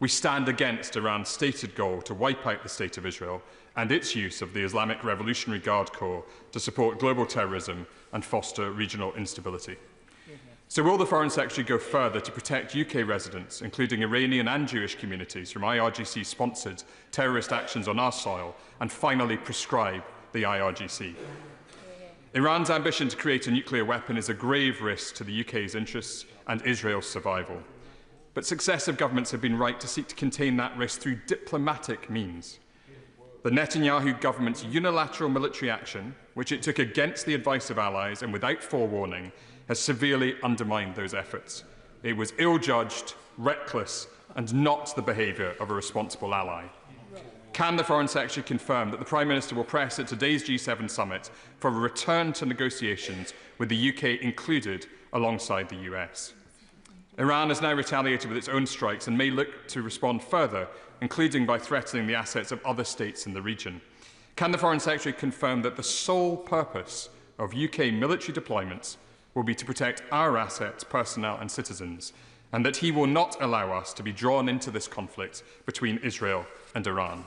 We stand against Iran's stated goal to wipe out the State of Israel and its use of the Islamic Revolutionary Guard Corps to support global terrorism and foster regional instability. So will the Foreign Secretary go further to protect UK residents, including Iranian and Jewish communities, from IRGC-sponsored terrorist actions on our soil, and finally prescribe the IRGC? Iran's ambition to create a nuclear weapon is a grave risk to the UK's interests and Israel's survival. But successive governments have been right to seek to contain that risk through diplomatic means. The Netanyahu government's unilateral military action, which it took against the advice of allies and without forewarning, has severely undermined those efforts. It was ill-judged, reckless, and not the behaviour of a responsible ally. Can the Foreign Secretary confirm that the Prime Minister will press at today's G7 summit for a return to negotiations with the UK included alongside the US? Iran has now retaliated with its own strikes and may look to respond further, including by threatening the assets of other states in the region. Can the Foreign Secretary confirm that the sole purpose of UK military deployments will be to protect our assets, personnel and citizens, and that he will not allow us to be drawn into this conflict between Israel and Iran?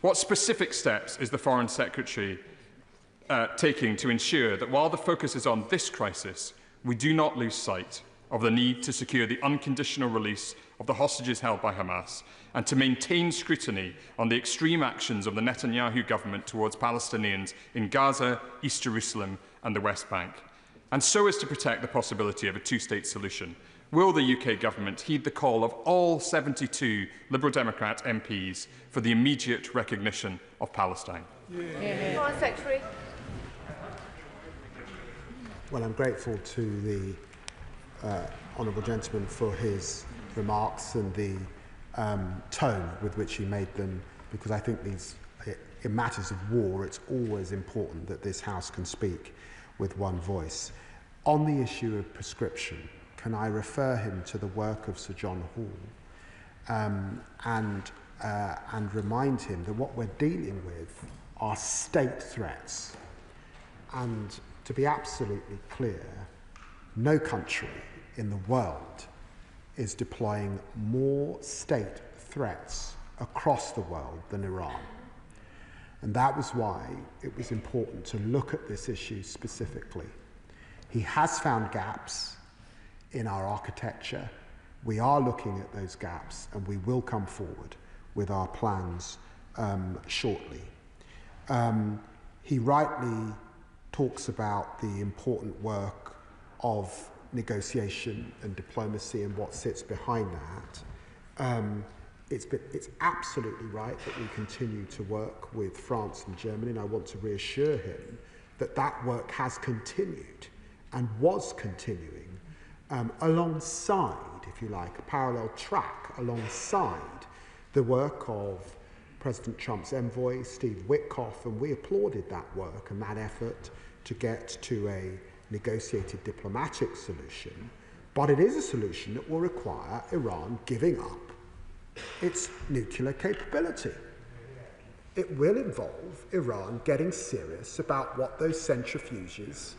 What specific steps is the Foreign Secretary taking to ensure that while the focus is on this crisis, we do not lose sight of the need to secure the unconditional release of the hostages held by Hamas and to maintain scrutiny on the extreme actions of the Netanyahu government towards Palestinians in Gaza, East Jerusalem and the West Bank, and so as to protect the possibility of a two-state solution? Will the UK government heed the call of all 72 Liberal Democrat MPs for the immediate recognition of Palestine? Foreign Secretary. Well, I'm grateful to the honourable gentleman for his remarks and the tone with which he made them, because I think in matters of war, it's always important that this House can speak with one voice. On the issue of prescription, can I refer him to the work of Sir John Hall and remind him that what we're dealing with are state threats. And to be absolutely clear, no country in the world is deploying more state threats across the world than Iran. And that was why it was important to look at this issue specifically. He has found gaps in our architecture. We are looking at those gaps and we will come forward with our plans shortly. He rightly talks about the important work of negotiation and diplomacy and what sits behind that. It's absolutely right that we continue to work with France and Germany, and I want to reassure him that that work has continued and was continuing alongside, if you like, a parallel track alongside the work of President Trump's envoy, Steve Witkoff, and we applauded that work and that effort to get to a negotiated diplomatic solution. But it is a solution that will require Iran giving up its nuclear capability. It will involve Iran getting serious about what those centrifuges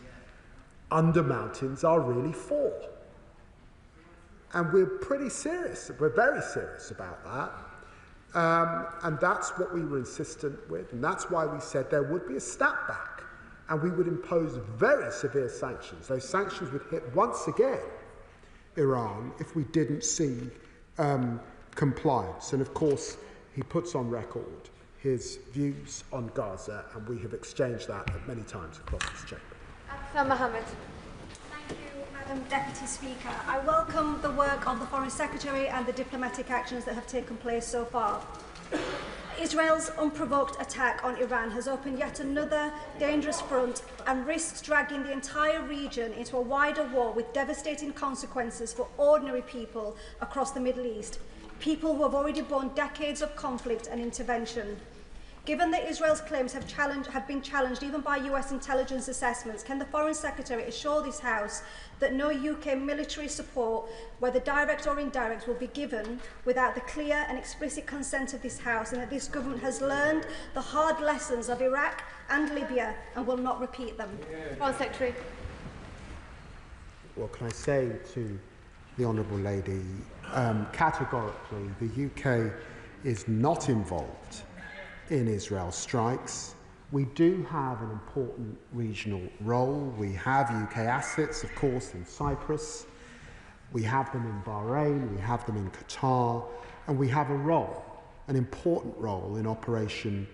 under mountains are really for. And we're pretty serious, we're very serious about that. And that's what we were insistent with, and that's why we said there would be a snapback, and we would impose very severe sanctions. Those sanctions would hit once again Iran if we didn't see compliance. And of course, he puts on record his views on Gaza, and we have exchanged that many times across this chamber. Sir Mohammed. Thank you, Madam Deputy Speaker. I welcome the work of the Foreign Secretary and the diplomatic actions that have taken place so far. Israel's unprovoked attack on Iran has opened yet another dangerous front and risks dragging the entire region into a wider war with devastating consequences for ordinary people across the Middle East, people who have already borne decades of conflict and intervention. Given that Israel's claims have been challenged even by US intelligence assessments, can the Foreign Secretary assure this House that no UK military support, whether direct or indirect, will be given without the clear and explicit consent of this House, and that this government has learned the hard lessons of Iraq and Libya and will not repeat them? Foreign Secretary. Well, can I say to the Honourable Lady, categorically, the UK is not involved in Israel's strikes. We do have an important regional role. We have UK assets, of course, in Cyprus. We have them in Bahrain, we have them in Qatar, and we have a role, an important role in Operation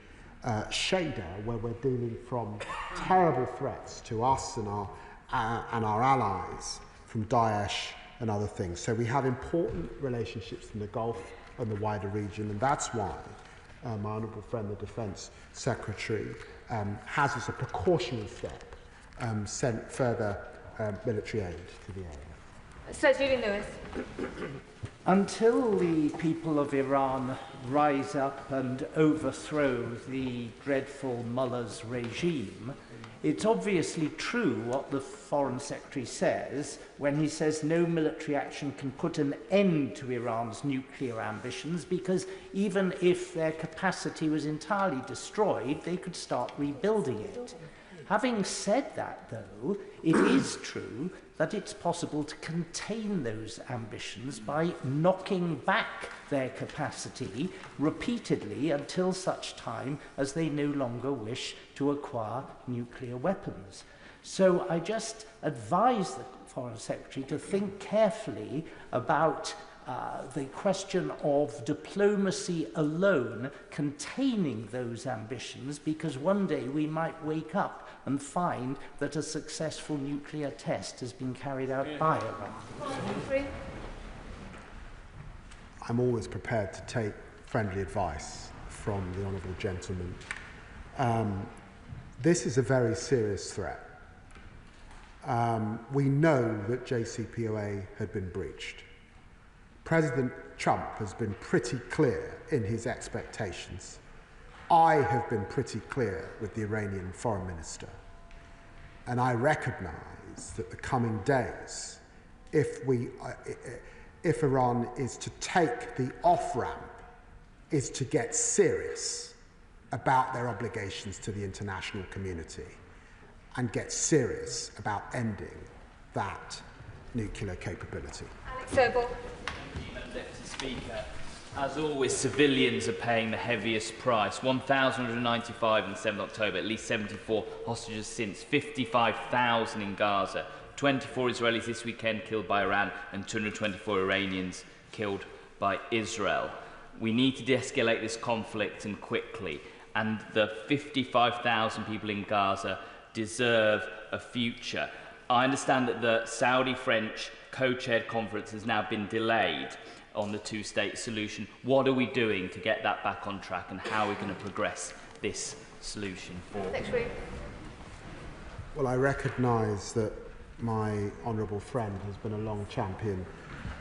Shader, where we're dealing from terrible threats to us and our allies from Daesh and other things. So we have important relationships in the Gulf and the wider region, and that's why my honourable friend, the Defence Secretary, has, as a precautionary step, sent further military aid to the area. Sir Julian Lewis. Until the people of Iran rise up and overthrow the dreadful mullah's regime, it's obviously true what the Foreign Secretary says when he says no military action can put an end to Iran's nuclear ambitions, because even if their capacity was entirely destroyed, they could start rebuilding it. Having said that, though, it is true that it's possible to contain those ambitions by knocking back their capacity repeatedly until such time as they no longer wish to acquire nuclear weapons. So I just advise the Foreign Secretary to think carefully about the question of diplomacy alone containing those ambitions, because one day we might wake up and find that a successful nuclear test has been carried out by Iran. I'm always prepared to take friendly advice from the honourable gentleman. This is a very serious threat. We know that JCPOA had been breached. President Trump has been pretty clear in his expectations. I have been pretty clear with the Iranian foreign minister. And I recognise that the coming days, if Iran is to take the off-ramp, is to get serious about their obligations to the international community and get serious about ending that nuclear capability. Alex Sobel. Deputy Speaker, as always, civilians are paying the heaviest price. 1,195 on the 7th of October, at least 74 hostages since, 55,000 in Gaza, 24 Israelis this weekend killed by Iran, and 224 Iranians killed by Israel. We need to de-escalate this conflict, and quickly, and the 55,000 people in Gaza deserve a future. I understand that the Saudi-French co-chaired conference has now been delayed on the two-state solution. What are we doing to get that back on track, and how are we going to progress this solution forward? Well, I recognise that my honourable friend has been a long champion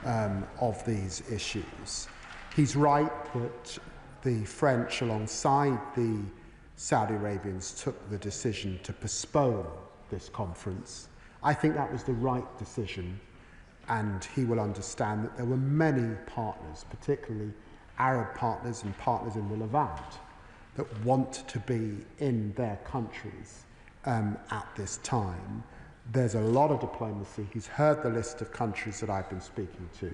of these issues. He's right that the French, alongside the Saudi Arabians, took the decision to postpone this conference. I think that was the right decision, and he will understand that there were many partners, particularly Arab partners and partners in the Levant, that want to be in their countries at this time. There's a lot of diplomacy. He's heard the list of countries that I've been speaking to,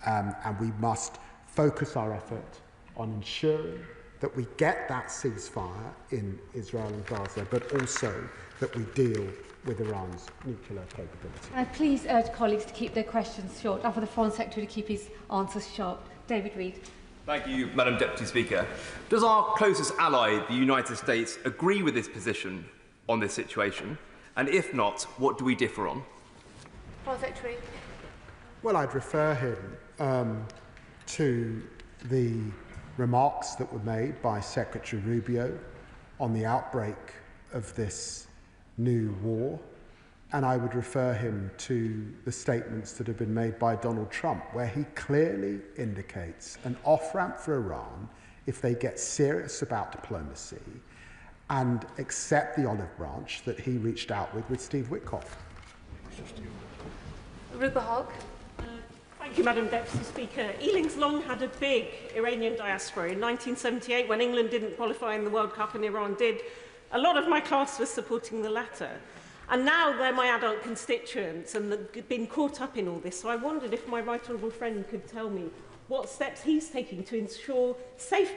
and we must focus our effort on ensuring that we get that ceasefire in Israel and Gaza, but also that we deal with Iran's nuclear capability. I please urge colleagues to keep their questions short, and for the Foreign Secretary to keep his answers short. David Reid. Thank you, Madam Deputy Speaker. Does our closest ally, the United States, agree with this position on this situation? And if not, what do we differ on? Foreign Secretary. Well, I'd refer him to the remarks that were made by Secretary Rubio on the outbreak of this new war, and I would refer him to the statements that have been made by Donald Trump, where he clearly indicates an off-ramp for Iran if they get serious about diplomacy and accept the olive branch that he reached out with Steve Witkoff. Ruba Hogg. Thank you, Madam Deputy Speaker. Ealing's long had a big Iranian diaspora. In 1978, when England didn't qualify in the World Cup and Iran did, a lot of my class was supporting the latter. And now they're my adult constituents and they've been caught up in all this. So I wondered if my right honourable friend could tell me what steps he's taking to ensure safe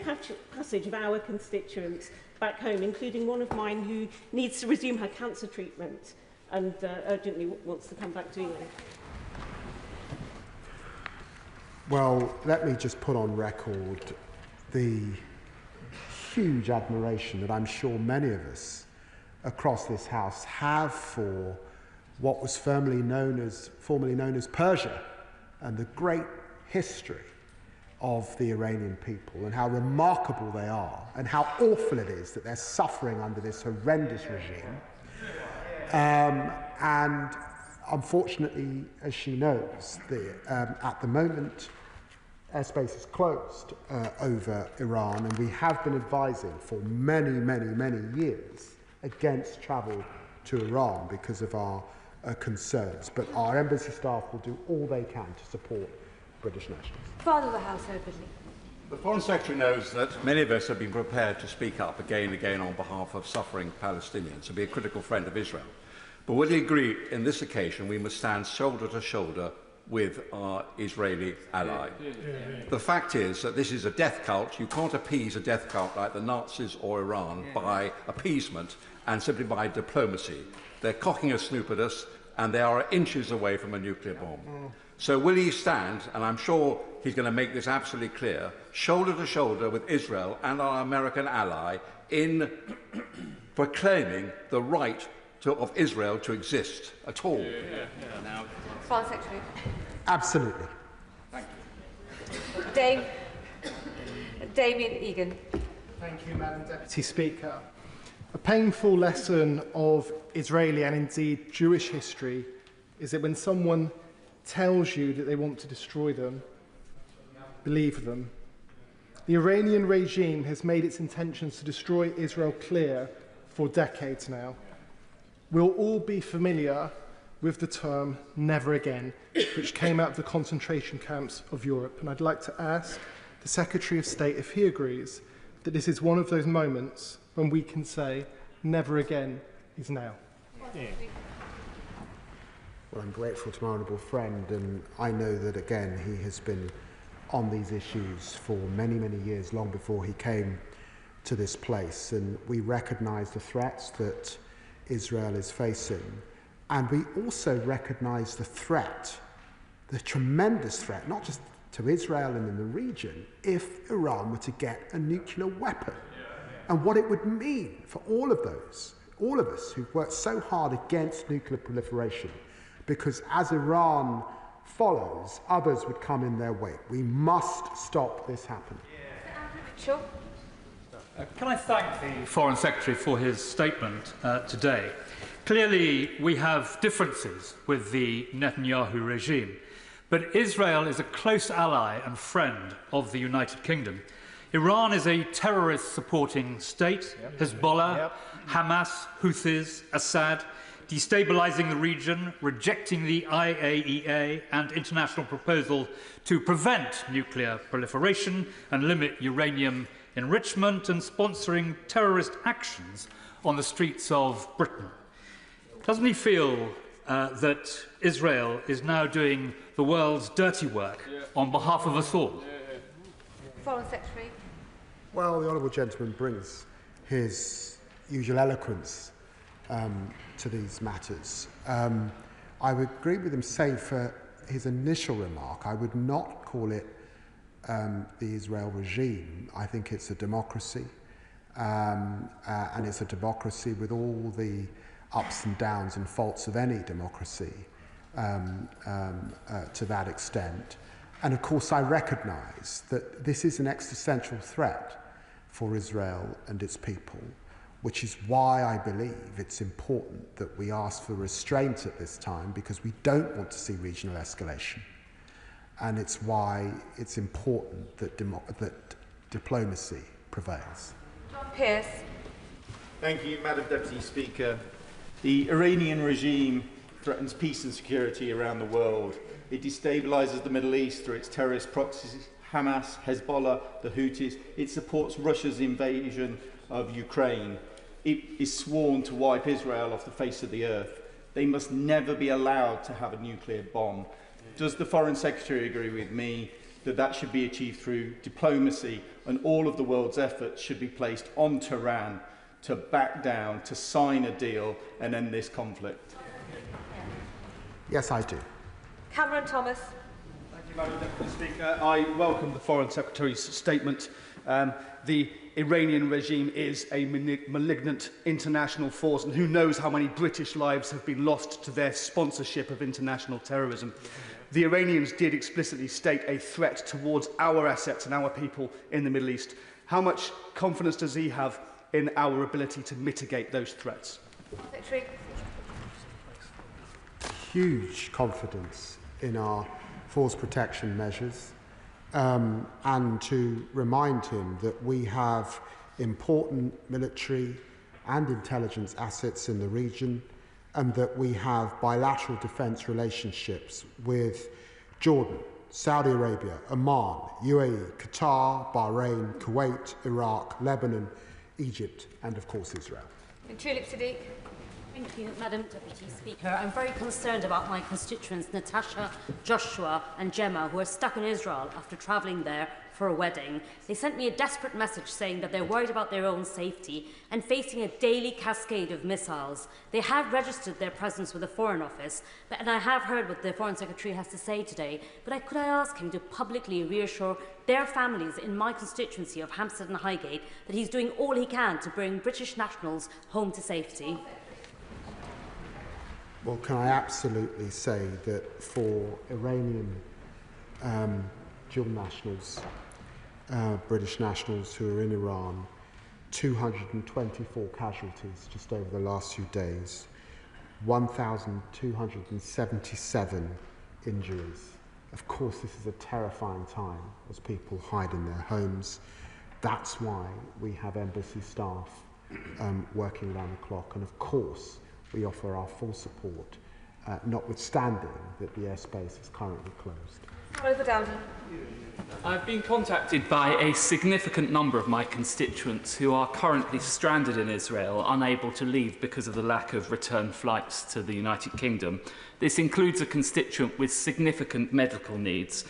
passage of our constituents back home, including one of mine who needs to resume her cancer treatment and urgently wants to come back to England. Well, let me just put on record the huge admiration that I'm sure many of us across this House have for what was formerly known as Persia and the great history of the Iranian people and how remarkable they are and how awful it is that they're suffering under this horrendous regime. And unfortunately, as she knows, at the moment, airspace is closed over Iran, and we have been advising for many, many, many years against travel to Iran because of our concerns. But our embassy staff will do all they can to support British nationals. Father of the House, openly. The Foreign Secretary knows that many of us have been prepared to speak up again and again on behalf of suffering Palestinians and be a critical friend of Israel. But will he agree, in this occasion, we must stand shoulder to shoulder with our Israeli ally? The fact is that this is a death cult. You can't appease a death cult like the Nazis or Iran by appeasement and simply by diplomacy. They're cocking a snoop at us, and they are inches away from a nuclear bomb. So will he stand, and I'm sure he's going to make this absolutely clear, shoulder to shoulder with Israel and our American ally in proclaiming the right of Israel to exist at all? Now, Foreign Secretary. Absolutely. Thank you. Damien Egan. Thank you, Madam Deputy Speaker. A painful lesson of Israeli and indeed Jewish history is that when someone tells you that they want to destroy them, believe them. The Iranian regime has made its intentions to destroy Israel clear for decades now. We'll all be familiar with the term never again, which came out of the concentration camps of Europe. And I'd like to ask the Secretary of State if he agrees that this is one of those moments when we can say never again is now. Well, I'm grateful to my honourable friend, and I know that, again, he has been on these issues for many, many years, long before he came to this place. And we recognise the threats that Israel is facing. And we also recognise the threat, the tremendous threat, not just to Israel and in the region, if Iran were to get a nuclear weapon. And what it would mean for all of us who've worked so hard against nuclear proliferation, because as Iran follows, others would come in their wake. We must stop this happening. Sure. Can I thank the Foreign Secretary for his statement today? Clearly, we have differences with the Netanyahu regime, but Israel is a close ally and friend of the United Kingdom. Iran is a terrorist-supporting state, Hezbollah, Hamas, Houthis, Assad, destabilising the region, rejecting the IAEA and international proposal to prevent nuclear proliferation and limit uranium enrichment, and sponsoring terrorist actions on the streets of Britain. Doesn't he feel that Israel is now doing the world's dirty work on behalf of us all? Foreign Secretary. Well, the honourable gentleman brings his usual eloquence to these matters. I would agree with him, save for his initial remark. I would not call it the Israel regime. I think it's a democracy, and it's a democracy with all the ups and downs and faults of any democracy to that extent. And of course, I recognise that this is an existential threat for Israel and its people, which is why I believe it's important that we ask for restraint at this time, because we don't want to see regional escalation. And it's why it's important that diplomacy prevails. John Pearce. Thank you, Madam Deputy Speaker. The Iranian regime threatens peace and security around the world. It destabilises the Middle East through its terrorist proxies, Hamas, Hezbollah, the Houthis. It supports Russia's invasion of Ukraine. It is sworn to wipe Israel off the face of the earth. They must never be allowed to have a nuclear bomb. Does the Foreign Secretary agree with me that that should be achieved through diplomacy, and all of the world's efforts should be placed on Tehran to back down, to sign a deal and end this conflict? Yes, I do. Cameron Thomas. Thank you, Madam Deputy Speaker. I welcome the Foreign Secretary's statement. The Iranian regime is a malignant international force, and who knows how many British lives have been lost to their sponsorship of international terrorism. The Iranians did explicitly state a threat towards our assets and our people in the Middle East. How much confidence does he have in our ability to mitigate those threats? Secretary. Huge confidence in our force protection measures, and to remind him that we have important military and intelligence assets in the region, and that we have bilateral defence relationships with Jordan, Saudi Arabia, Oman, UAE, Qatar, Bahrain, Kuwait, Iraq, Lebanon, Egypt, and of course Israel. Tulip Siddiq. Thank you, Madam Deputy Speaker. I'm very concerned about my constituents, Natasha, Joshua and Gemma, who are stuck in Israel after travelling there for a wedding. They sent me a desperate message saying that they're worried about their own safety and facing a daily cascade of missiles. They have registered their presence with the Foreign Office, and I have heard what the Foreign Secretary has to say today, but could I ask him to publicly reassure their families in my constituency of Hampstead and Highgate that he's doing all he can to bring British nationals home to safety? Well, can I absolutely say that for Iranian dual nationals, British nationals who are in Iran, 224 casualties just over the last few days, 1,277 injuries. Of course, this is a terrifying time as people hide in their homes. That's why we have embassy staff working around the clock, and of course, we offer our full support, notwithstanding that the airspace is currently closed. I've been contacted by a significant number of my constituents who are currently stranded in Israel, unable to leave because of the lack of return flights to the United Kingdom. This includes a constituent with significant medical needs.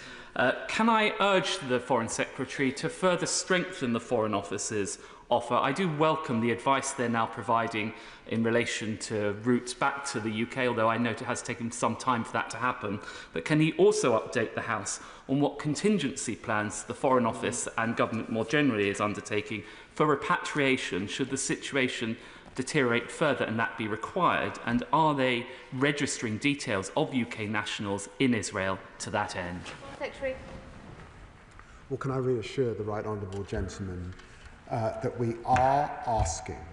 Can I urge the Foreign Secretary to further strengthen the Foreign Office's offer? I do welcome the advice they're now providing in relation to routes back to the UK, although I note it has taken some time for that to happen. But can he also update the House on what contingency plans the Foreign Office and government more generally is undertaking for repatriation should the situation deteriorate further and that be required? And are they registering details of UK nationals in Israel to that end? Secretary. Well, can I reassure the right honourable gentleman that we are asking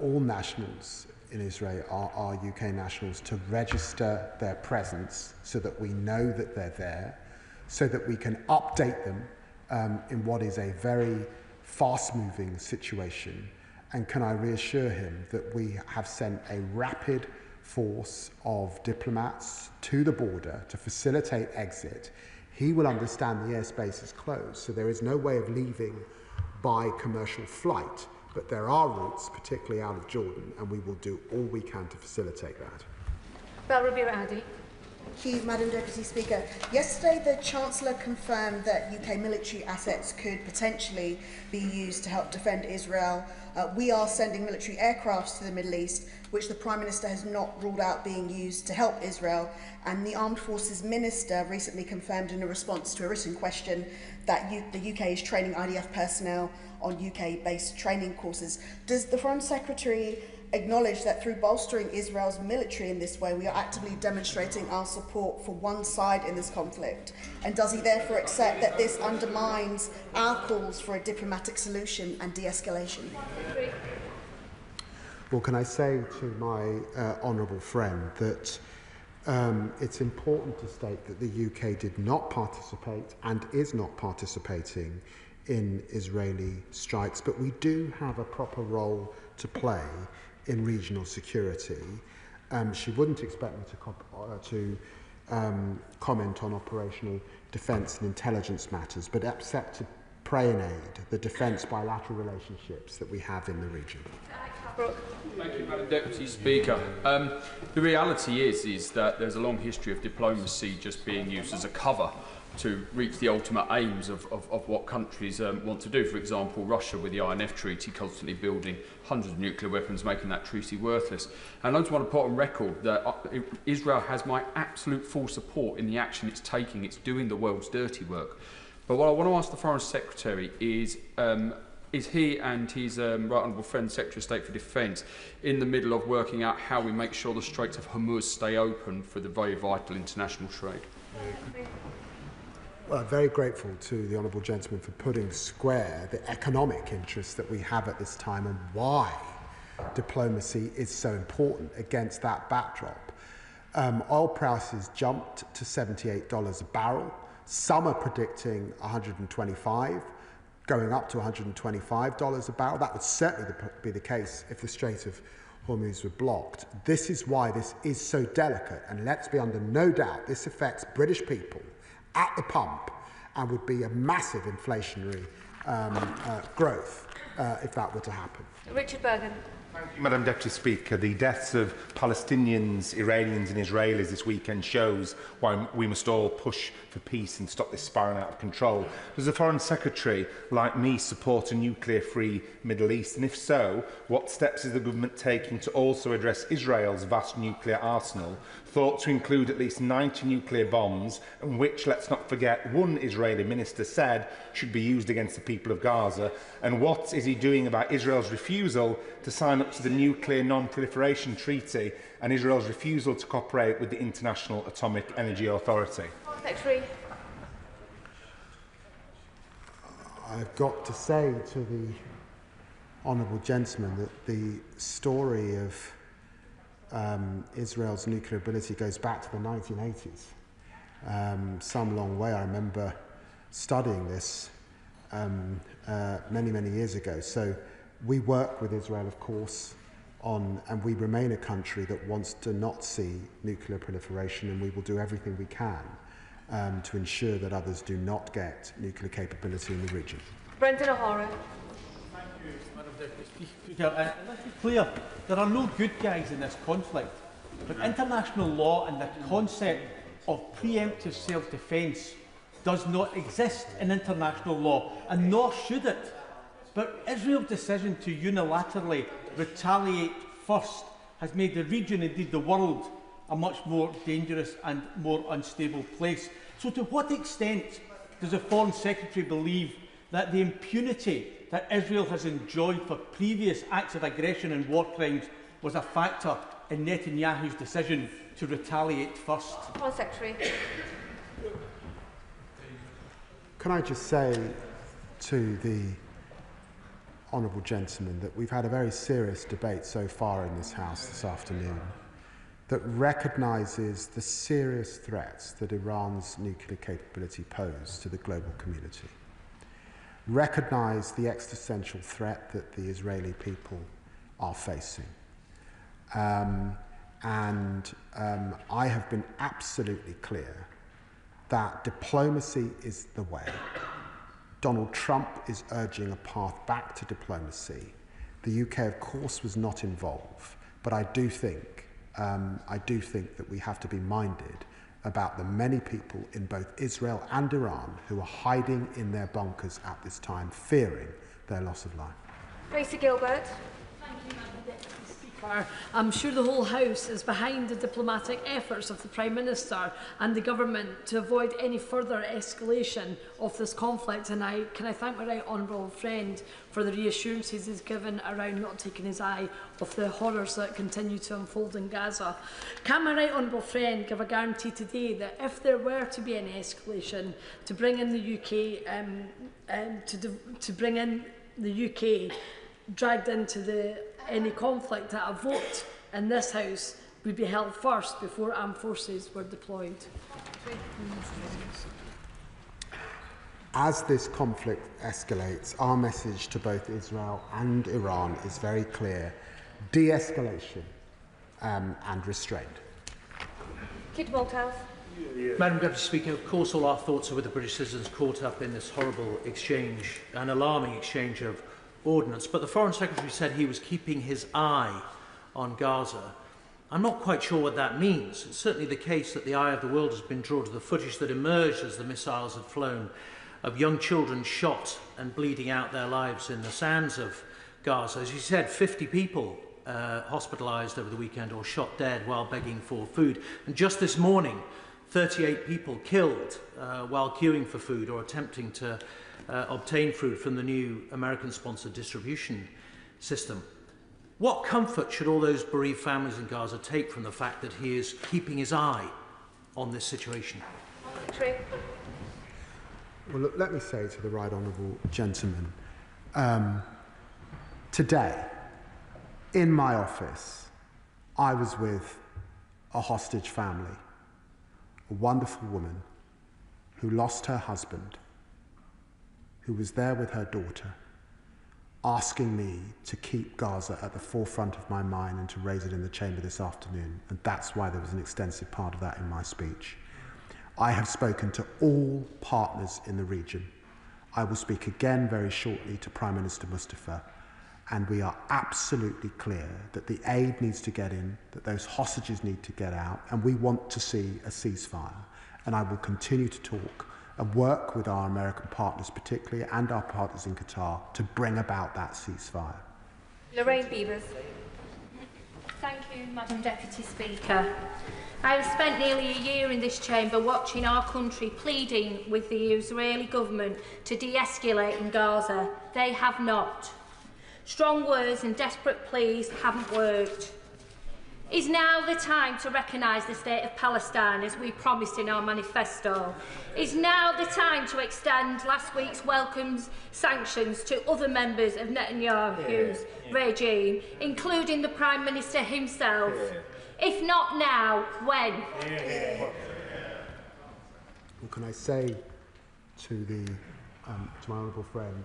all nationals in Israel, our UK nationals, to register their presence so that we know that they're there, so that we can update them in what is a very fast-moving situation. And can I reassure him that we have sent a rapid force of diplomats to the border to facilitate exit. He will understand the airspace is closed, so there is no way of leaving by commercial flight, but there are routes, particularly out of Jordan, and we will do all we can to facilitate that. Belrabir-Adi. Thank you, Madam Deputy Speaker. Yesterday, the Chancellor confirmed that UK military assets could potentially be used to help defend Israel. We are sending military aircrafts to the Middle East, which the Prime Minister has not ruled out being used to help Israel. And the Armed Forces Minister recently confirmed in a response to a written question that the UK is training IDF personnel on UK-based training courses. Does the Foreign Secretary acknowledge that through bolstering Israel's military in this way, we are actively demonstrating our support for one side in this conflict? And does he therefore accept that this undermines our calls for a diplomatic solution and de-escalation? Well, can I say to my honourable friend that it's important to state that the UK did not participate and is not participating in Israeli strikes, but we do have a proper role to play in regional security. She wouldn't expect me to comment on operational defence and intelligence matters, but except to pray and aid the defence bilateral relationships that we have in the region. Thank you, Madam Deputy Speaker. The reality is that there's a long history of diplomacy just being used as a cover to reach the ultimate aims of what countries want to do. For example, Russia with the INF Treaty constantly building hundreds of nuclear weapons, making that treaty worthless. And I just want to put on record that Israel has my absolute full support in the action it's taking. It's doing the world's dirty work. But what I want to ask the Foreign Secretary is he and his right honourable friend, Secretary of State for Defence, in the middle of working out how we make sure the Straits of Hormuz stay open for the very vital international trade? Well, I'm very grateful to the honourable gentleman for putting square the economic interests that we have at this time and why diplomacy is so important against that backdrop. Oil prices jumped to $78 a barrel. Some are predicting $125, going up to $125 a barrel. That would certainly be the case if the Strait of Hormuz were blocked. This is why this is so delicate, and let's be under no doubt this affects British people at the pump and would be a massive inflationary growth if that were to happen. Richard Bergen. Thank you, Madam Deputy Speaker. The deaths of Palestinians, Iranians and Israelis this weekend shows why we must all push for peace and stop this spiralling out of control. Does the Foreign Secretary, like me, support a nuclear-free Middle East? And if so, what steps is the government taking to also address Israel's vast nuclear arsenal, thought to include at least 90 nuclear bombs, and which, let's not forget, one Israeli minister said should be used against the people of Gaza? And what is he doing about Israel's refusal to sign up to the Nuclear Non-Proliferation Treaty and Israel's refusal to cooperate with the International Atomic Energy Authority? Secretary. I've got to say to the honourable gentleman that the story of Israel's nuclear ability goes back to the 1980s. Some long way. I remember studying this many, many years ago. So we work with Israel, of course, and we remain a country that wants to not see nuclear proliferation, and we will do everything we can to ensure that others do not get nuclear capability in the region. Brendan O'Hara. Thank you, Madam Deputy Speaker. Let's be clear, there are no good guys in this conflict, but international law and the concept of preemptive self-defence does not exist in international law, and nor should it. But Israel's decision to unilaterally retaliate first has made the region, indeed the world, a much more dangerous and more unstable place. So to what extent does the Foreign Secretary believe that the impunity that Israel has enjoyed for previous acts of aggression and war crimes was a factor in Netanyahu's decision to retaliate first? Foreign Secretary. Can I just say to the honourable gentleman that we've had a very serious debate so far in this House this afternoon that recognises the serious threats that Iran's nuclear capability pose to the global community, recognise the existential threat that the Israeli people are facing. I have been absolutely clear that diplomacy is the way. Donald Trump is urging a path back to diplomacy. The UK, of course, was not involved, but I do think that we have to be minded about the many people in both Israel and Iran who are hiding in their bunkers at this time, fearing their loss of life. Tracy Gilbert. Thank you, Madam Deputy Speaker. I'm sure the whole House is behind the diplomatic efforts of the Prime Minister and the Government to avoid any further escalation of this conflict, and can I thank my right honourable friend for the reassurances he's given around not taking his eye off the horrors that continue to unfold in Gaza. Can my right honourable friend give a guarantee today that if there were to be any escalation, to bring in the UK, to bring in the UK dragged into any conflict, that a vote in this House would be held first before armed forces were deployed? As this conflict escalates, our message to both Israel and Iran is very clear: de-escalation and restraint. Kit Malthouse. Madam Deputy Speaker, of course all our thoughts are with the British citizens caught up in this horrible exchange, an alarming exchange of ordnance, but the Foreign Secretary said he was keeping his eye on Gaza. I'm not quite sure what that means. It's certainly the case that the eye of the world has been drawn to the footage that emerged as the missiles had flown, of young children shot and bleeding out their lives in the sands of Gaza. As you said, 50 people hospitalised over the weekend or shot dead while begging for food. And just this morning, 38 people killed while queuing for food or attempting to obtain food from the new American-sponsored distribution system. What comfort should all those bereaved families in Gaza take from the fact that he is keeping his eye on this situation? Well, look, let me say to the right honourable gentleman, today, in my office, I was with a hostage family, a wonderful woman who lost her husband, who was there with her daughter, asking me to keep Gaza at the forefront of my mind and to raise it in the chamber this afternoon. And that's why there was an extensive part of that in my speech. I have spoken to all partners in the region. I will speak again very shortly to Prime Minister Mustafa, and we are absolutely clear that the aid needs to get in, that those hostages need to get out, and we want to see a ceasefire. And I will continue to talk and work with our American partners particularly, and our partners in Qatar, to bring about that ceasefire. Lorraine Beavers. Thank you, Madam Deputy Speaker. I have spent nearly a year in this chamber watching our country pleading with the Israeli government to de-escalate in Gaza. They have not. Strong words and desperate pleas haven't worked. Is now the time to recognise the state of Palestine as we promised in our manifesto? Is now the time to extend last week's welcome sanctions to other members of Netanyahu's regime, including the Prime Minister himself? If not now, when? Well, can I say to my honourable friend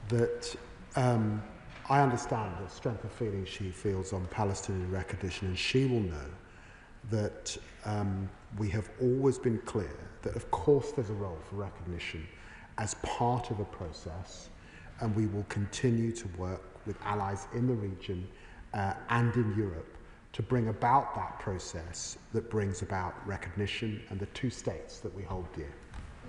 that I understand the strength of feeling she feels on Palestinian recognition, and she will know that we have always been clear that of course there's a role for recognition as part of a process, and we will continue to work with allies in the region and in Europe to bring about that process that brings about recognition and the two states that we hold dear.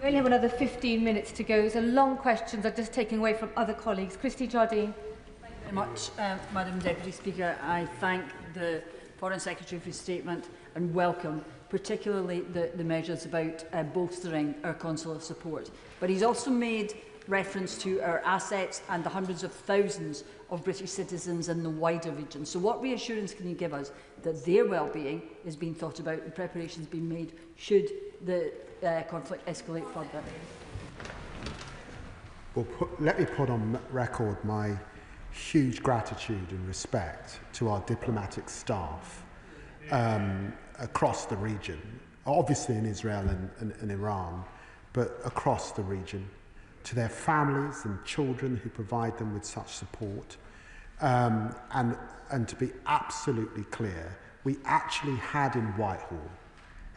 We only have another 15 minutes to go, so long questions are just taken away from other colleagues. Christy Jardine. Thank you very much, Madam Deputy Speaker. I thank the Foreign Secretary for his statement and welcome particularly the measures about bolstering our consular support. But he's also made reference to our assets and the hundreds of thousands of British citizens in the wider region. So what reassurance can you give us that their well-being is being thought about and preparations being made should the conflict escalate further? Well, let me put on record my huge gratitude and respect to our diplomatic staff across the region, obviously in Israel and Iran, but across the region, to their families and children who provide them with such support. And to be absolutely clear, we actually had in Whitehall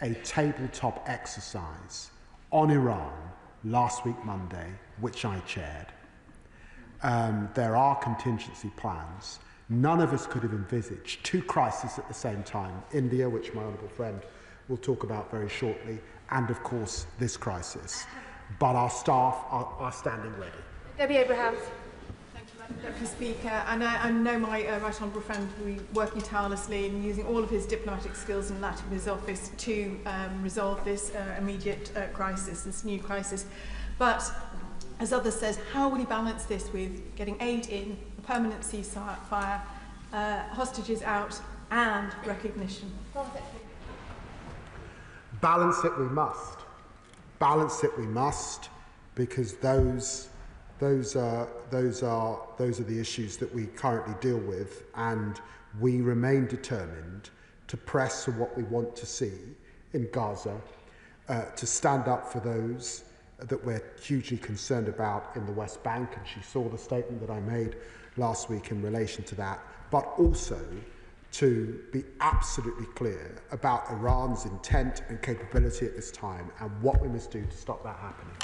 a tabletop exercise on Iran last week Monday, which I chaired. There are contingency plans. None of us could have envisaged two crises at the same time: India, which my honourable friend will talk about very shortly, and of course this crisis. But our staff are standing ready. Debbie Abrahams. Thank you, Madam Deputy Speaker. And I know my right honourable friend will be working tirelessly and using all of his diplomatic skills and that of his office to resolve this immediate crisis, this new crisis. But as others says, how will he balance this with getting aid in, a permanent ceasefire, hostages out, and recognition? Balance it we must. Balance it we must, because those are the issues that we currently deal with, and we remain determined to press for what we want to see in Gaza, to stand up for those that we're hugely concerned about in the West Bank, and she saw the statement that I made last week in relation to that, but also to be absolutely clear about Iran's intent and capability at this time and what we must do to stop that happening.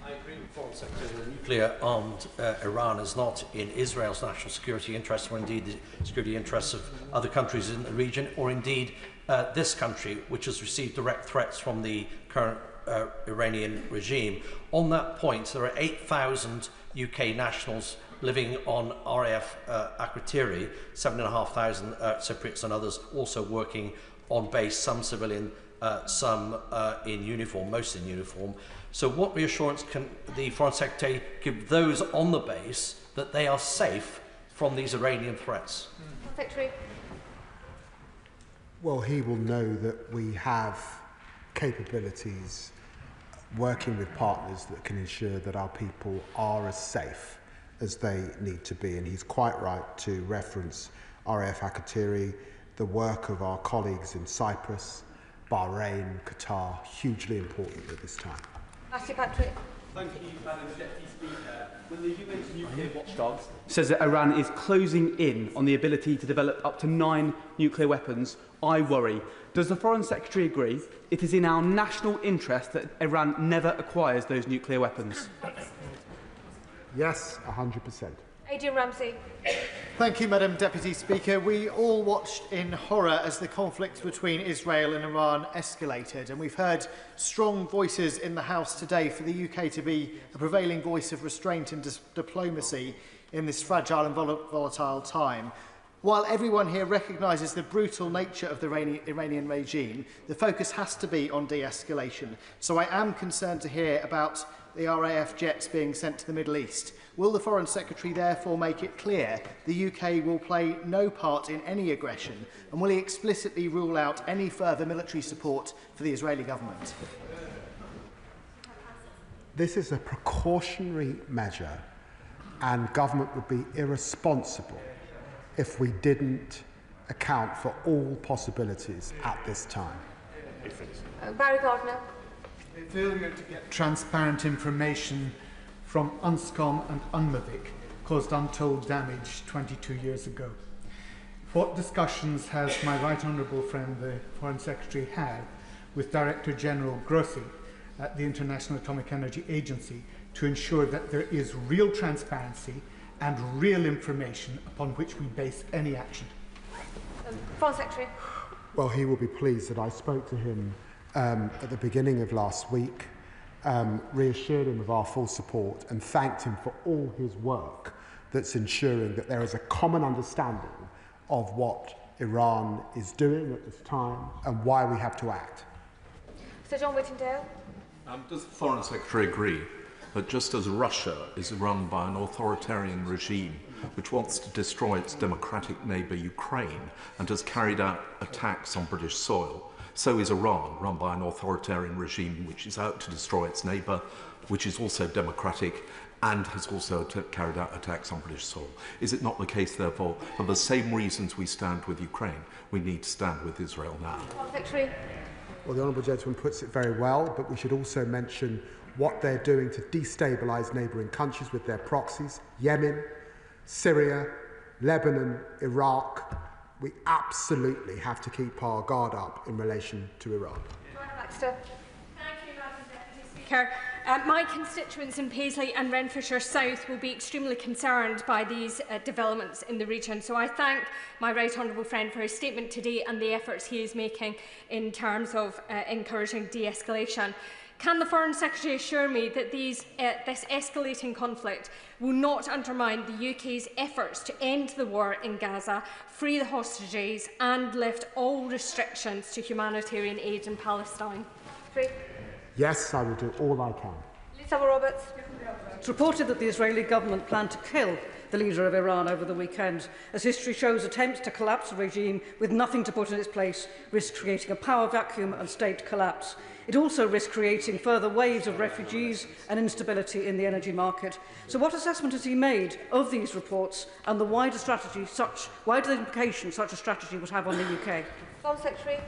I agree with Foreign Secretary that nuclear-armed Iran is not in Israel's national security interests, or indeed the security interests of other countries in the region, or indeed this country, which has received direct threats from the current Iranian regime. On that point, there are 8,000 UK nationals living on RAF Akrotiri, 7,500 Cypriots and others also working on base, some civilian, some in uniform, most in uniform. So what reassurance can the Foreign Secretary give those on the base that they are safe from these Iranian threats? Secretary. Well, he will know that we have capabilities working with partners that can ensure that our people are as safe as they need to be. And he's quite right to reference RAF Akrotiri, the work of our colleagues in Cyprus, Bahrain, Qatar, hugely important at this time. Matthew Patrick. Thank you, Madam Deputy Speaker. When the UN's nuclear watchdog says that Iran is closing in on the ability to develop up to 9 nuclear weapons, I worry. Does the Foreign Secretary agree it is in our national interest that Iran never acquires those nuclear weapons? Yes, 100%. Adrian Ramsey. Thank you, Madam Deputy Speaker. We all watched in horror as the conflict between Israel and Iran escalated, and we've heard strong voices in the House today for the UK to be a prevailing voice of restraint and diplomacy in this fragile and volatile time. While everyone here recognises the brutal nature of the Iranian regime, the focus has to be on de-escalation. So I am concerned to hear about the RAF jets being sent to the Middle East. Will the Foreign Secretary therefore make it clear the UK will play no part in any aggression, and will he explicitly rule out any further military support for the Israeli government? This is a precautionary measure, and government would be irresponsible if we didn't account for all possibilities at this time. Barry Gardner. The failure to get transparent information from UNSCOM and UNMOVIC caused untold damage 22 years ago. What discussions has my right honourable friend, the Foreign Secretary, had with Director General Grossi at the International Atomic Energy Agency to ensure that there is real transparency and real information upon which we base any action? Foreign Secretary. Well, he will be pleased that I spoke to him at the beginning of last week, reassured him of our full support and thanked him for all his work that's ensuring that there is a common understanding of what Iran is doing at this time and why we have to act. Sir John Whittingdale. Does the Foreign Secretary agree that just as Russia is run by an authoritarian regime which wants to destroy its democratic neighbour Ukraine and has carried out attacks on British soil, so is Iran, run by an authoritarian regime which is out to destroy its neighbour, which is also democratic and has also carried out attacks on British soil? Is it not the case, therefore, for the same reasons we stand with Ukraine, we need to stand with Israel now? Secretary. Well, the Honourable Gentleman puts it very well, but we should also mention what they're doing to destabilise neighbouring countries with their proxies: Yemen, Syria, Lebanon, Iraq. We absolutely have to keep our guard up in relation to Iran. Baxter. Thank you, Madam Deputy Speaker. My constituents in Paisley and Renfrewshire South will be extremely concerned by these developments in the region. So I thank my right honourable friend for his statement today and the efforts he is making in terms of encouraging de-escalation. Can the Foreign Secretary assure me that this escalating conflict will not undermine the UK's efforts to end the war in Gaza, free the hostages and lift all restrictions to humanitarian aid in Palestine? Yes, I will do all I can. Lisa Roberts. It's reported that the Israeli government planned to kill the leader of Iran over the weekend. As history shows, attempts to collapse a regime with nothing to put in its place risk creating a power vacuum and state collapse. It also risks creating further waves of refugees and instability in the energy market. So what assessment has he made of these reports and the wider implications such a strategy would have on the UK? Home Secretary.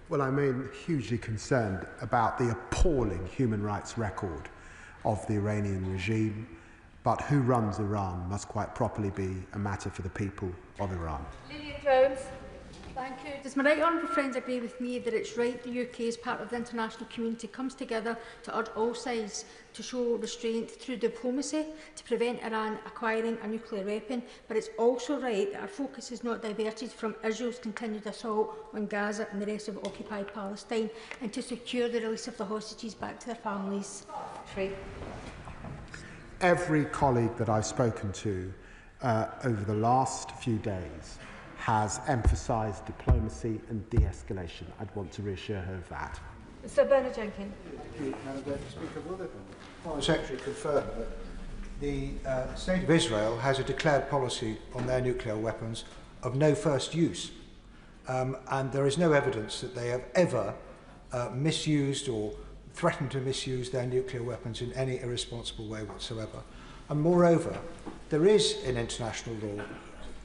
Well, I'm hugely concerned about the appalling human rights record of the Iranian regime, but who runs Iran must quite properly be a matter for the people of Iran. Lillian Jones. Thank you. Does my right honourable friends agree with me that it's right the UK, as part of the international community, comes together to urge all sides to show restraint through diplomacy to prevent Iran acquiring a nuclear weapon, but it's also right that our focus is not diverted from Israel's continued assault on Gaza and the rest of occupied Palestine, and to secure the release of the hostages back to their families? Every colleague that I've spoken to over the last few days has emphasised diplomacy and de-escalation. I'd want to reassure her of that. Sir Bernard Jenkins. Thank you, Madam Deputy Speaker. Will the Foreign Secretary confirm that the State of Israel has a declared policy on their nuclear weapons of no first use, and there is no evidence that they have ever misused or threatened to misuse their nuclear weapons in any irresponsible way whatsoever. And moreover, there is in international law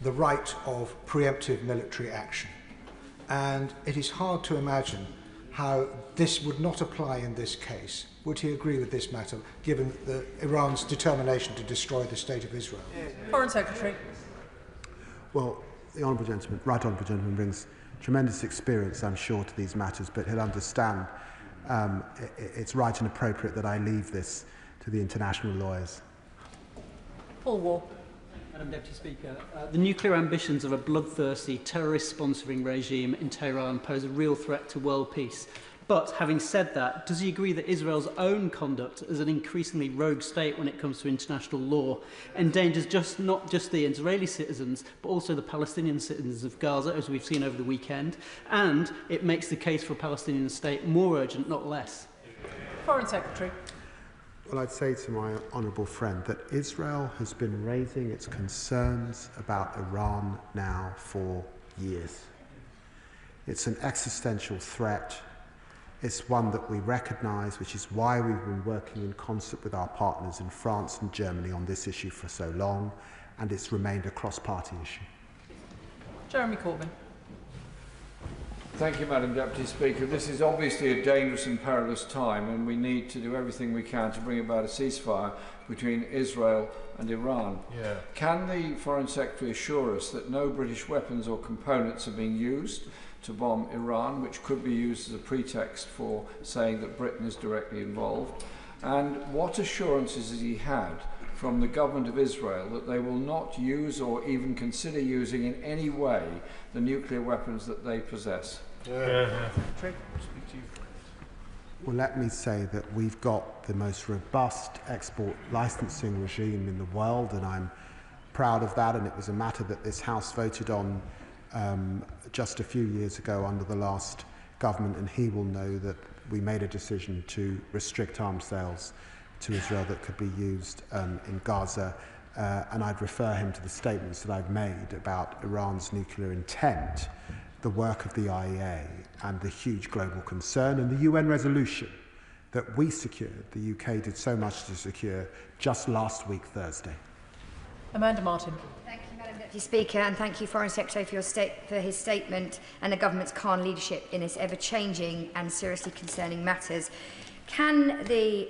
the right of preemptive military action. And it is hard to imagine how this would not apply in this case. Would he agree with this matter, given Iran's determination to destroy the State of Israel? Foreign Secretary. Well, the Honourable Gentleman, Right Honourable Gentleman brings tremendous experience, I'm sure, to these matters, but he'll understand it's right and appropriate that I leave this to the international lawyers. Paul Wall. Madam Deputy Speaker, the nuclear ambitions of a bloodthirsty, terrorist-sponsoring regime in Tehran pose a real threat to world peace. But, having said that, does he agree that Israel's own conduct as an increasingly rogue state when it comes to international law endangers not just the Israeli citizens, but also the Palestinian citizens of Gaza, as we've seen over the weekend, and it makes the case for a Palestinian state more urgent, not less? Foreign Secretary. Well, I'd say to my honourable friend that Israel has been raising its concerns about Iran now for years. It's an existential threat. It's one that we recognise, which is why we've been working in concert with our partners in France and Germany on this issue for so long, and it's remained a cross-party issue. Jeremy Corbyn. Thank you, Madam Deputy Speaker. This is obviously a dangerous and perilous time, and we need to do everything we can to bring about a ceasefire between Israel and Iran. Can the Foreign Secretary assure us that no British weapons or components are being used to bomb Iran, which could be used as a pretext for saying that Britain is directly involved? And what assurances has he had from the government of Israel that they will not use or even consider using in any way the nuclear weapons that they possess? Well, let me say that we've got the most robust export licensing regime in the world, and I'm proud of that, and it was a matter that this House voted on just a few years ago under the last government, and he will know that we made a decision to restrict arms sales to Israel that could be used in Gaza, and I'd refer him to the statements that I've made about Iran's nuclear intent, the work of the IEA, and the huge global concern, and the UN resolution that we secured, the UK did so much to secure just last week, Thursday. Amanda Martin. Thank you, Madam Deputy Speaker, and thank you, Foreign Secretary, for his statement and the government's calm leadership in this ever-changing and seriously concerning matters. Can the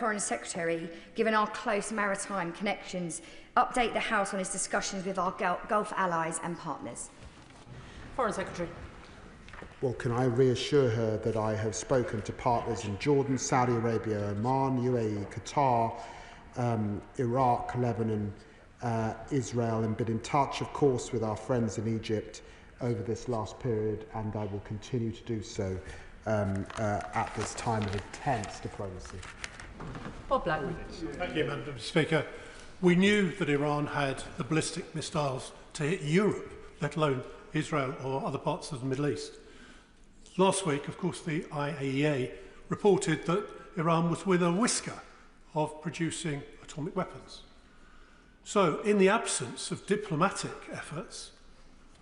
Foreign Secretary, given our close maritime connections, update the House on his discussions with our Gulf allies and partners? Foreign Secretary. Well, can I reassure her that I have spoken to partners in Jordan, Saudi Arabia, Oman, UAE, Qatar, Iraq, Lebanon, Israel, and been in touch, of course, with our friends in Egypt over this last period, and I will continue to do so at this time of intense diplomacy. Bob Blackman. Thank you, Madam Speaker. We knew that Iran had the ballistic missiles to hit Europe, let alone Israel or other parts of the Middle East. Last week, of course, the IAEA reported that Iran was within a whisker of producing atomic weapons. So, in the absence of diplomatic efforts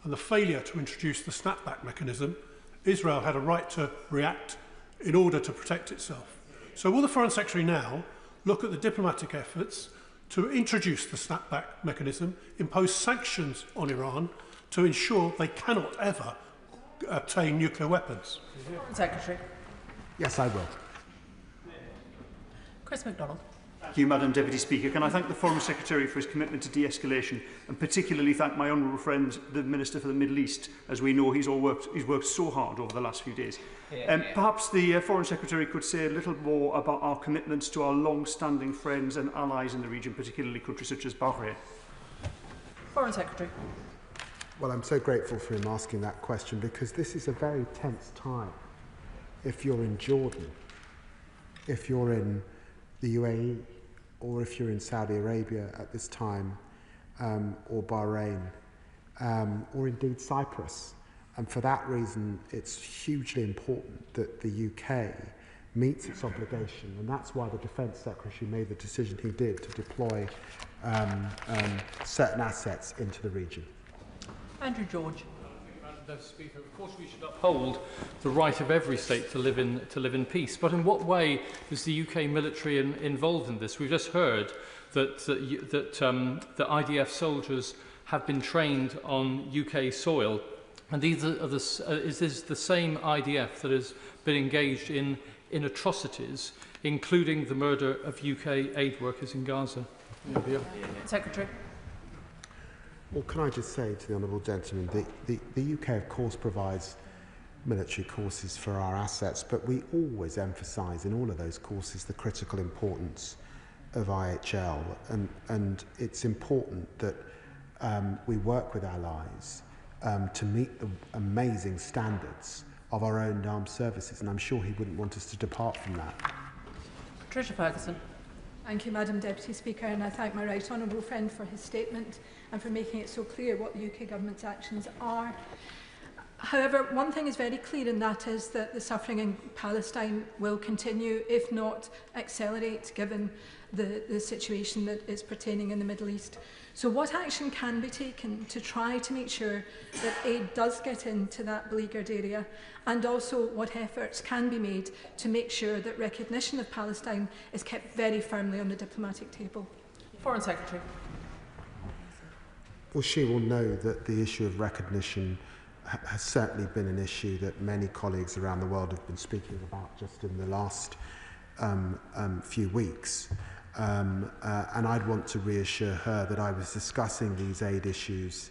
and the failure to introduce the snapback mechanism, Israel had a right to react in order to protect itself. So will the Foreign Secretary now look at the diplomatic efforts to introduce the snapback mechanism, impose sanctions on Iran to ensure they cannot ever obtain nuclear weapons? Secretary. Yes, I will. Chris MacDonald. Thank you, Madam Deputy Speaker. Can I thank the Foreign Secretary for his commitment to de-escalation, and particularly thank my honourable friend, the Minister for the Middle East. As we know, he's worked so hard over the last few days. Perhaps the Foreign Secretary could say a little more about our commitments to our long-standing friends and allies in the region, particularly countries such as Bahrain. Foreign Secretary. Well, I'm so grateful for him asking that question, because this is a very tense time. If you're in Jordan, if you're in the UAE, or if you're in Saudi Arabia at this time, or Bahrain, or indeed Cyprus. And for that reason, it's hugely important that the UK meets its obligation, and that's why the Defence Secretary made the decision he did to deploy certain assets into the region. Andrew George. Madam Speaker, of course we should uphold the right of every state to live in peace. But in what way is the UK military involved in this? We've just heard that IDF soldiers have been trained on UK soil, and these are is this the same IDF that has been engaged in atrocities, including the murder of UK aid workers in Gaza? Secretary. Well, can I just say to the honourable gentleman, the UK, of course, provides military courses for our assets, but we always emphasise in all of those courses the critical importance of IHL, and it's important that we work with allies to meet the amazing standards of our own armed services, and I'm sure he wouldn't want us to depart from that. Patricia Ferguson. Thank you, Madam Deputy Speaker, and I thank my right honourable friend for his statement and for making it so clear what the UK Government's actions are. However, one thing is very clear, and that is that the suffering in Palestine will continue, if not accelerate, given the situation that is pertaining in the Middle East. So what action can be taken to try to make sure that aid does get into that beleaguered area, and also what efforts can be made to make sure that recognition of Palestine is kept very firmly on the diplomatic table? Foreign Secretary. Well, she will know that the issue of recognition has certainly been an issue that many colleagues around the world have been speaking about just in the last few weeks. And I'd want to reassure her that I was discussing these aid issues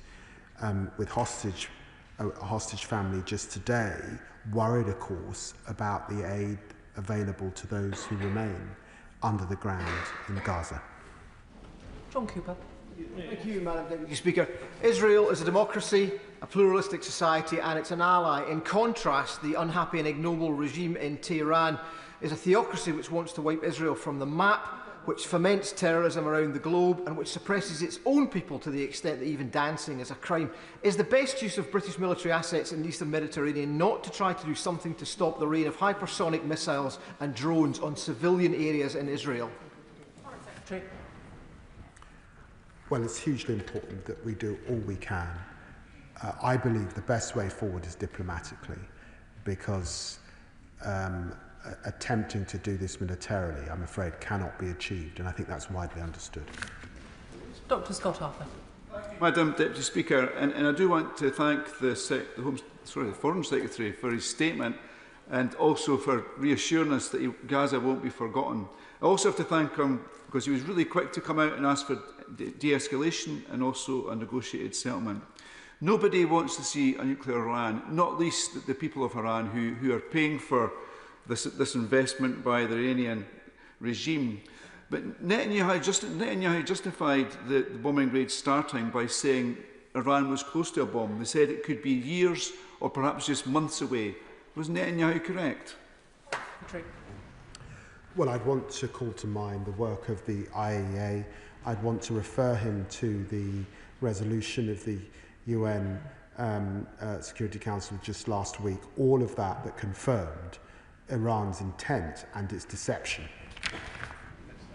with a hostage family just today, worried, of course, about the aid available to those who remain under the ground in Gaza. John Cooper. Thank you, Madam Deputy Speaker. Israel is a democracy, a pluralistic society, and it's an ally. In contrast, the unhappy and ignoble regime in Tehran is a theocracy which wants to wipe Israel from the map, which foments terrorism around the globe, and which suppresses its own people to the extent that even dancing is a crime. Is the best use of British military assets in the Eastern Mediterranean not to try to do something to stop the rain of hypersonic missiles and drones on civilian areas in Israel? Secretary. Well, it's hugely important that we do all we can. I believe the best way forward is diplomatically, because attempting to do this militarily, I'm afraid, cannot be achieved, and I think that's widely understood. Dr. Scott Arthur. Madam Deputy Speaker, and I do want to thank the Foreign Secretary for his statement, and also for reassuring us that Gaza won't be forgotten. I also have to thank him because he was really quick to come out and ask for de-escalation and also a negotiated settlement. Nobody wants to see a nuclear Iran, not least the people of Iran who are paying for this investment by the Iranian regime. But Netanyahu justified the bombing raid starting by saying Iran was close to a bomb. They said it could be years or perhaps just months away. Was Netanyahu correct? Well, I'd want to call to mind the work of the IAEA. I'd want to refer him to the resolution of the UN Security Council just last week, all of that confirmed Iran's intent and its deception.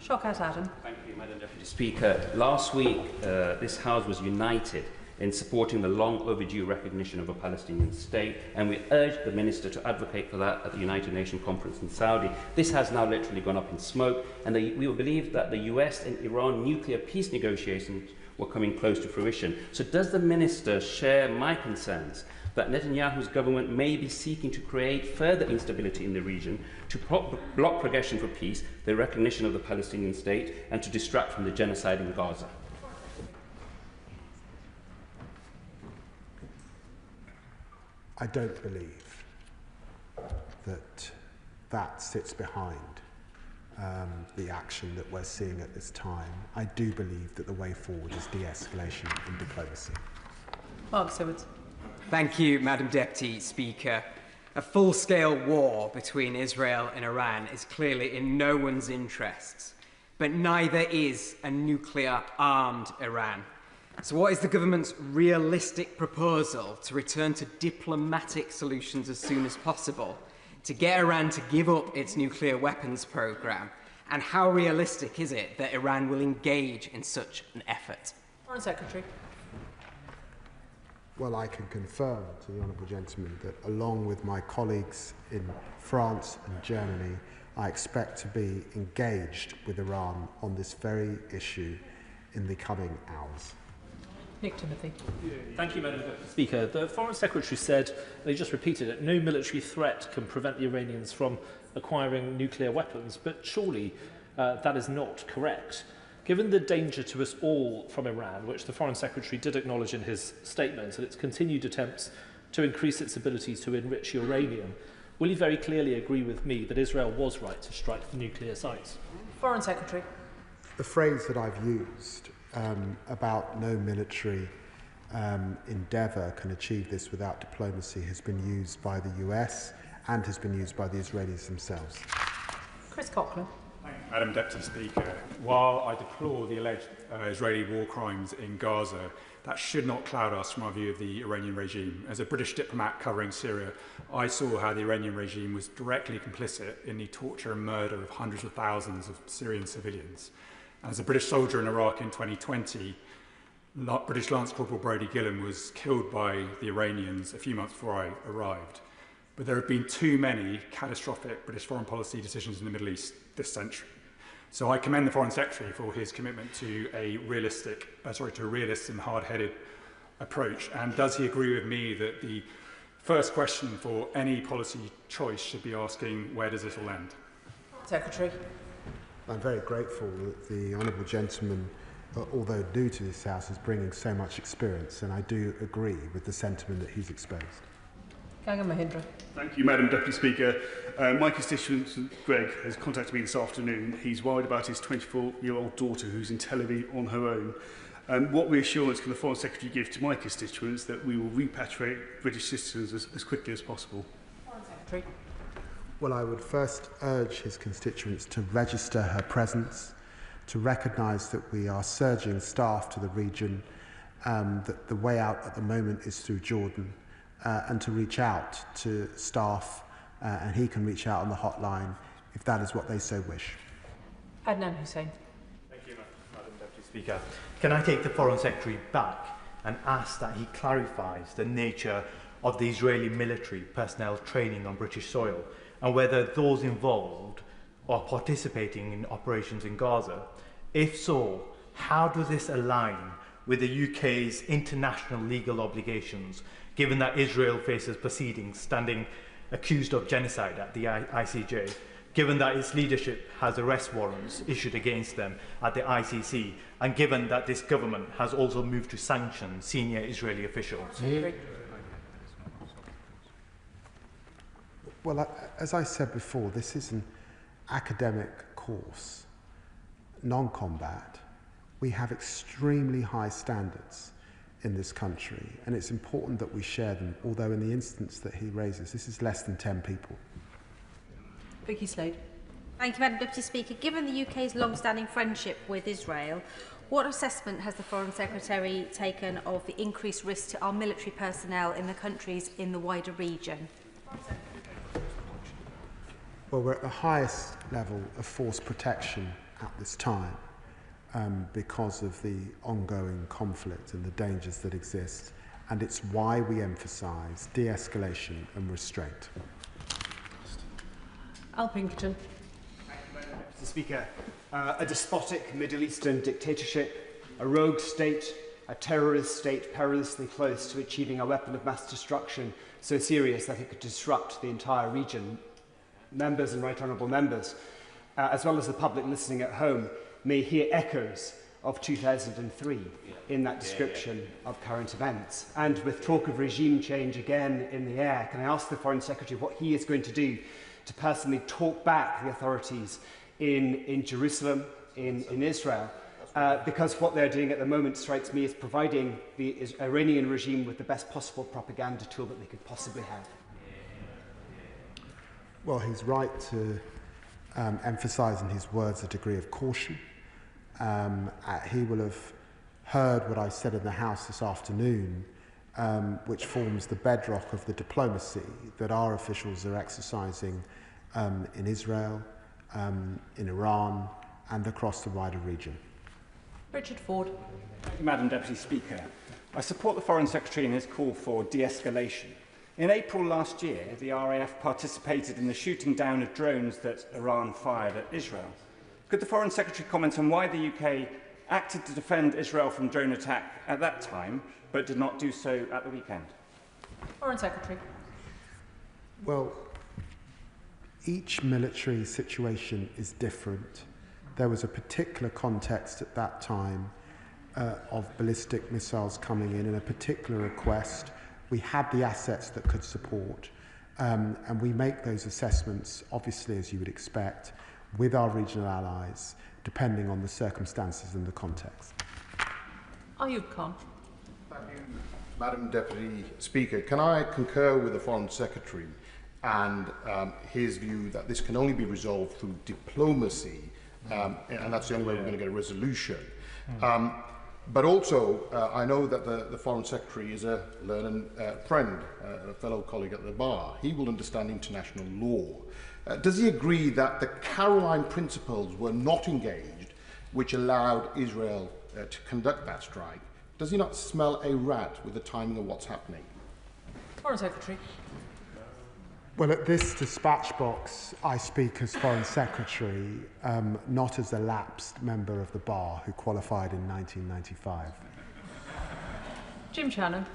Shawkat Adam. Thank you, Madam Deputy Speaker. Last week, this House was united in supporting the long overdue recognition of a Palestinian state, and we urged the Minister to advocate for that at the United Nations conference in Saudi. This has now literally gone up in smoke, and we believe that the US and Iran nuclear peace negotiations were coming close to fruition. So does the Minister share my concerns that Netanyahu's government may be seeking to create further instability in the region, to block progression for peace, the recognition of the Palestinian state, and to distract from the genocide in Gaza? I don't believe that sits behind the action that we're seeing at this time. I do believe that the way forward is de-escalation and diplomacy. Mark Seward. Thank you, Madam Deputy Speaker. A full-scale war between Israel and Iran is clearly in no one's interests, but neither is a nuclear-armed Iran. So what is the government's realistic proposal to return to diplomatic solutions as soon as possible, to get Iran to give up its nuclear weapons programme? And how realistic is it that Iran will engage in such an effort? Foreign Secretary. Well, I can confirm to the honourable gentleman that along with my colleagues in France and Germany, I expect to be engaged with Iran on this very issue in the coming hours. Nick Timothy. Thank you, Madam Speaker. The Foreign Secretary said, they just repeated it, no military threat can prevent the Iranians from acquiring nuclear weapons, but surely that is not correct. Given the danger to us all from Iran, which the Foreign Secretary did acknowledge in his statement, and its continued attempts to increase its ability to enrich uranium, will you very clearly agree with me that Israel was right to strike the nuclear sites? Foreign Secretary. The phrase that I've used about no military endeavour can achieve this without diplomacy has been used by the US and has been used by the Israelis themselves. Chris Cochran. Madam Deputy Speaker, while I deplore the alleged Israeli war crimes in Gaza, that should not cloud us from our view of the Iranian regime. As a British diplomat covering Syria, I saw how the Iranian regime was directly complicit in the torture and murder of hundreds of thousands of Syrian civilians. As a British soldier in Iraq in 2020, British Lance Corporal Brodie Gillen was killed by the Iranians a few months before I arrived. But there have been too many catastrophic British foreign policy decisions in the Middle East this century. So I commend the Foreign Secretary for his commitment to a realist and hard-headed approach. And does he agree with me that the first question for any policy choice should be asking, where does this all end? Secretary. I'm very grateful that the honourable gentleman, although new to this House, is bringing so much experience, and I do agree with the sentiment that he's exposed. Gangan Mahindra. Thank you, Madam Deputy Speaker. My constituent, Greg, has contacted me this afternoon. He's worried about his 24-year-old daughter who's in Tel Aviv on her own. What reassurance can the Foreign Secretary give to my constituents that we will repatriate British citizens as quickly as possible? Foreign Secretary. Well, I would first urge his constituents to register her presence, to recognise that we are surging staff to the region, that the way out at the moment is through Jordan, and to reach out to staff, and he can reach out on the hotline if that is what they so wish. Adnan Hussain. Thank you, Madam Deputy Speaker. Can I take the Foreign Secretary back and ask that he clarifies the nature of the Israeli military personnel training on British soil, and whether those involved are participating in operations in Gaza? If so, how does this align with the UK's international legal obligations, given that Israel faces proceedings standing accused of genocide at the ICJ, given that its leadership has arrest warrants issued against them at the ICC, and given that this government has also moved to sanction senior Israeli officials? Well, as I said before, this is an academic course, non-combat. We have extremely high standards in this country, and it's important that we share them, although in the instance that he raises, this is less than 10 people. Vicky Slade. Thank you, Madam Deputy Speaker. Given the UK's long-standing friendship with Israel, what assessment has the Foreign Secretary taken of the increased risk to our military personnel in the countries in the wider region? Well, we're at the highest level of force protection at this time because of the ongoing conflict and the dangers that exist, and it's why we emphasise de-escalation and restraint. Al Pinkerton. Thank you, Madam Deputy Speaker. A despotic Middle Eastern dictatorship a rogue state, a terrorist state perilously close to achieving a weapon of mass destruction so serious that it could disrupt the entire region. Members and right honourable members, as well as the public listening at home, may hear echoes of 2003 in that description of current events. And with talk of regime change again in the air, can I ask the Foreign Secretary what he is going to do to personally talk back the authorities in Jerusalem, in Israel, because what they're doing at the moment strikes me as providing the Iranian regime with the best possible propaganda tool that they could possibly have. Well, he's right to emphasise in his words a degree of caution. He will have heard what I said in the House this afternoon, which forms the bedrock of the diplomacy that our officials are exercising in Israel, in Iran, and across the wider region. Richard Ford. Madam Deputy Speaker, I support the Foreign Secretary in his call for de-escalation. In April last year, the RAF participated in the shooting down of drones that Iran fired at Israel. Could the Foreign Secretary comment on why the UK acted to defend Israel from drone attack at that time, but did not do so at the weekend? Foreign Secretary. Well, each military situation is different. There was a particular context at that time of ballistic missiles coming in and a particular request. We had the assets that could support, and we make those assessments, obviously, as you would expect, with our regional allies, depending on the circumstances and the context. Ayub Khan. Thank you, Madam Deputy Speaker. Can I concur with the Foreign Secretary and his view that this can only be resolved through diplomacy, and that's the only way we're going to get a resolution. But also, I know that the Foreign Secretary is a learned friend, a fellow colleague at the bar. He will understand international law. Does he agree that the Caroline principles were not engaged, which allowed Israel to conduct that strike? Does he not smell a rat with the timing of what's happening? Foreign Secretary. Well, at this dispatch box, I speak as Foreign Secretary, not as a lapsed member of the bar who qualified in 1995. Jim Shannon.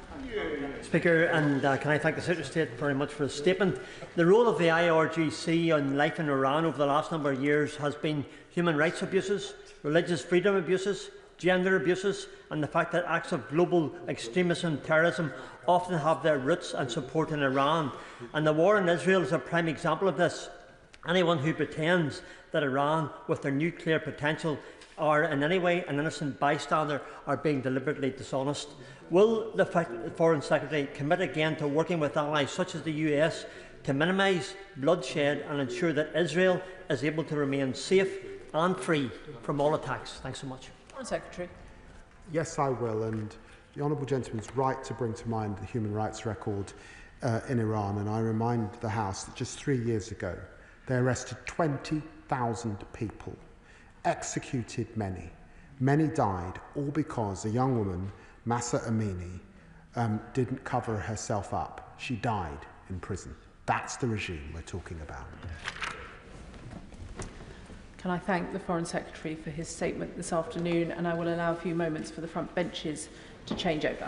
Speaker, and can I thank the Secretary of State very much for his statement. The role of the IRGC on life in Iran over the last number of years has been human rights abuses, religious freedom abuses, gender abuses, and the fact that acts of global extremism and terrorism often have their roots and support in Iran. And the war in Israel is a prime example of this. Anyone who pretends that Iran, with their nuclear potential, are in any way an innocent bystander are being deliberately dishonest. Will the Foreign Secretary commit again to working with allies such as the US to minimise bloodshed and ensure that Israel is able to remain safe and free from all attacks? Thanks so much. Foreign Secretary. Yes, I will, and the Honourable Gentleman's right to bring to mind the human rights record in Iran, and I remind the House that just 3 years ago they arrested 20,000 people, executed many. Many died, all because a young woman, Mahsa Amini, didn't cover herself up. She died in prison. That's the regime we're talking about. Can I thank the Foreign Secretary for his statement this afternoon, and I will allow a few moments for the front benches to change over.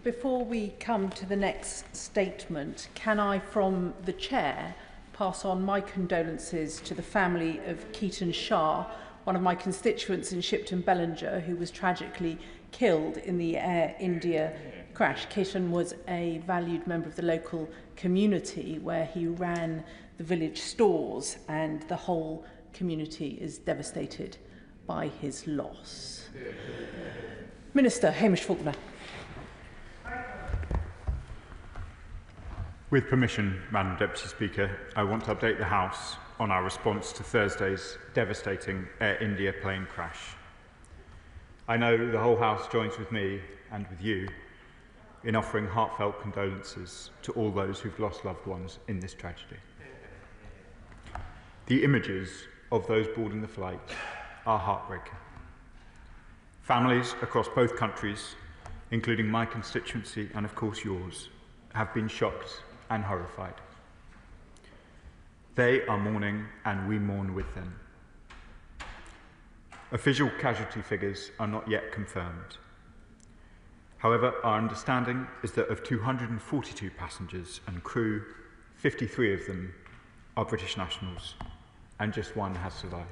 Before we come to the next statement, can I, from the Chair, pass on my condolences to the family of Keaton Shah, one of my constituents in Shipton Bellinger, who was tragically killed in the Air India crash. Keaton was a valued member of the local community where he ran the village stores, and the whole community is devastated by his loss. Minister Hamish Faulkner. With permission, Madam Deputy Speaker, I want to update the House on our response to Thursday's devastating Air India plane crash. I know the whole House joins with me and with you in offering heartfelt condolences to all those who've lost loved ones in this tragedy. The images of those boarding the flight are heartbreaking. Families across both countries, including my constituency and of course yours, have been shocked and horrified. They are mourning and we mourn with them. Official casualty figures are not yet confirmed. However, our understanding is that of 242 passengers and crew, 53 of them are British nationals, and just one has survived.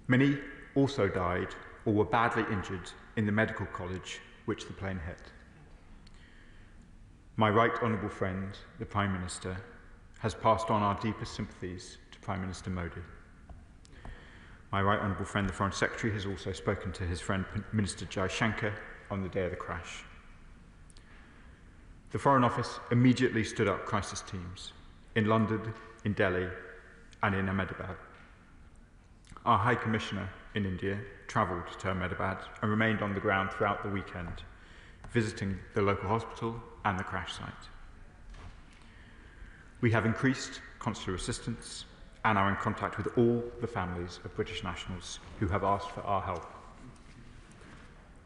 Many also died or were badly injured in the medical college which the plane hit. My right honourable friend, the Prime Minister, has passed on our deepest sympathies to Prime Minister Modi. My right honourable friend, the Foreign Secretary, has also spoken to his friend Minister Jaishankar on the day of the crash. The Foreign Office immediately stood up crisis teams in London, in Delhi, and in Ahmedabad. Our High Commissioner in India travelled to Ahmedabad and remained on the ground throughout the weekend, visiting the local hospital and the crash site. We have increased consular assistance and are in contact with all the families of British nationals who have asked for our help.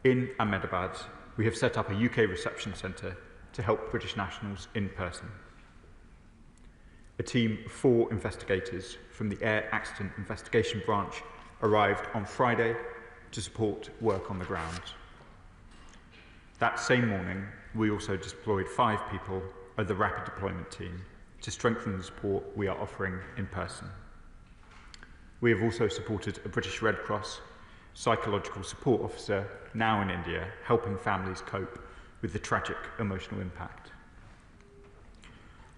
In Ahmedabad, we have set up a UK reception centre to help British nationals in person. A team of 4 investigators from the Air Accident Investigation Branch arrived on Friday to support work on the ground. That same morning, we also deployed 5 people of the Rapid Deployment Team to strengthen the support we are offering in person. We have also supported a British Red Cross psychological support officer now in India, helping families cope with the tragic emotional impact.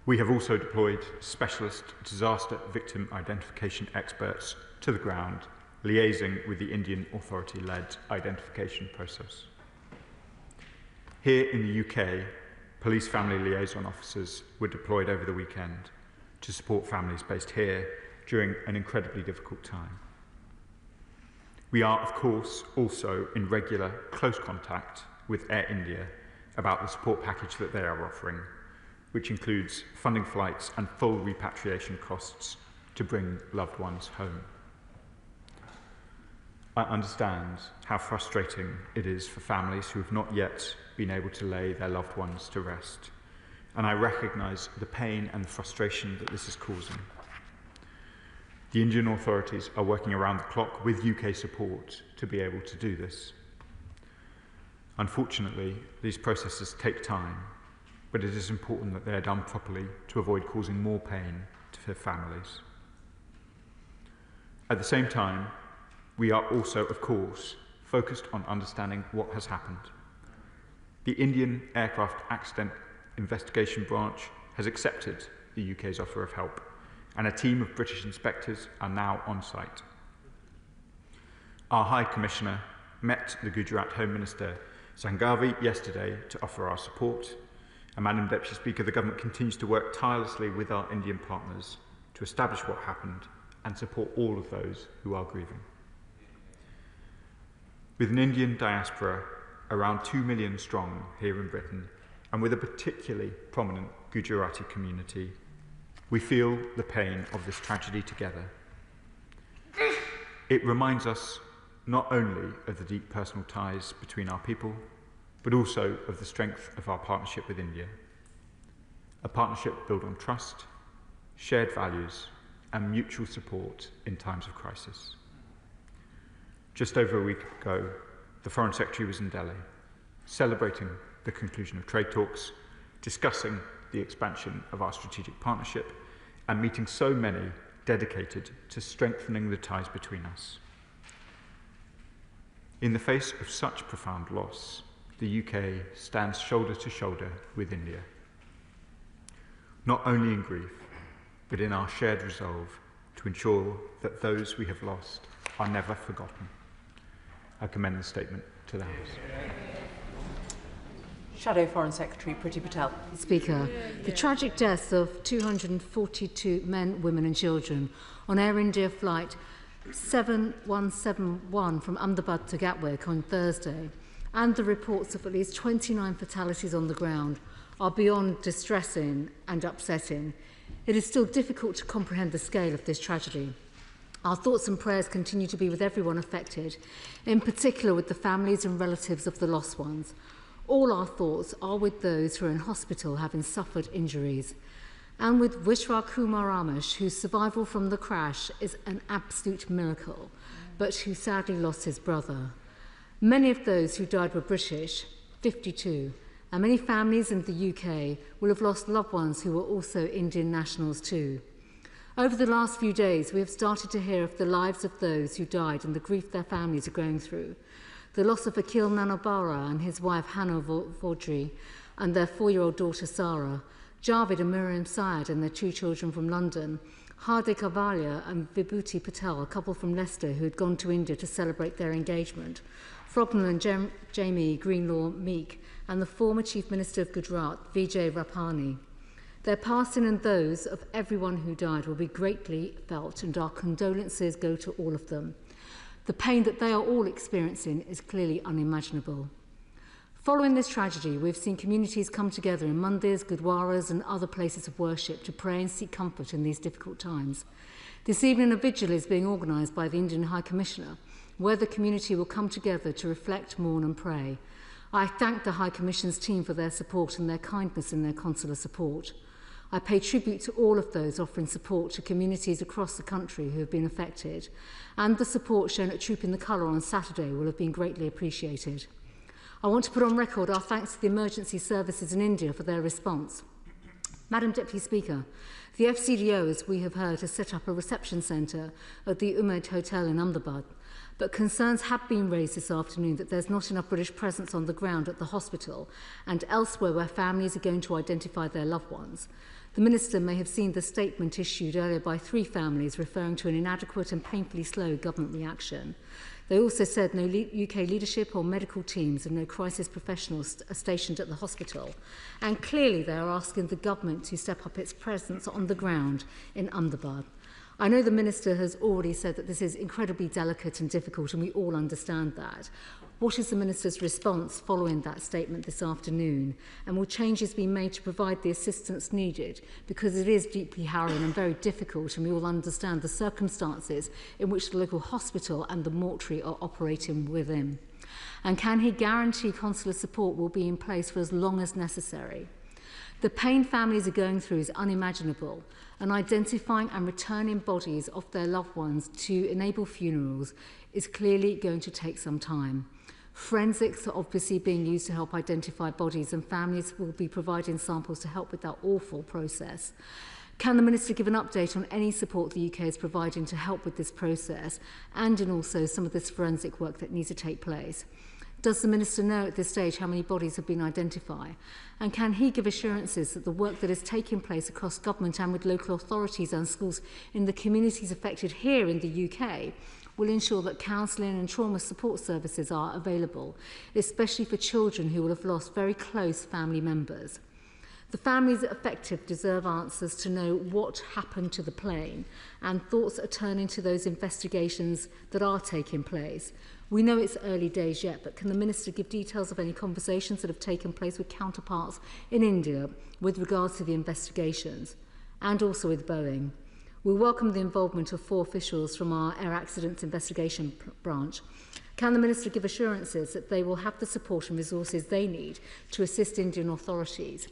We have also deployed specialist disaster victim identification experts to the ground, liaising with the Indian authority-led identification process. Here in the UK, police family liaison officers were deployed over the weekend to support families based here during an incredibly difficult time. We are, of course, also in regular, close contact with Air India about the support package that they are offering, which includes funding flights and full repatriation costs to bring loved ones home. I understand how frustrating it is for families who have not yet been able to lay their loved ones to rest, and I recognise the pain and the frustration that this is causing. The Indian authorities are working around the clock with UK support to be able to do this. Unfortunately, these processes take time, but it is important that they are done properly to avoid causing more pain to their families. At the same time, we are also, of course, focused on understanding what has happened. The Indian Aircraft Accident Investigation Branch has accepted the UK's offer of help, and a team of British inspectors are now on site. Our High Commissioner met the Gujarat Home Minister Sanghavi yesterday to offer our support, and Madam Deputy Speaker, the Government continues to work tirelessly with our Indian partners to establish what happened and support all of those who are grieving. With an Indian diaspora around 2 million strong here in Britain, and with a particularly prominent Gujarati community, we feel the pain of this tragedy together. It reminds us not only of the deep personal ties between our people, but also of the strength of our partnership with India. A partnership built on trust, shared values, and mutual support in times of crisis. Just over a week ago, the Foreign Secretary was in Delhi, celebrating the conclusion of trade talks, discussing the expansion of our strategic partnership, and meeting so many dedicated to strengthening the ties between us. In the face of such profound loss, the UK stands shoulder to shoulder with India, not only in grief, but in our shared resolve to ensure that those we have lost are never forgotten. I commend the statement to the House. Shadow Foreign Secretary Priti Patel. Speaker, the tragic deaths of 242 men, women and children on Air India flight 7171 from Ahmedabad to Gatwick on Thursday, and the reports of at least 29 fatalities on the ground, are beyond distressing and upsetting. It is still difficult to comprehend the scale of this tragedy. Our thoughts and prayers continue to be with everyone affected, in particular with the families and relatives of the lost ones. All our thoughts are with those who are in hospital having suffered injuries, and with Vishwa Kumar Ramesh, whose survival from the crash is an absolute miracle, but who sadly lost his brother. Many of those who died were British, 52, and many families in the UK will have lost loved ones who were also Indian nationals too. Over the last few days, we have started to hear of the lives of those who died and the grief their families are going through. The loss of Akhil Nanobara and his wife Hannah Vaudry and their 4-year-old daughter Sarah, Javed and Miriam Syed and their 2 children from London, Hardik Avalia and Vibhuti Patel, a couple from Leicester who had gone to India to celebrate their engagement, Frognall and Jamie Greenlaw Meek, and the former Chief Minister of Gujarat, Vijay Rapani. Their passing and those of everyone who died will be greatly felt, and our condolences go to all of them. The pain that they are all experiencing is clearly unimaginable. Following this tragedy, we've seen communities come together in mandirs, gurdwaras and other places of worship to pray and seek comfort in these difficult times. This evening a vigil is being organised by the Indian High Commissioner, where the community will come together to reflect, mourn and pray. I thank the High Commission's team for their support and their kindness in their consular support. I pay tribute to all of those offering support to communities across the country who have been affected, and the support shown at Troop in the Colour on Saturday will have been greatly appreciated. I want to put on record our thanks to the emergency services in India for their response. Madam Deputy Speaker, the FCDO, as we have heard, has set up a reception centre at the Umaid Hotel in Ahmedabad, but concerns have been raised this afternoon that there's not enough British presence on the ground at the hospital and elsewhere where families are going to identify their loved ones. The Minister may have seen the statement issued earlier by 3 families referring to an inadequate and painfully slow government reaction. They also said no UK leadership or medical teams and no crisis professionals are stationed at the hospital. And clearly they are asking the government to step up its presence on the ground in Ahmedabad. I know the Minister has already said that this is incredibly delicate and difficult, and we all understand that. What is the Minister's response following that statement this afternoon? And will changes be made to provide the assistance needed? Because it is deeply harrowing and very difficult, and we all understand the circumstances in which the local hospital and the mortuary are operating within. And can he guarantee consular support will be in place for as long as necessary? The pain families are going through is unimaginable, and identifying and returning bodies of their loved ones to enable funerals is clearly going to take some time. Forensics are obviously being used to help identify bodies, and families will be providing samples to help with that awful process. Can the Minister give an update on any support the UK is providing to help with this process and in also some of this forensic work that needs to take place? Does the Minister know at this stage how many bodies have been identified? And can he give assurances that the work that is taking place across government and with local authorities and schools in the communities affected here in the UK will ensure that counselling and trauma support services are available, especially for children who will have lost very close family members? The families affected deserve answers to know what happened to the plane, and thoughts are turning to those investigations that are taking place. We know it's early days yet, but can the Minister give details of any conversations that have taken place with counterparts in India with regards to the investigations, and also with Boeing? We welcome the involvement of 4 officials from our Air Accidents Investigation Branch. Can the Minister give assurances that they will have the support and resources they need to assist Indian authorities?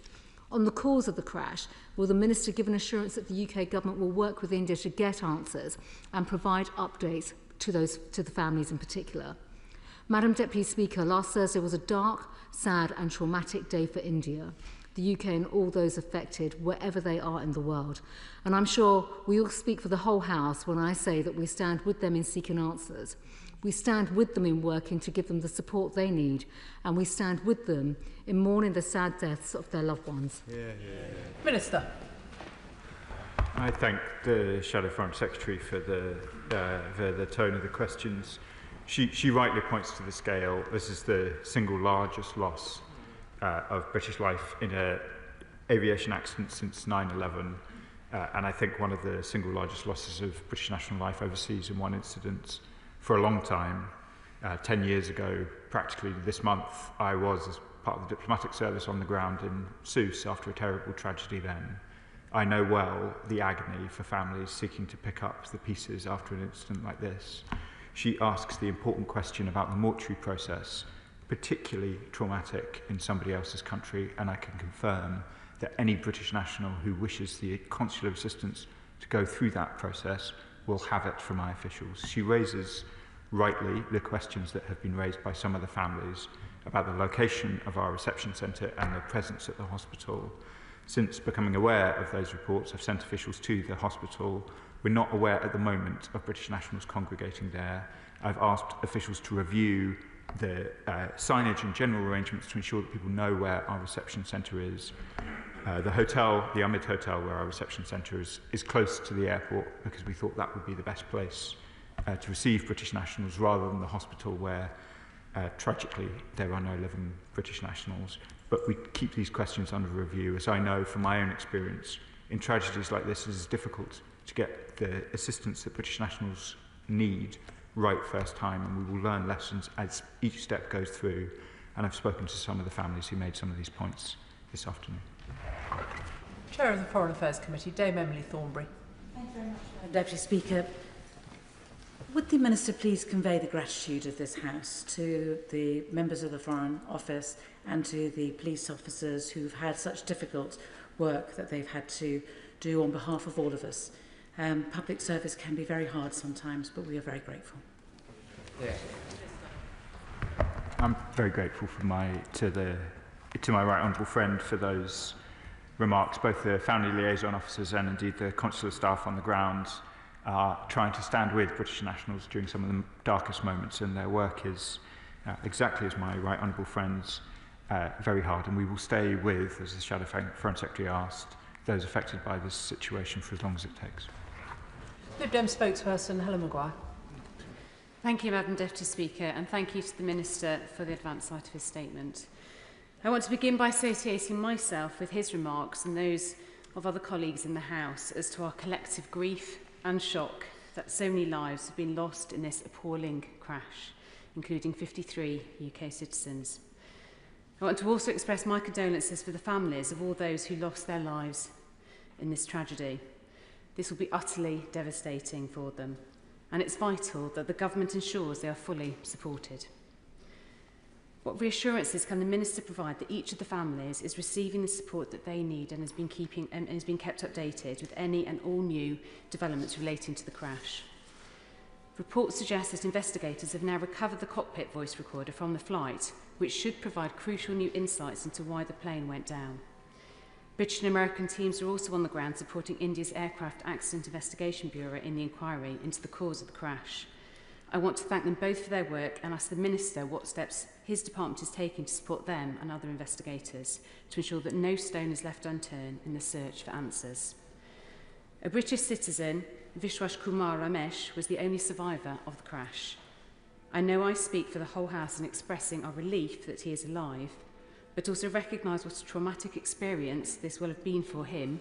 On the cause of the crash, will the Minister give an assurance that the UK government will work with India to get answers and provide updates to the families in particular? Madam Deputy Speaker, last Thursday was a dark, sad and traumatic day for India, the UK and all those affected wherever they are in the world. And I'm sure we all speak for the whole House when I say that we stand with them in seeking answers. We stand with them in working to give them the support they need, and we stand with them in mourning the sad deaths of their loved ones. Minister. I thank the Shadow Foreign Secretary for the tone of the questions. She rightly points to the scale. This is the single largest loss of British life in an aviation accident since 9/11, and I think one of the single largest losses of British national life overseas in one incident for a long time. 10 years ago, practically this month, I was, as part of the diplomatic service, on the ground in Sousse after a terrible tragedy then. I know well the agony for families seeking to pick up the pieces after an incident like this. She asks the important question about the mortuary process, particularly traumatic in somebody else's country, and I can confirm that any British national who wishes the consular assistance to go through that process will have it from my officials. She raises, rightly, the questions that have been raised by some of the families about the location of our reception centre and the presence at the hospital. Since becoming aware of those reports, I've sent officials to the hospital. We're not aware at the moment of British nationals congregating there. I've asked officials to review the signage and general arrangements to ensure that people know where our reception centre is. The hotel, the Ahmed Hotel, where our reception centre is close to the airport because we thought that would be the best place to receive British nationals rather than the hospital where, tragically, there are no living British nationals. But we keep these questions under review, as I know from my own experience. In tragedies like this, it is difficult to get the assistance that British nationals need right first time, and we will learn lessons as each step goes through. And I've spoken to some of the families who made some of these points this afternoon. Chair of the Foreign Affairs Committee, Dame Emily Thornbury. Thank you very much, Deputy Speaker. Would the Minister please convey the gratitude of this House to the members of the Foreign Office and to the police officers who've had such difficult work that they've had to do on behalf of all of us. Public service can be very hard sometimes, but we are very grateful. Yeah. I'm very grateful to my right honourable friend for those remarks. Both the family liaison officers and indeed the consular staff on the ground are trying to stand with British nationals during some of the darkest moments, and their work is, exactly as my right honourable friends, very hard, and we will stay with, as the Shadow Foreign Secretary asked, those affected by this situation for as long as it takes. Lib Dem spokesperson Helen Maguire. Thank you, Madam Deputy Speaker, and thank you to the Minister for the advance sight of his statement. I want to begin by associating myself with his remarks and those of other colleagues in the House as to our collective grief and shock that so many lives have been lost in this appalling crash, including 53 UK citizens. I want to also express my condolences for the families of all those who lost their lives in this tragedy. This will be utterly devastating for them, and it's vital that the government ensures they are fully supported. What reassurances can the Minister provide that each of the families is receiving the support that they need and has been kept updated with any and all new developments relating to the crash? Reports suggest that investigators have now recovered the cockpit voice recorder from the flight, which should provide crucial new insights into why the plane went down. British and American teams are also on the ground supporting India's Aircraft Accident Investigation Bureau in the inquiry into the cause of the crash. I want to thank them both for their work and ask the Minister what steps his department is taking to support them and other investigators to ensure that no stone is left unturned in the search for answers. A British citizen, Vishwas Kumar Ramesh, was the only survivor of the crash. I know I speak for the whole House in expressing our relief that he is alive, but also recognise what a traumatic experience this will have been for him,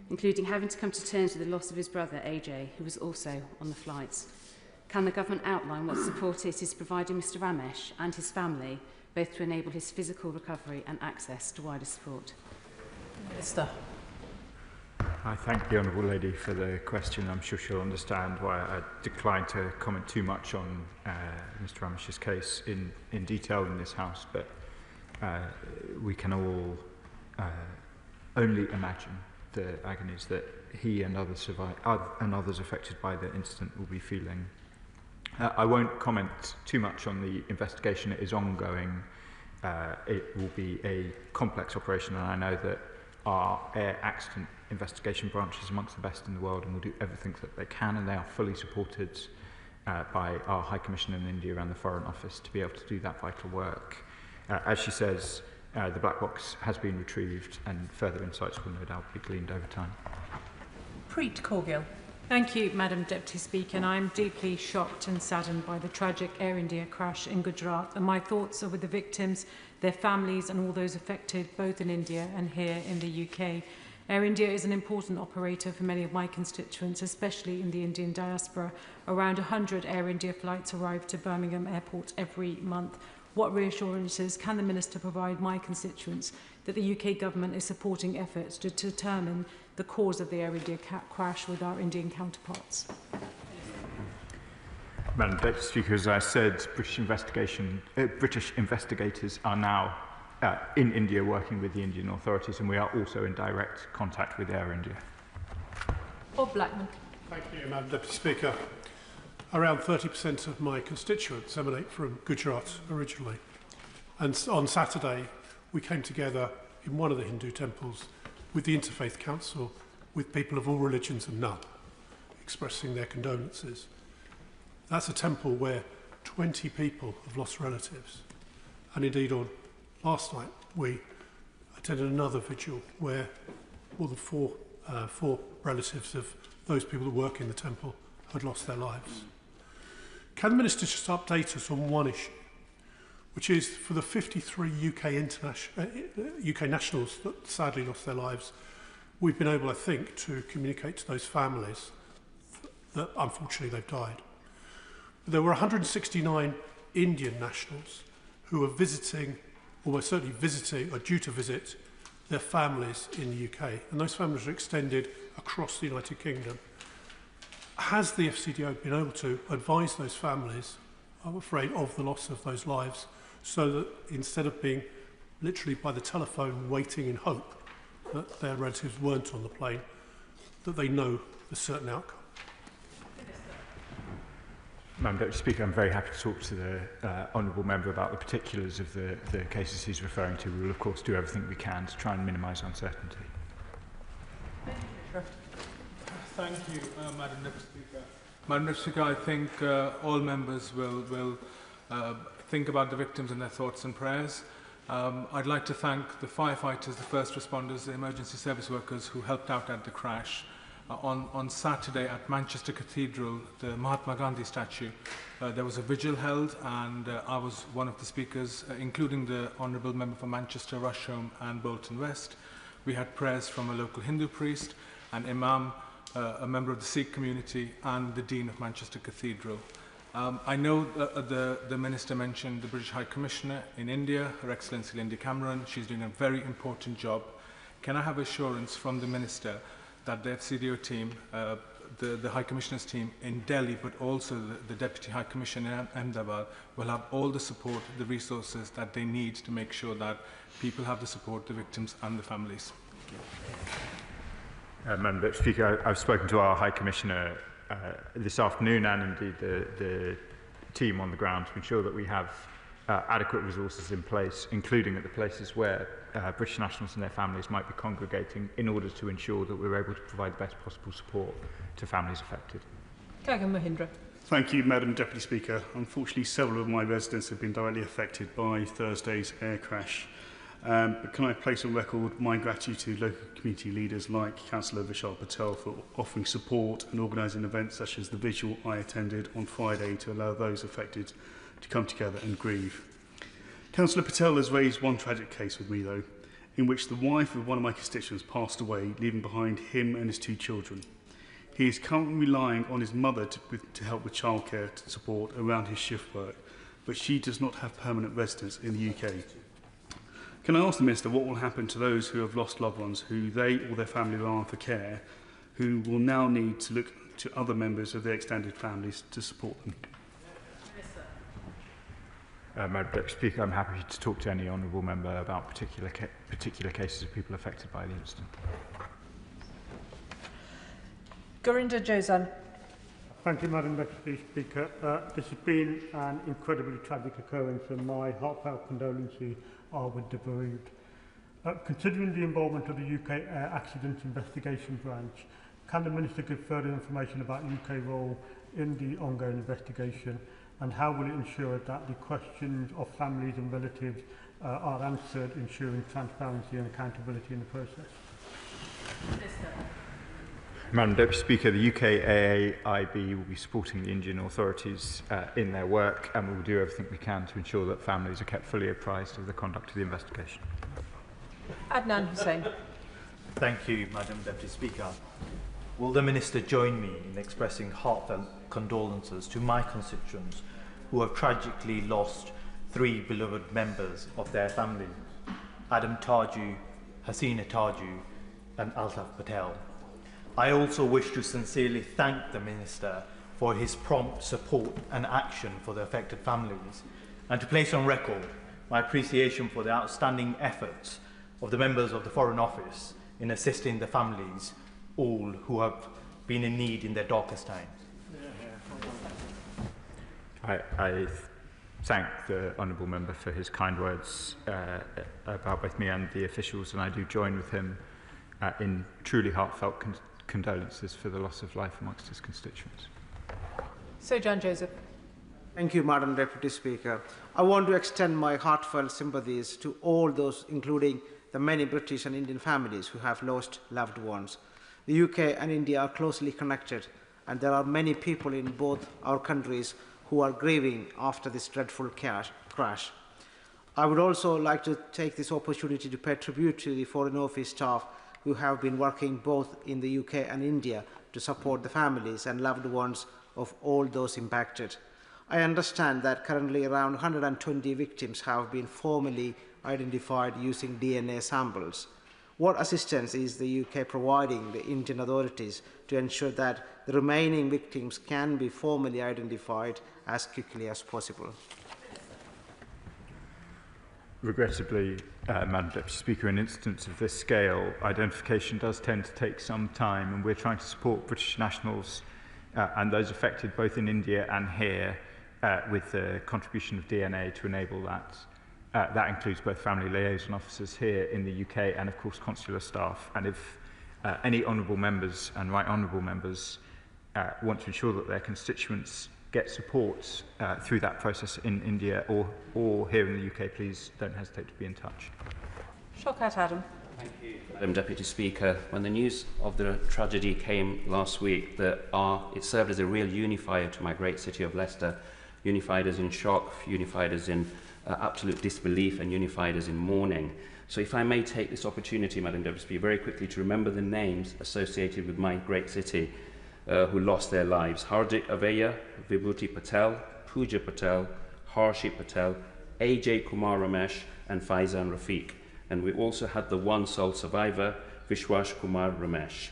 including having to come to terms with the loss of his brother, AJ, who was also on the flight. Can the government outline what support it is providing Mr Ramesh and his family, both to enable his physical recovery and access to wider support? Minister. I thank the Honourable Lady for the question. I'm sure she'll understand why I declined to comment too much on Mr Ramesh's case in detail in this House, but we can all only imagine the agonies that he and others affected by the incident will be feeling. I won't comment too much on the investigation. It is ongoing. It will be a complex operation, and I know that our air accident investigation branch is amongst the best in the world and will do everything that they can, and they are fully supported by our High Commissioner in India and the Foreign Office to be able to do that vital work. As she says, the black box has been retrieved and further insights will no doubt be gleaned over time. Preet Corgill. Thank you, Madam Deputy Speaker, and I'm deeply shocked and saddened by the tragic Air India crash in Gujarat, and my thoughts are with the victims, their families and all those affected both in India and here in the UK. Air India is an important operator for many of my constituents, especially in the Indian diaspora. Around 100 Air India flights arrive to Birmingham Airport every month. What reassurances can the Minister provide my constituents that the UK Government is supporting efforts to determine the cause of the Air India crash with our Indian counterparts? Madam Deputy Speaker, as I said, British investigators are now in India working with the Indian authorities, and we are also in direct contact with Air India. Bob Blackman. Thank you, Madam Deputy Speaker. Around 30% of my constituents emanate from Gujarat originally. And on Saturday, we came together in one of the Hindu temples with the Interfaith Council, with people of all religions and none, expressing their condolences. That's a temple where 20 people have lost relatives. And indeed, on last night, we attended another vigil where more than four relatives of those people that work in the temple had lost their lives. Can the Minister just update us on one issue, which is for the 53 UK nationals that sadly lost their lives, we've been able, I think, to communicate to those families that unfortunately they've died. But there were 169 Indian nationals who are visiting, almost certainly visiting, or due to visit their families in the UK, and those families are extended across the United Kingdom. Has the FCDO been able to advise those families, I'm afraid, of the loss of those lives, so that instead of being literally by the telephone waiting in hope that their relatives weren't on the plane, that they know the certain outcome? Madam Deputy Speaker, I'm very happy to talk to the Honourable Member about the particulars of the cases he's referring to. We will, of course, do everything we can to try and minimise uncertainty. Thank you, Madam Deputy Speaker. Madam Deputy Speaker, I think all members will think about the victims in their thoughts and prayers. I'd like to thank the firefighters, the first responders, the emergency service workers who helped out at the crash. On Saturday at Manchester Cathedral, the Mahatma Gandhi statue, there was a vigil held, and I was one of the speakers, including the Honourable Member for Manchester, Rusholme and Bolton West. We had prayers from a local Hindu priest, an imam, a member of the Sikh community, and the Dean of Manchester Cathedral. I know the Minister mentioned the British High Commissioner in India, Her Excellency Linda Cameron. She's doing a very important job. Can I have assurance from the Minister that the FCDO team, the High Commissioner's team in Delhi, but also the Deputy High Commissioner in Ahmedabad, will have all the support, the resources that they need to make sure that people have the support, the victims and the families? Madam Deputy Speaker, I've spoken to our High Commissioner this afternoon, and indeed the team on the ground, to ensure that we have adequate resources in place, including at the places where British nationals and their families might be congregating, in order to ensure that we're able to provide the best possible support to families affected. Gagan Mahindra. Thank you, Madam Deputy Speaker. Unfortunately, several of my residents have been directly affected by Thursday's air crash. But can I place on record my gratitude to local community leaders like Councillor Vishal Patel for offering support and organising events such as the vigil I attended on Friday to allow those affected to come together and grieve. Councillor Patel has raised one tragic case with me, though, in which the wife of one of my constituents passed away, leaving behind him and his 2 children. He is currently relying on his mother to help with childcare support around his shift work, but she does not have permanent residence in the UK. Can I ask the Minister what will happen to those who have lost loved ones who they or their family rely on for care, who will now need to look to other members of their extended families to support them? Madam Deputy Speaker, I'm happy to talk to any Honourable Member about particular cases of people affected by the incident. Gurinder Jozan. Thank you, Madam Deputy Speaker. This has been an incredibly tragic occurrence, and my heartfelt condolences are with the bereaved. Considering the involvement of the UK Air Accidents Investigation Branch, can the Minister give further information about UK role in the ongoing investigation, and how will it ensure that the questions of families and relatives are answered, ensuring transparency and accountability in the process? Madam Deputy Speaker, the UK AAIB will be supporting the Indian authorities in their work, and we will do everything we can to ensure that families are kept fully apprised of the conduct of the investigation. Adnan Hussain. Thank you, Madam Deputy Speaker. Will the Minister join me in expressing heartfelt condolences to my constituents who have tragically lost three beloved members of their family, Adam Tarju, Hasina Tarju and Altaf Patel. I also wish to sincerely thank the Minister for his prompt support and action for the affected families, and to place on record my appreciation for the outstanding efforts of the members of the Foreign Office in assisting the families, all who have been in need in their darkest times. I thank the Honourable Member for his kind words about both me and the officials, and I do join with him in truly heartfelt condolences for the loss of life amongst his constituents. So, John Joseph. Thank you, Madam Deputy Speaker. I want to extend my heartfelt sympathies to all those, including the many British and Indian families who have lost loved ones. The UK and India are closely connected, and there are many people in both our countries who are grieving after this dreadful crash. I would also like to take this opportunity to pay tribute to the Foreign Office staff who have been working both in the UK and India to support the families and loved ones of all those impacted. I understand that currently around 120 victims have been formally identified using DNA samples. What assistance is the UK providing the Indian authorities to ensure that the remaining victims can be formally identified as quickly as possible? Regrettably, Madam Deputy Speaker, in an instance of this scale, identification does tend to take some time, and we're trying to support British nationals and those affected both in India and here with the contribution of DNA to enable that. That includes both family liaison officers here in the UK and, of course, consular staff. And if any honourable members and right honourable members want to ensure that their constituents get support through that process in India or here in the UK, please don't hesitate to be in touch. Shawkat Adam. Thank you, Madam Deputy Speaker. When the news of the tragedy came last week, it served as a real unifier to my great city of Leicester, unified us in shock, unified us in absolute disbelief, and unified us in mourning. So if I may take this opportunity, Madam Deputy Speaker, very quickly to remember the names associated with my great city who lost their lives. Hardik Aveya, Vibhuti Patel, Pooja Patel, Harshi Patel, AJ Kumar Ramesh, and Faizan Rafiq. And we also had the one sole survivor, Vishwash Kumar Ramesh.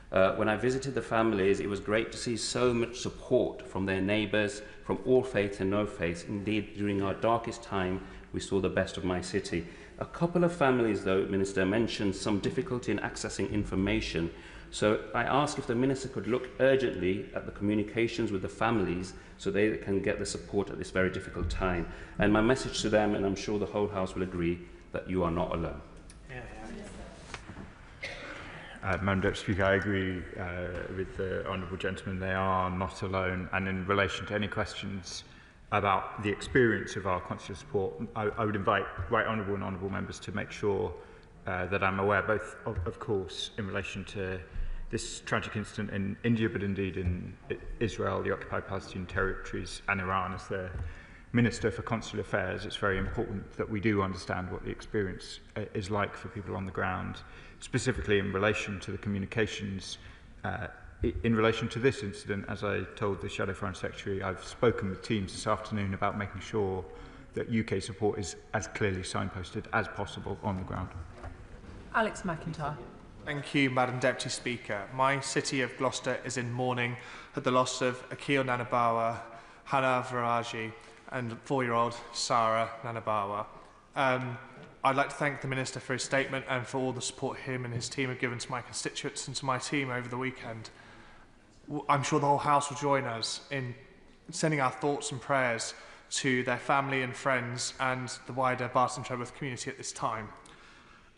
When I visited the families, it was great to see so much support from their neighbours, from all faith and no faith. Indeed, during our darkest time, we saw the best of my city. A couple of families, though, Minister, mentioned some difficulty in accessing information. So I asked if the Minister could look urgently at the communications with the families so they can get the support at this very difficult time. And my message to them, and I'm sure the whole House will agree, that you are not alone. Madam Deputy Speaker, I agree with the honourable gentleman. They are not alone. And in relation to any questions about the experience of our consular support, I would invite right honourable and honourable members to make sure that I'm aware, both, of course, in relation to this tragic incident in India, but indeed in Israel, the occupied Palestinian territories, and Iran. As the Minister for Consular Affairs, it's very important that we do understand what the experience is like for people on the ground, specifically in relation to the communications. In relation to this incident, as I told the Shadow Foreign Secretary, I've spoken with teams this afternoon about making sure that UK support is as clearly signposted as possible on the ground. Alex McIntyre. Thank you, Madam Deputy Speaker. My city of Gloucester is in mourning at the loss of Akil Nanabawa, Hannah Varaji, and 4-year-old Sarah Nanabawa. I'd like to thank the Minister for his statement and for all the support him and his team have given to my constituents and to my team over the weekend. I'm sure the whole House will join us in sending our thoughts and prayers to their family and friends and the wider Barton Treadworth community at this time.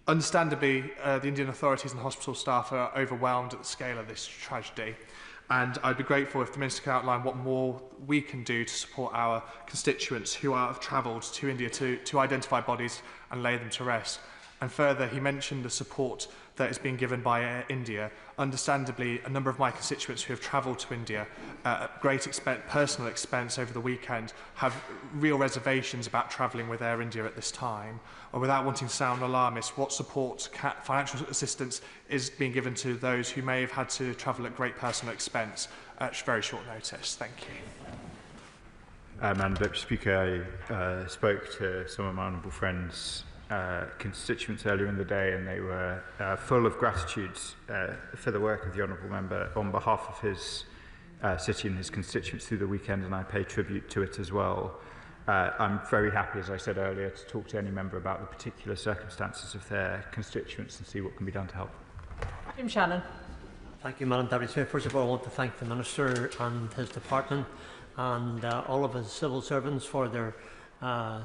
Understandably, the Indian authorities and hospital staff are overwhelmed at the scale of this tragedy, and I'd be grateful if the Minister could outline what more we can do to support our constituents who have travelled to India to identify bodies and lay them to rest. And further, he mentioned the support that is being given by Air India. Understandably, a number of my constituents who have travelled to India at great personal expense over the weekend have real reservations about travelling with Air India at this time. Or without wanting to sound alarmist, what support, financial assistance is being given to those who may have had to travel at great personal expense at very short notice? Thank you. Madam Deputy Speaker, I spoke to some of my honourable friends' constituents earlier in the day, and they were full of gratitude for the work of the honourable member on behalf of his city and his constituents through the weekend, and I pay tribute to it as well. I'm very happy, as I said earlier, to talk to any member about the particular circumstances of their constituents and see what can be done to help. Jim Shannon. Thank you, Madam Deputy Speaker. First of all, I want to thank the Minister and his department and all of his civil servants for their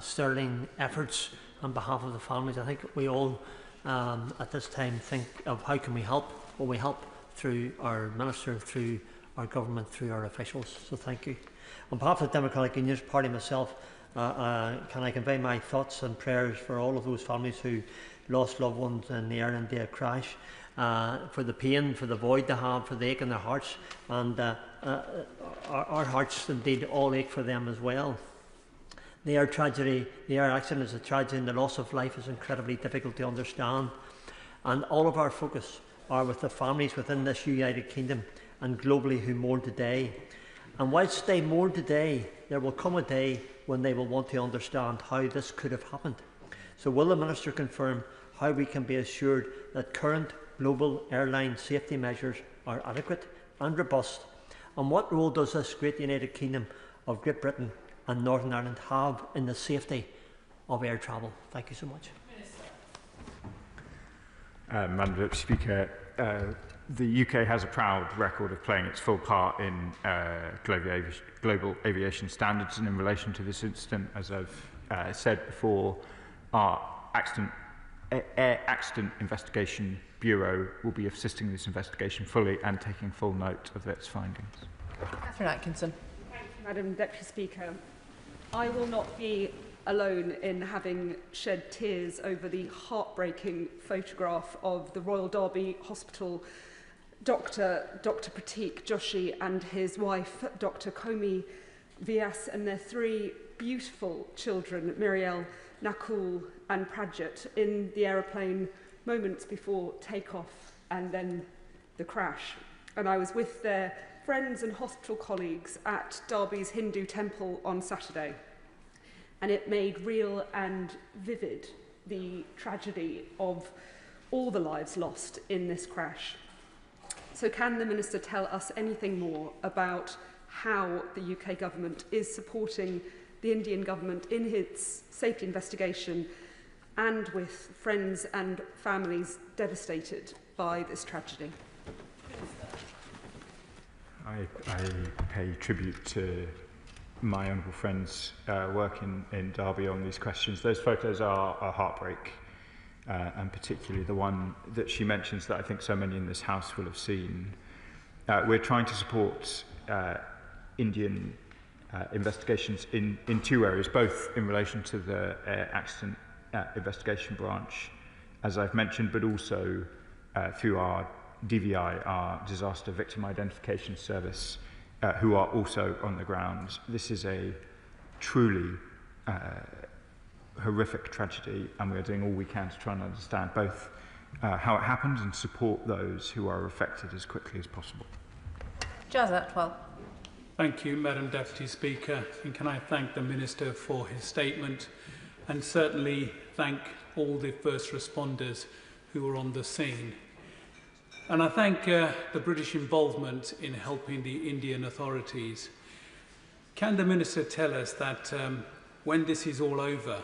sterling efforts on behalf of the families. I think we all at this time think of how can we help. Well, we help through our Minister, through our government, through our officials. So thank you. On behalf of the Democratic Unionist Party myself, can I convey my thoughts and prayers for all of those families who lost loved ones in the Air India crash, for the pain, for the void they have, for the ache in their hearts, and our hearts indeed all ache for them as well. The air tragedy, the air accident is a tragedy, and the loss of life is incredibly difficult to understand. And all of our focus are with the families within this United Kingdom and globally who mourn today. And whilst they mourn today, there will come a day when they will want to understand how this could have happened. So will the Minister confirm how we can be assured that current global airline safety measures are adequate and robust? And what role does this great United Kingdom of Great Britain and Northern Ireland have in the safety of air travel? Thank you so much. Madam Deputy Speaker, the UK has a proud record of playing its full part in global aviation standards, and in relation to this incident, as I've said before, our Air Accident Investigation Bureau will be assisting this investigation fully and taking full note of its findings. Catherine Atkinson. Thank you, Madam Deputy Speaker. I will not be alone in having shed tears over the heartbreaking photograph of the Royal Derby Hospital Dr. Pratik Joshi and his wife, Dr. Komi Vyas, and their three beautiful children, Miriel, Nakul and Prajit, in the aeroplane moments before takeoff and then the crash. And I was with their friends and hospital colleagues at Derby's Hindu temple on Saturday. And it made real and vivid the tragedy of all the lives lost in this crash. So can the Minister tell us anything more about how the UK government is supporting the Indian government in its safety investigation and with friends and families devastated by this tragedy? I pay tribute to my honourable friend's work in Derby on these questions. Those photos are a heartbreak, and particularly the one that she mentions that I think so many in this House will have seen. We're trying to support Indian investigations in two areas, both in relation to the Accident Investigation Branch, as I've mentioned, but also through our DVI, our Disaster Victim Identification Service, who are also on the ground. This is a truly horrific tragedy, and we are doing all we can to try and understand both how it happened and support those who are affected as quickly as possible. Jazz Atwell. Thank you, Madam Deputy Speaker, and can I thank the Minister for his statement, and certainly thank all the first responders who were on the scene. And I thank the British involvement in helping the Indian authorities. Can the Minister tell us that when this is all over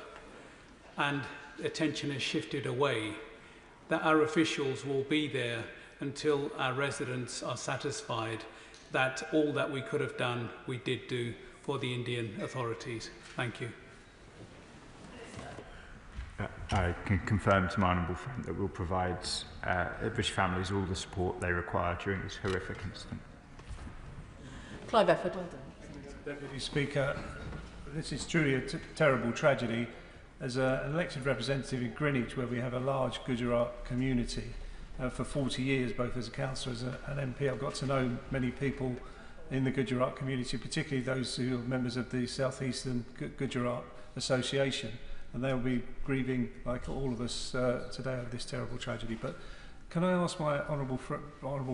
and attention has shifted away, that our officials will be there until our residents are satisfied that all that we could have done, we did do for the Indian authorities? Thank you. I can confirm to my honourable friend that we'll provide British families all the support they require during this horrific incident. Clive Efford. Deputy Speaker, this is truly a terrible tragedy. As an elected representative in Greenwich, where we have a large Gujarat community, for 40 years, both as a councillor and an MP, I've got to know many people in the Gujarat community, particularly those who are members of the South Eastern Gujarat Association. And they'll be grieving, like all of us today, over this terrible tragedy. But can I ask my honourable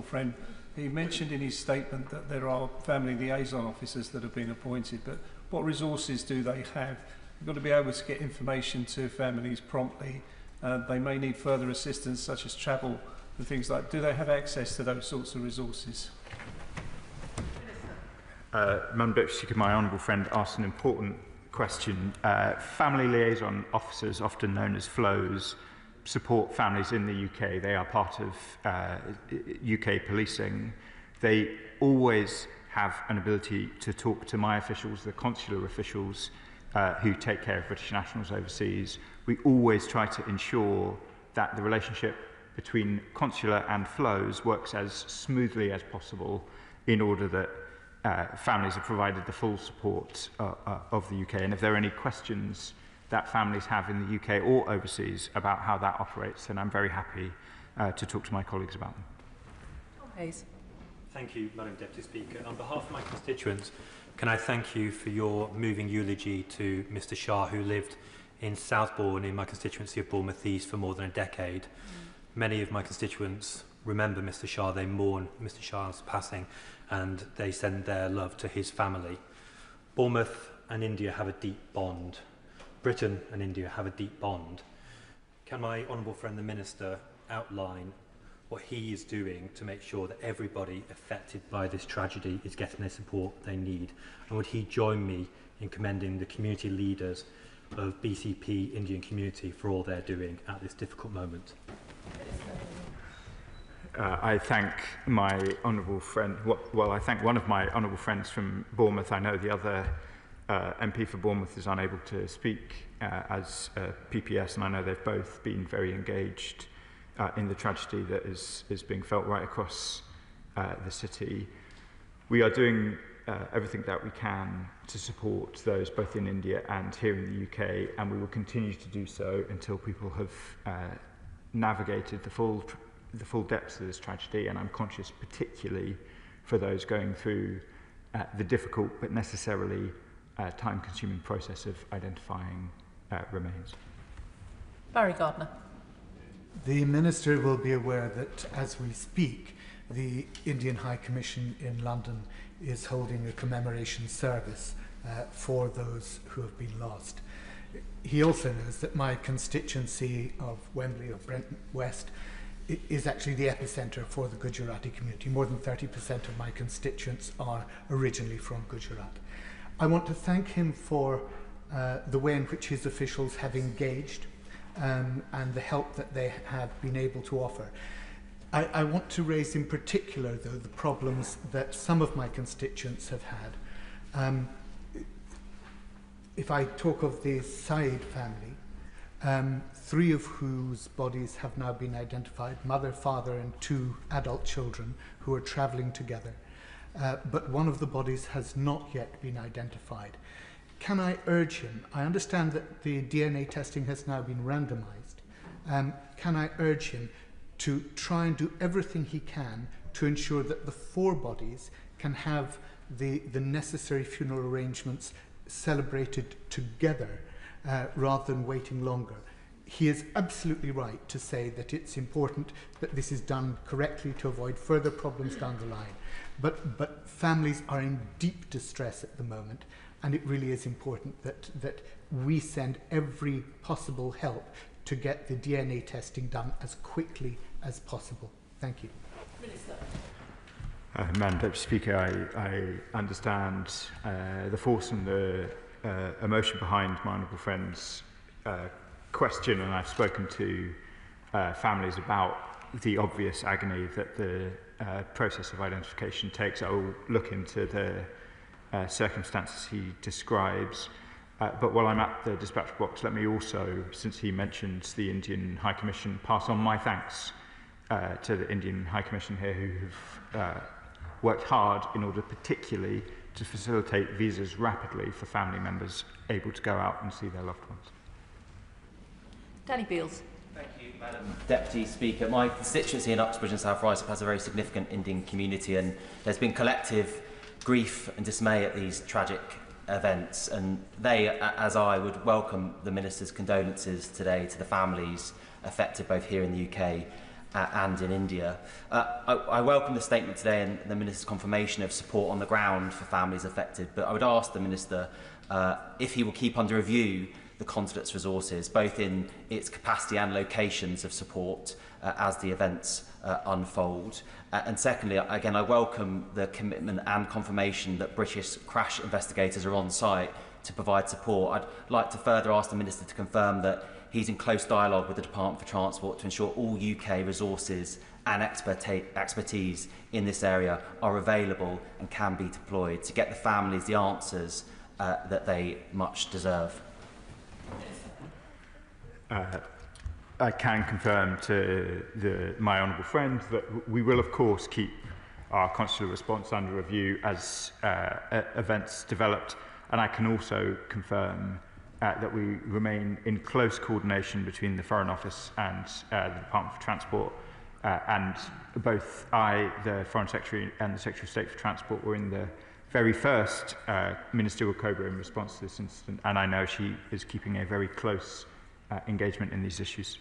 friend, he mentioned in his statement that there are family liaison officers that have been appointed, but What resources do they have? You've got to be able to get information to families promptly. They may need further assistance, such as travel and things like that. Do they have access to those sorts of resources? Madam Deputy Speaker, my honourable friend asked an important question. Family liaison officers, often known as FLOs, support families in the UK. They are part of UK policing. They always have an ability to talk to my officials, the consular officials who take care of British nationals overseas. We always try to ensure that the relationship between consular and FLOs works as smoothly as possible in order that families are provided the full support of the UK. And if there are any questions that families have in the UK or overseas about how that operates, then I'm very happy to talk to my colleagues about them. Tom Hayes. Thank you, Madam Deputy Speaker. On behalf of my constituents, can I thank you for your moving eulogy to Mr Shah, who lived in Southbourne in my constituency of Bournemouth East for more than a decade. Many of my constituents remember Mr Shah, they mourn Mr Shah's passing, and they send their love to his family. Bournemouth and India have a deep bond. Britain and India have a deep bond. Can my honourable friend the Minister outline what he is doing to make sure that everybody affected by this tragedy is getting the support they need? And would he join me in commending the community leaders of BCP Indian community for all they're doing at this difficult moment? I thank my honourable friend, well, I thank one of my honourable friends from Bournemouth. I know the other MP for Bournemouth is unable to speak as PPS, and I know they've both been very engaged in the tragedy that is being felt right across the city. We are doing everything that we can to support those both in India and here in the UK, and we will continue to do so until people have navigated the full depths of this tragedy. And I'm conscious particularly for those going through the difficult but necessarily time-consuming process of identifying remains. Barry Gardner. The Minister will be aware that as we speak, the Indian High Commission in London is holding a commemoration service for those who have been lost. He also knows that my constituency of Wembley or Brenton West is actually the epicentre for the Gujarati community. More than 30% of my constituents are originally from Gujarat. I want to thank him for the way in which his officials have engaged and the help that they have been able to offer. I want to raise in particular, though, the problems that some of my constituents have had. If I talk of the Saeed family, 3 of whose bodies have now been identified, mother, father and 2 adult children who are travelling together. But one of the bodies has not yet been identified. Can I urge him, I understand that the DNA testing has now been randomized, can I urge him to try and do everything he can to ensure that the 4 bodies can have the necessary funeral arrangements celebrated together rather than waiting longer. He is absolutely right to say that it's important that this is done correctly to avoid further problems down the line. But families are in deep distress at the moment, and it really is important that we send every possible help to get the DNA testing done as quickly as possible. Thank you. Minister. Madam Deputy Speaker, I understand the force and the emotion behind my honourable friend's question, and I've spoken to families about the obvious agony that the process of identification takes. I will look into the circumstances he describes. But while I'm at the dispatch box, let me also, since he mentions the Indian High Commission, pass on my thanks to the Indian High Commission here, who have worked hard in order particularly to facilitate visas rapidly for family members able to go out and see their loved ones. Danny Beales. Thank you, Madam Deputy Speaker. My constituency in Uxbridge and South Ryesop has a very significant Indian community, and there's been collective grief and dismay at these tragic events, and they, as I, would welcome the Minister's condolences today to the families affected both here in the UK and in India. I welcome the statement today and the Minister's confirmation of support on the ground for families affected, but I would ask the Minister if he will keep under review the consulate's resources, both in its capacity and locations of support as the events unfold. And secondly, again, I welcome the commitment and confirmation that British crash investigators are on site to provide support. I'd like to further ask the Minister to confirm that he's in close dialogue with the Department for Transport to ensure all UK resources and expertise in this area are available and can be deployed to get the families the answers that they much deserve. I can confirm to my honourable friend that we will of course keep our consular response under review as events developed, and I can also confirm that we remain in close coordination between the Foreign Office and the Department for Transport, and both I, the Foreign Secretary, and the Secretary of State for Transport were in the very first Ministerial Cobra in response to this incident, and I know she is keeping a very close engagement in these issues.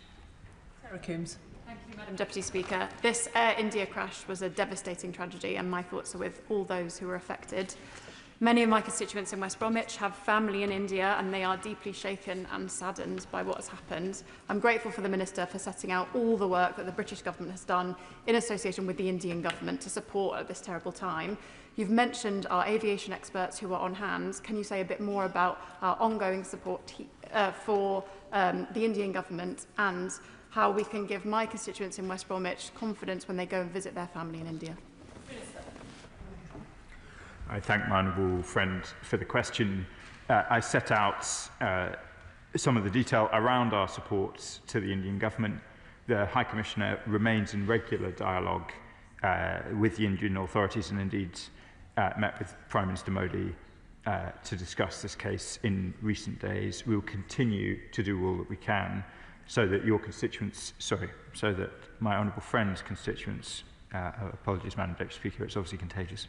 Sarah Coombs. Thank you, Madam Deputy Speaker. This Air India crash was a devastating tragedy, and my thoughts are with all those who were affected. Many of my constituents in West Bromwich have family in India, and they are deeply shaken and saddened by what has happened. I'm grateful for the Minister for setting out all the work that the British government has done in association with the Indian government to support at this terrible time. You've mentioned our aviation experts who are on hand. Can you say a bit more about our ongoing support for the Indian government and how we can give my constituents in West Bromwich confidence when they go and visit their family in India? I thank my honourable friend for the question. I set out some of the detail around our support to the Indian government. The High Commissioner remains in regular dialogue with the Indian authorities and indeed met with Prime Minister Modi to discuss this case in recent days. We will continue to do all that we can so that your constituents, so that my honourable friend's constituents, apologies Madam Deputy Speaker, it's obviously contagious,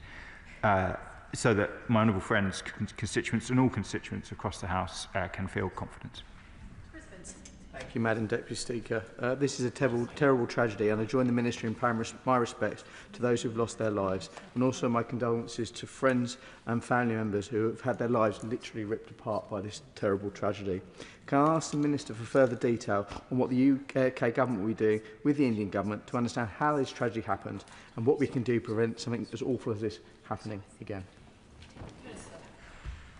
so that my honourable friend's constituents and all constituents across the House can feel confident. Thank you, Madam Deputy Speaker. This is a terrible tragedy, and I join the Minister in paying my respects to those who have lost their lives, and also my condolences to friends and family members who have had their lives literally ripped apart by this terrible tragedy. Can I ask the Minister for further detail on what the UK government will be doing with the Indian government to understand how this tragedy happened and what we can do to prevent something as awful as this happening again?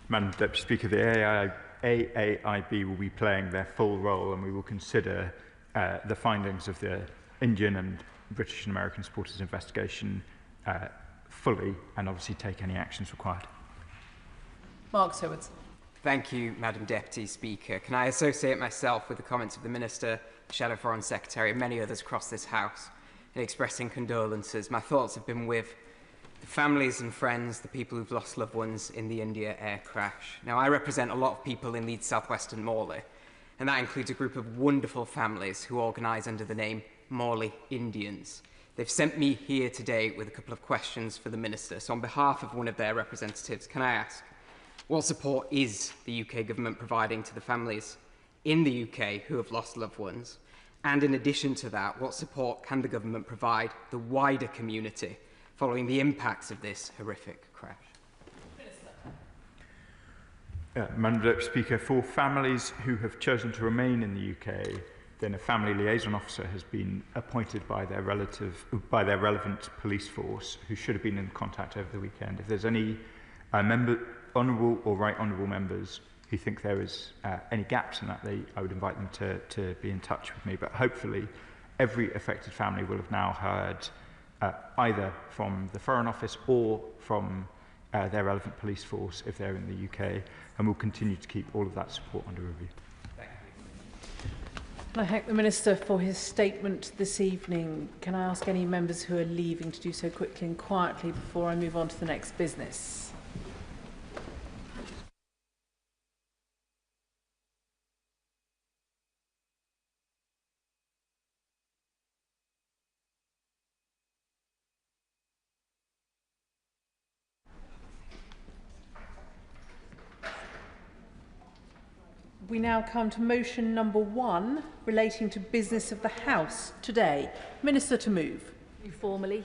Madam Deputy Speaker, the AAIB will be playing their full role, and we will consider the findings of the Indian and British and American supporters investigation fully and obviously take any actions required. Mark Seward. Thank you, Madam Deputy Speaker. Can I associate myself with the comments of the Minister, the Shadow Foreign Secretary and many others across this House in expressing condolences? My thoughts have been with the families and friends, the people who've lost loved ones in the India air crash. Now, I represent a lot of people in Leeds southwestern Morley, and that includes a group of wonderful families who organise under the name Morley Indians. They've sent me here today with a couple of questions for the Minister. So on behalf of one of their representatives, can I ask, what support is the UK government providing to the families in the UK who have lost loved ones? And in addition to that, what support can the government provide the wider community following the impacts of this horrific crash? Madam Deputy Speaker, for families who have chosen to remain in the UK, then a family liaison officer has been appointed by their relevant police force, who should have been in contact over the weekend. If there's any honourable or right honourable members who think there is any gaps in that, I would invite them to be in touch with me. But hopefully, every affected family will have now heard either from the Foreign Office or from their relevant police force if they're in the UK, and we'll continue to keep all of that support under review. Thank I you. thank the Minister for his statement this evening. Can I ask any members who are leaving to do so quickly and quietly before I move on to the next business? We now come to motion number 1 relating to business of the House today. Minister to move. Move formally.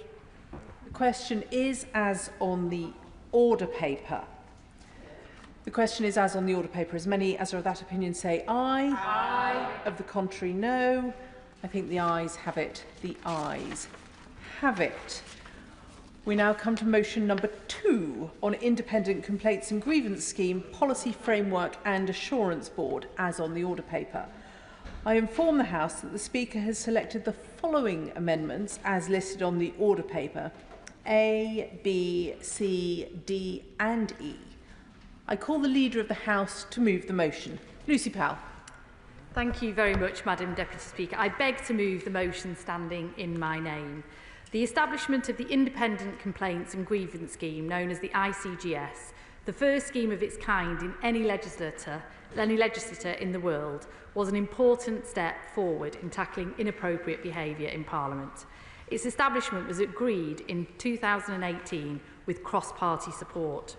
The question is as on the order paper. The question is as on the order paper. As many as are of that opinion say aye. Aye. Of the contrary, no. I think the ayes have it. The ayes have it. We now come to motion number 2 on Independent Complaints and Grievance Scheme, Policy Framework and Assurance Board, as on the order paper. I inform the House that the Speaker has selected the following amendments as listed on the order paper: A, B, C, D and E. I call the Leader of the House to move the motion. Lucy Powell. Thank you very much, Madam Deputy Speaker. I beg to move the motion standing in my name. The establishment of the Independent Complaints and Grievance Scheme, known as the ICGS, the first scheme of its kind in any legislature in the world, was an important step forward in tackling inappropriate behaviour in Parliament. Its establishment was agreed in 2018 with cross-party support.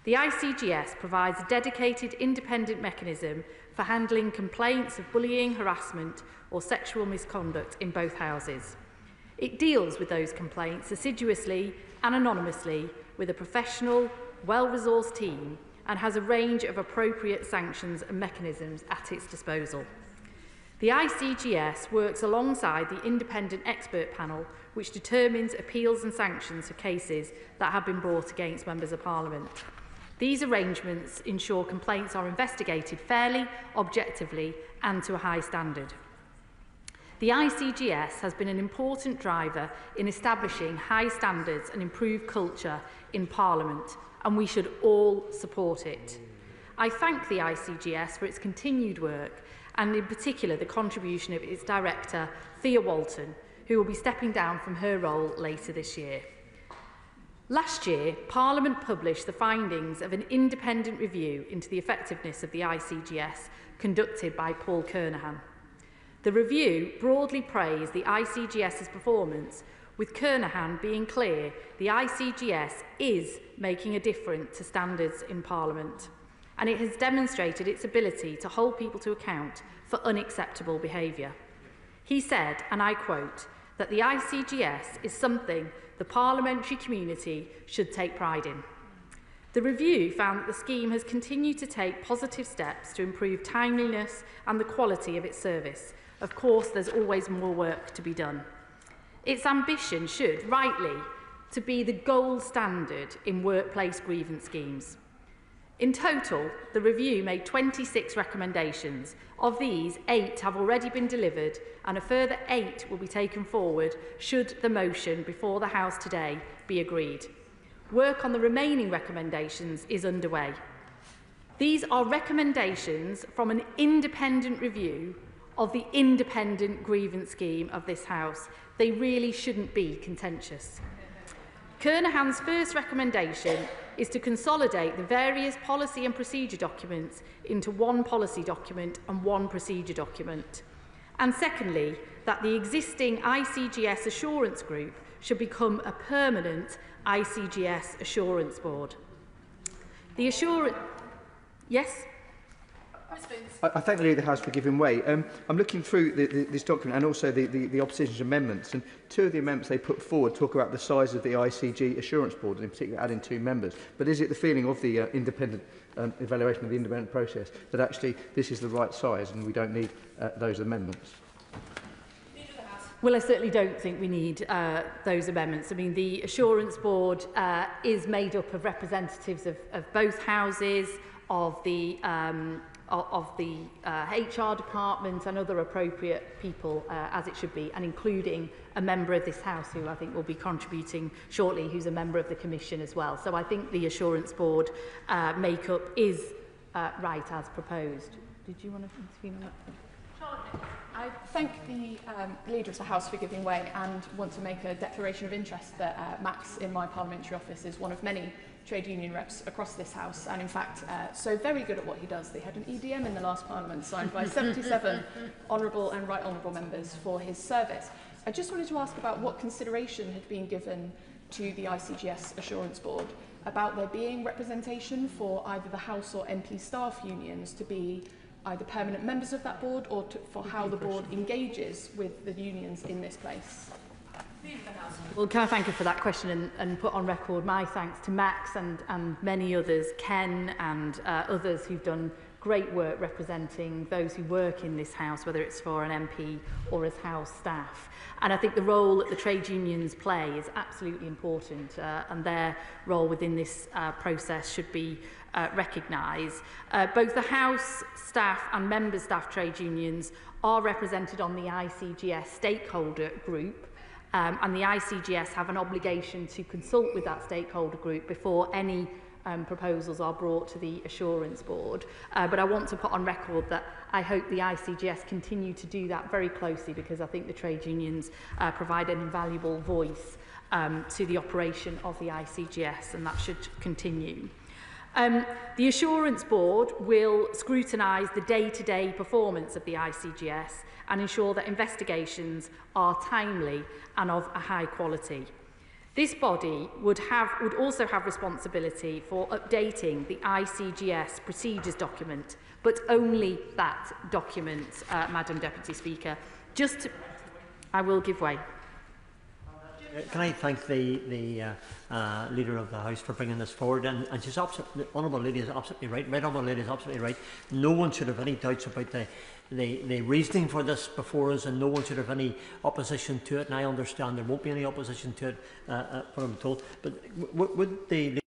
The ICGS provides a dedicated independent mechanism for handling complaints of bullying, harassment or sexual misconduct in both houses. It deals with those complaints assiduously and anonymously with a professional, well-resourced team and has a range of appropriate sanctions and mechanisms at its disposal. The ICGS works alongside the independent expert panel which determines appeals and sanctions for cases that have been brought against members of Parliament. These arrangements ensure complaints are investigated fairly, objectively and to a high standard. The ICGS has been an important driver in establishing high standards and improved culture in Parliament, and we should all support it. I thank the ICGS for its continued work and in particular the contribution of its director, Thea Walton, who will be stepping down from her role later this year. Last year, Parliament published the findings of an independent review into the effectiveness of the ICGS conducted by Paul Kernahan. The review broadly praised the ICGS's performance, with Kernahan being clear the ICGS is making a difference to standards in Parliament, and it has demonstrated its ability to hold people to account for unacceptable behaviour. He said, and I quote, that the ICGS is something the parliamentary community should take pride in. The review found that the scheme has continued to take positive steps to improve timeliness and the quality of its service. Of course, there's always more work to be done. Its ambition should, rightly, to be the gold standard in workplace grievance schemes. In total, the review made 26 recommendations. Of these, 8 have already been delivered and a further 8 will be taken forward should the motion before the House today be agreed. Work on the remaining recommendations is underway. These are recommendations from an independent review of the independent grievance scheme of this House. They really shouldn't be contentious. Kernahan's first recommendation is to consolidate the various policy and procedure documents into one policy document and one procedure document. And secondly, that the existing ICGS Assurance Group should become a permanent ICGS Assurance Board. The assurance... Yes? I thank the Leader of the House for giving way. I'm looking through this document and also the opposition's amendments, and 2 of the amendments they put forward talk about the size of the ICG Assurance Board, and in particular adding 2 members. But is it the feeling of the independent evaluation of the independent process that actually this is the right size and we don't need those amendments? Well, I certainly don't think we need those amendments. I mean, the Assurance Board is made up of representatives of both houses, of the HR department and other appropriate people, as it should be, and including a member of this House who I think will be contributing shortly, who's a member of the Commission as well. So I think the Assurance Board makeup is right as proposed. Did you want to intervene on that? I thank the Leader of the House for giving way and want to make a declaration of interest that Max in my parliamentary office is one of many trade union reps across this House, and in fact so very good at what he does. They had an EDM in the last Parliament signed by 77 honourable and right honourable members for his service. I just wanted to ask about what consideration had been given to the ICGS Assurance Board about there being representation for either the House or MP staff unions to be either permanent members of that board or for how the board engages with the unions in this place? Well, can I thank you for that question and put on record my thanks to Max and many others, Ken and others who've done great work representing those who work in this House, whether it's for an MP or as House staff. And I think the role that the trade unions play is absolutely important, and their role within this process should be recognised. Both the House staff and member staff trade unions are represented on the ICGS stakeholder group, and the ICGS have an obligation to consult with that stakeholder group before any proposals are brought to the Assurance Board. But I want to put on record that I hope the ICGS continue to do that very closely, because I think the trade unions provide an invaluable voice to the operation of the ICGS, and that should continue. The Assurance Board will scrutinise the day-to-day performance of the ICGS and ensure that investigations are timely and of a high quality. This body would also have responsibility for updating the ICGS procedures document, but only that document, Madam Deputy Speaker. I will give way. Can I thank the Leader of the House for bringing this forward? And she's absolutely, the Honourable Lady is absolutely right. Right Honourable Lady is absolutely right. No one should have any doubts about the reasoning for this before us, and no one should have any opposition to it. And I understand there won't be any opposition to it, what I'm told. But would the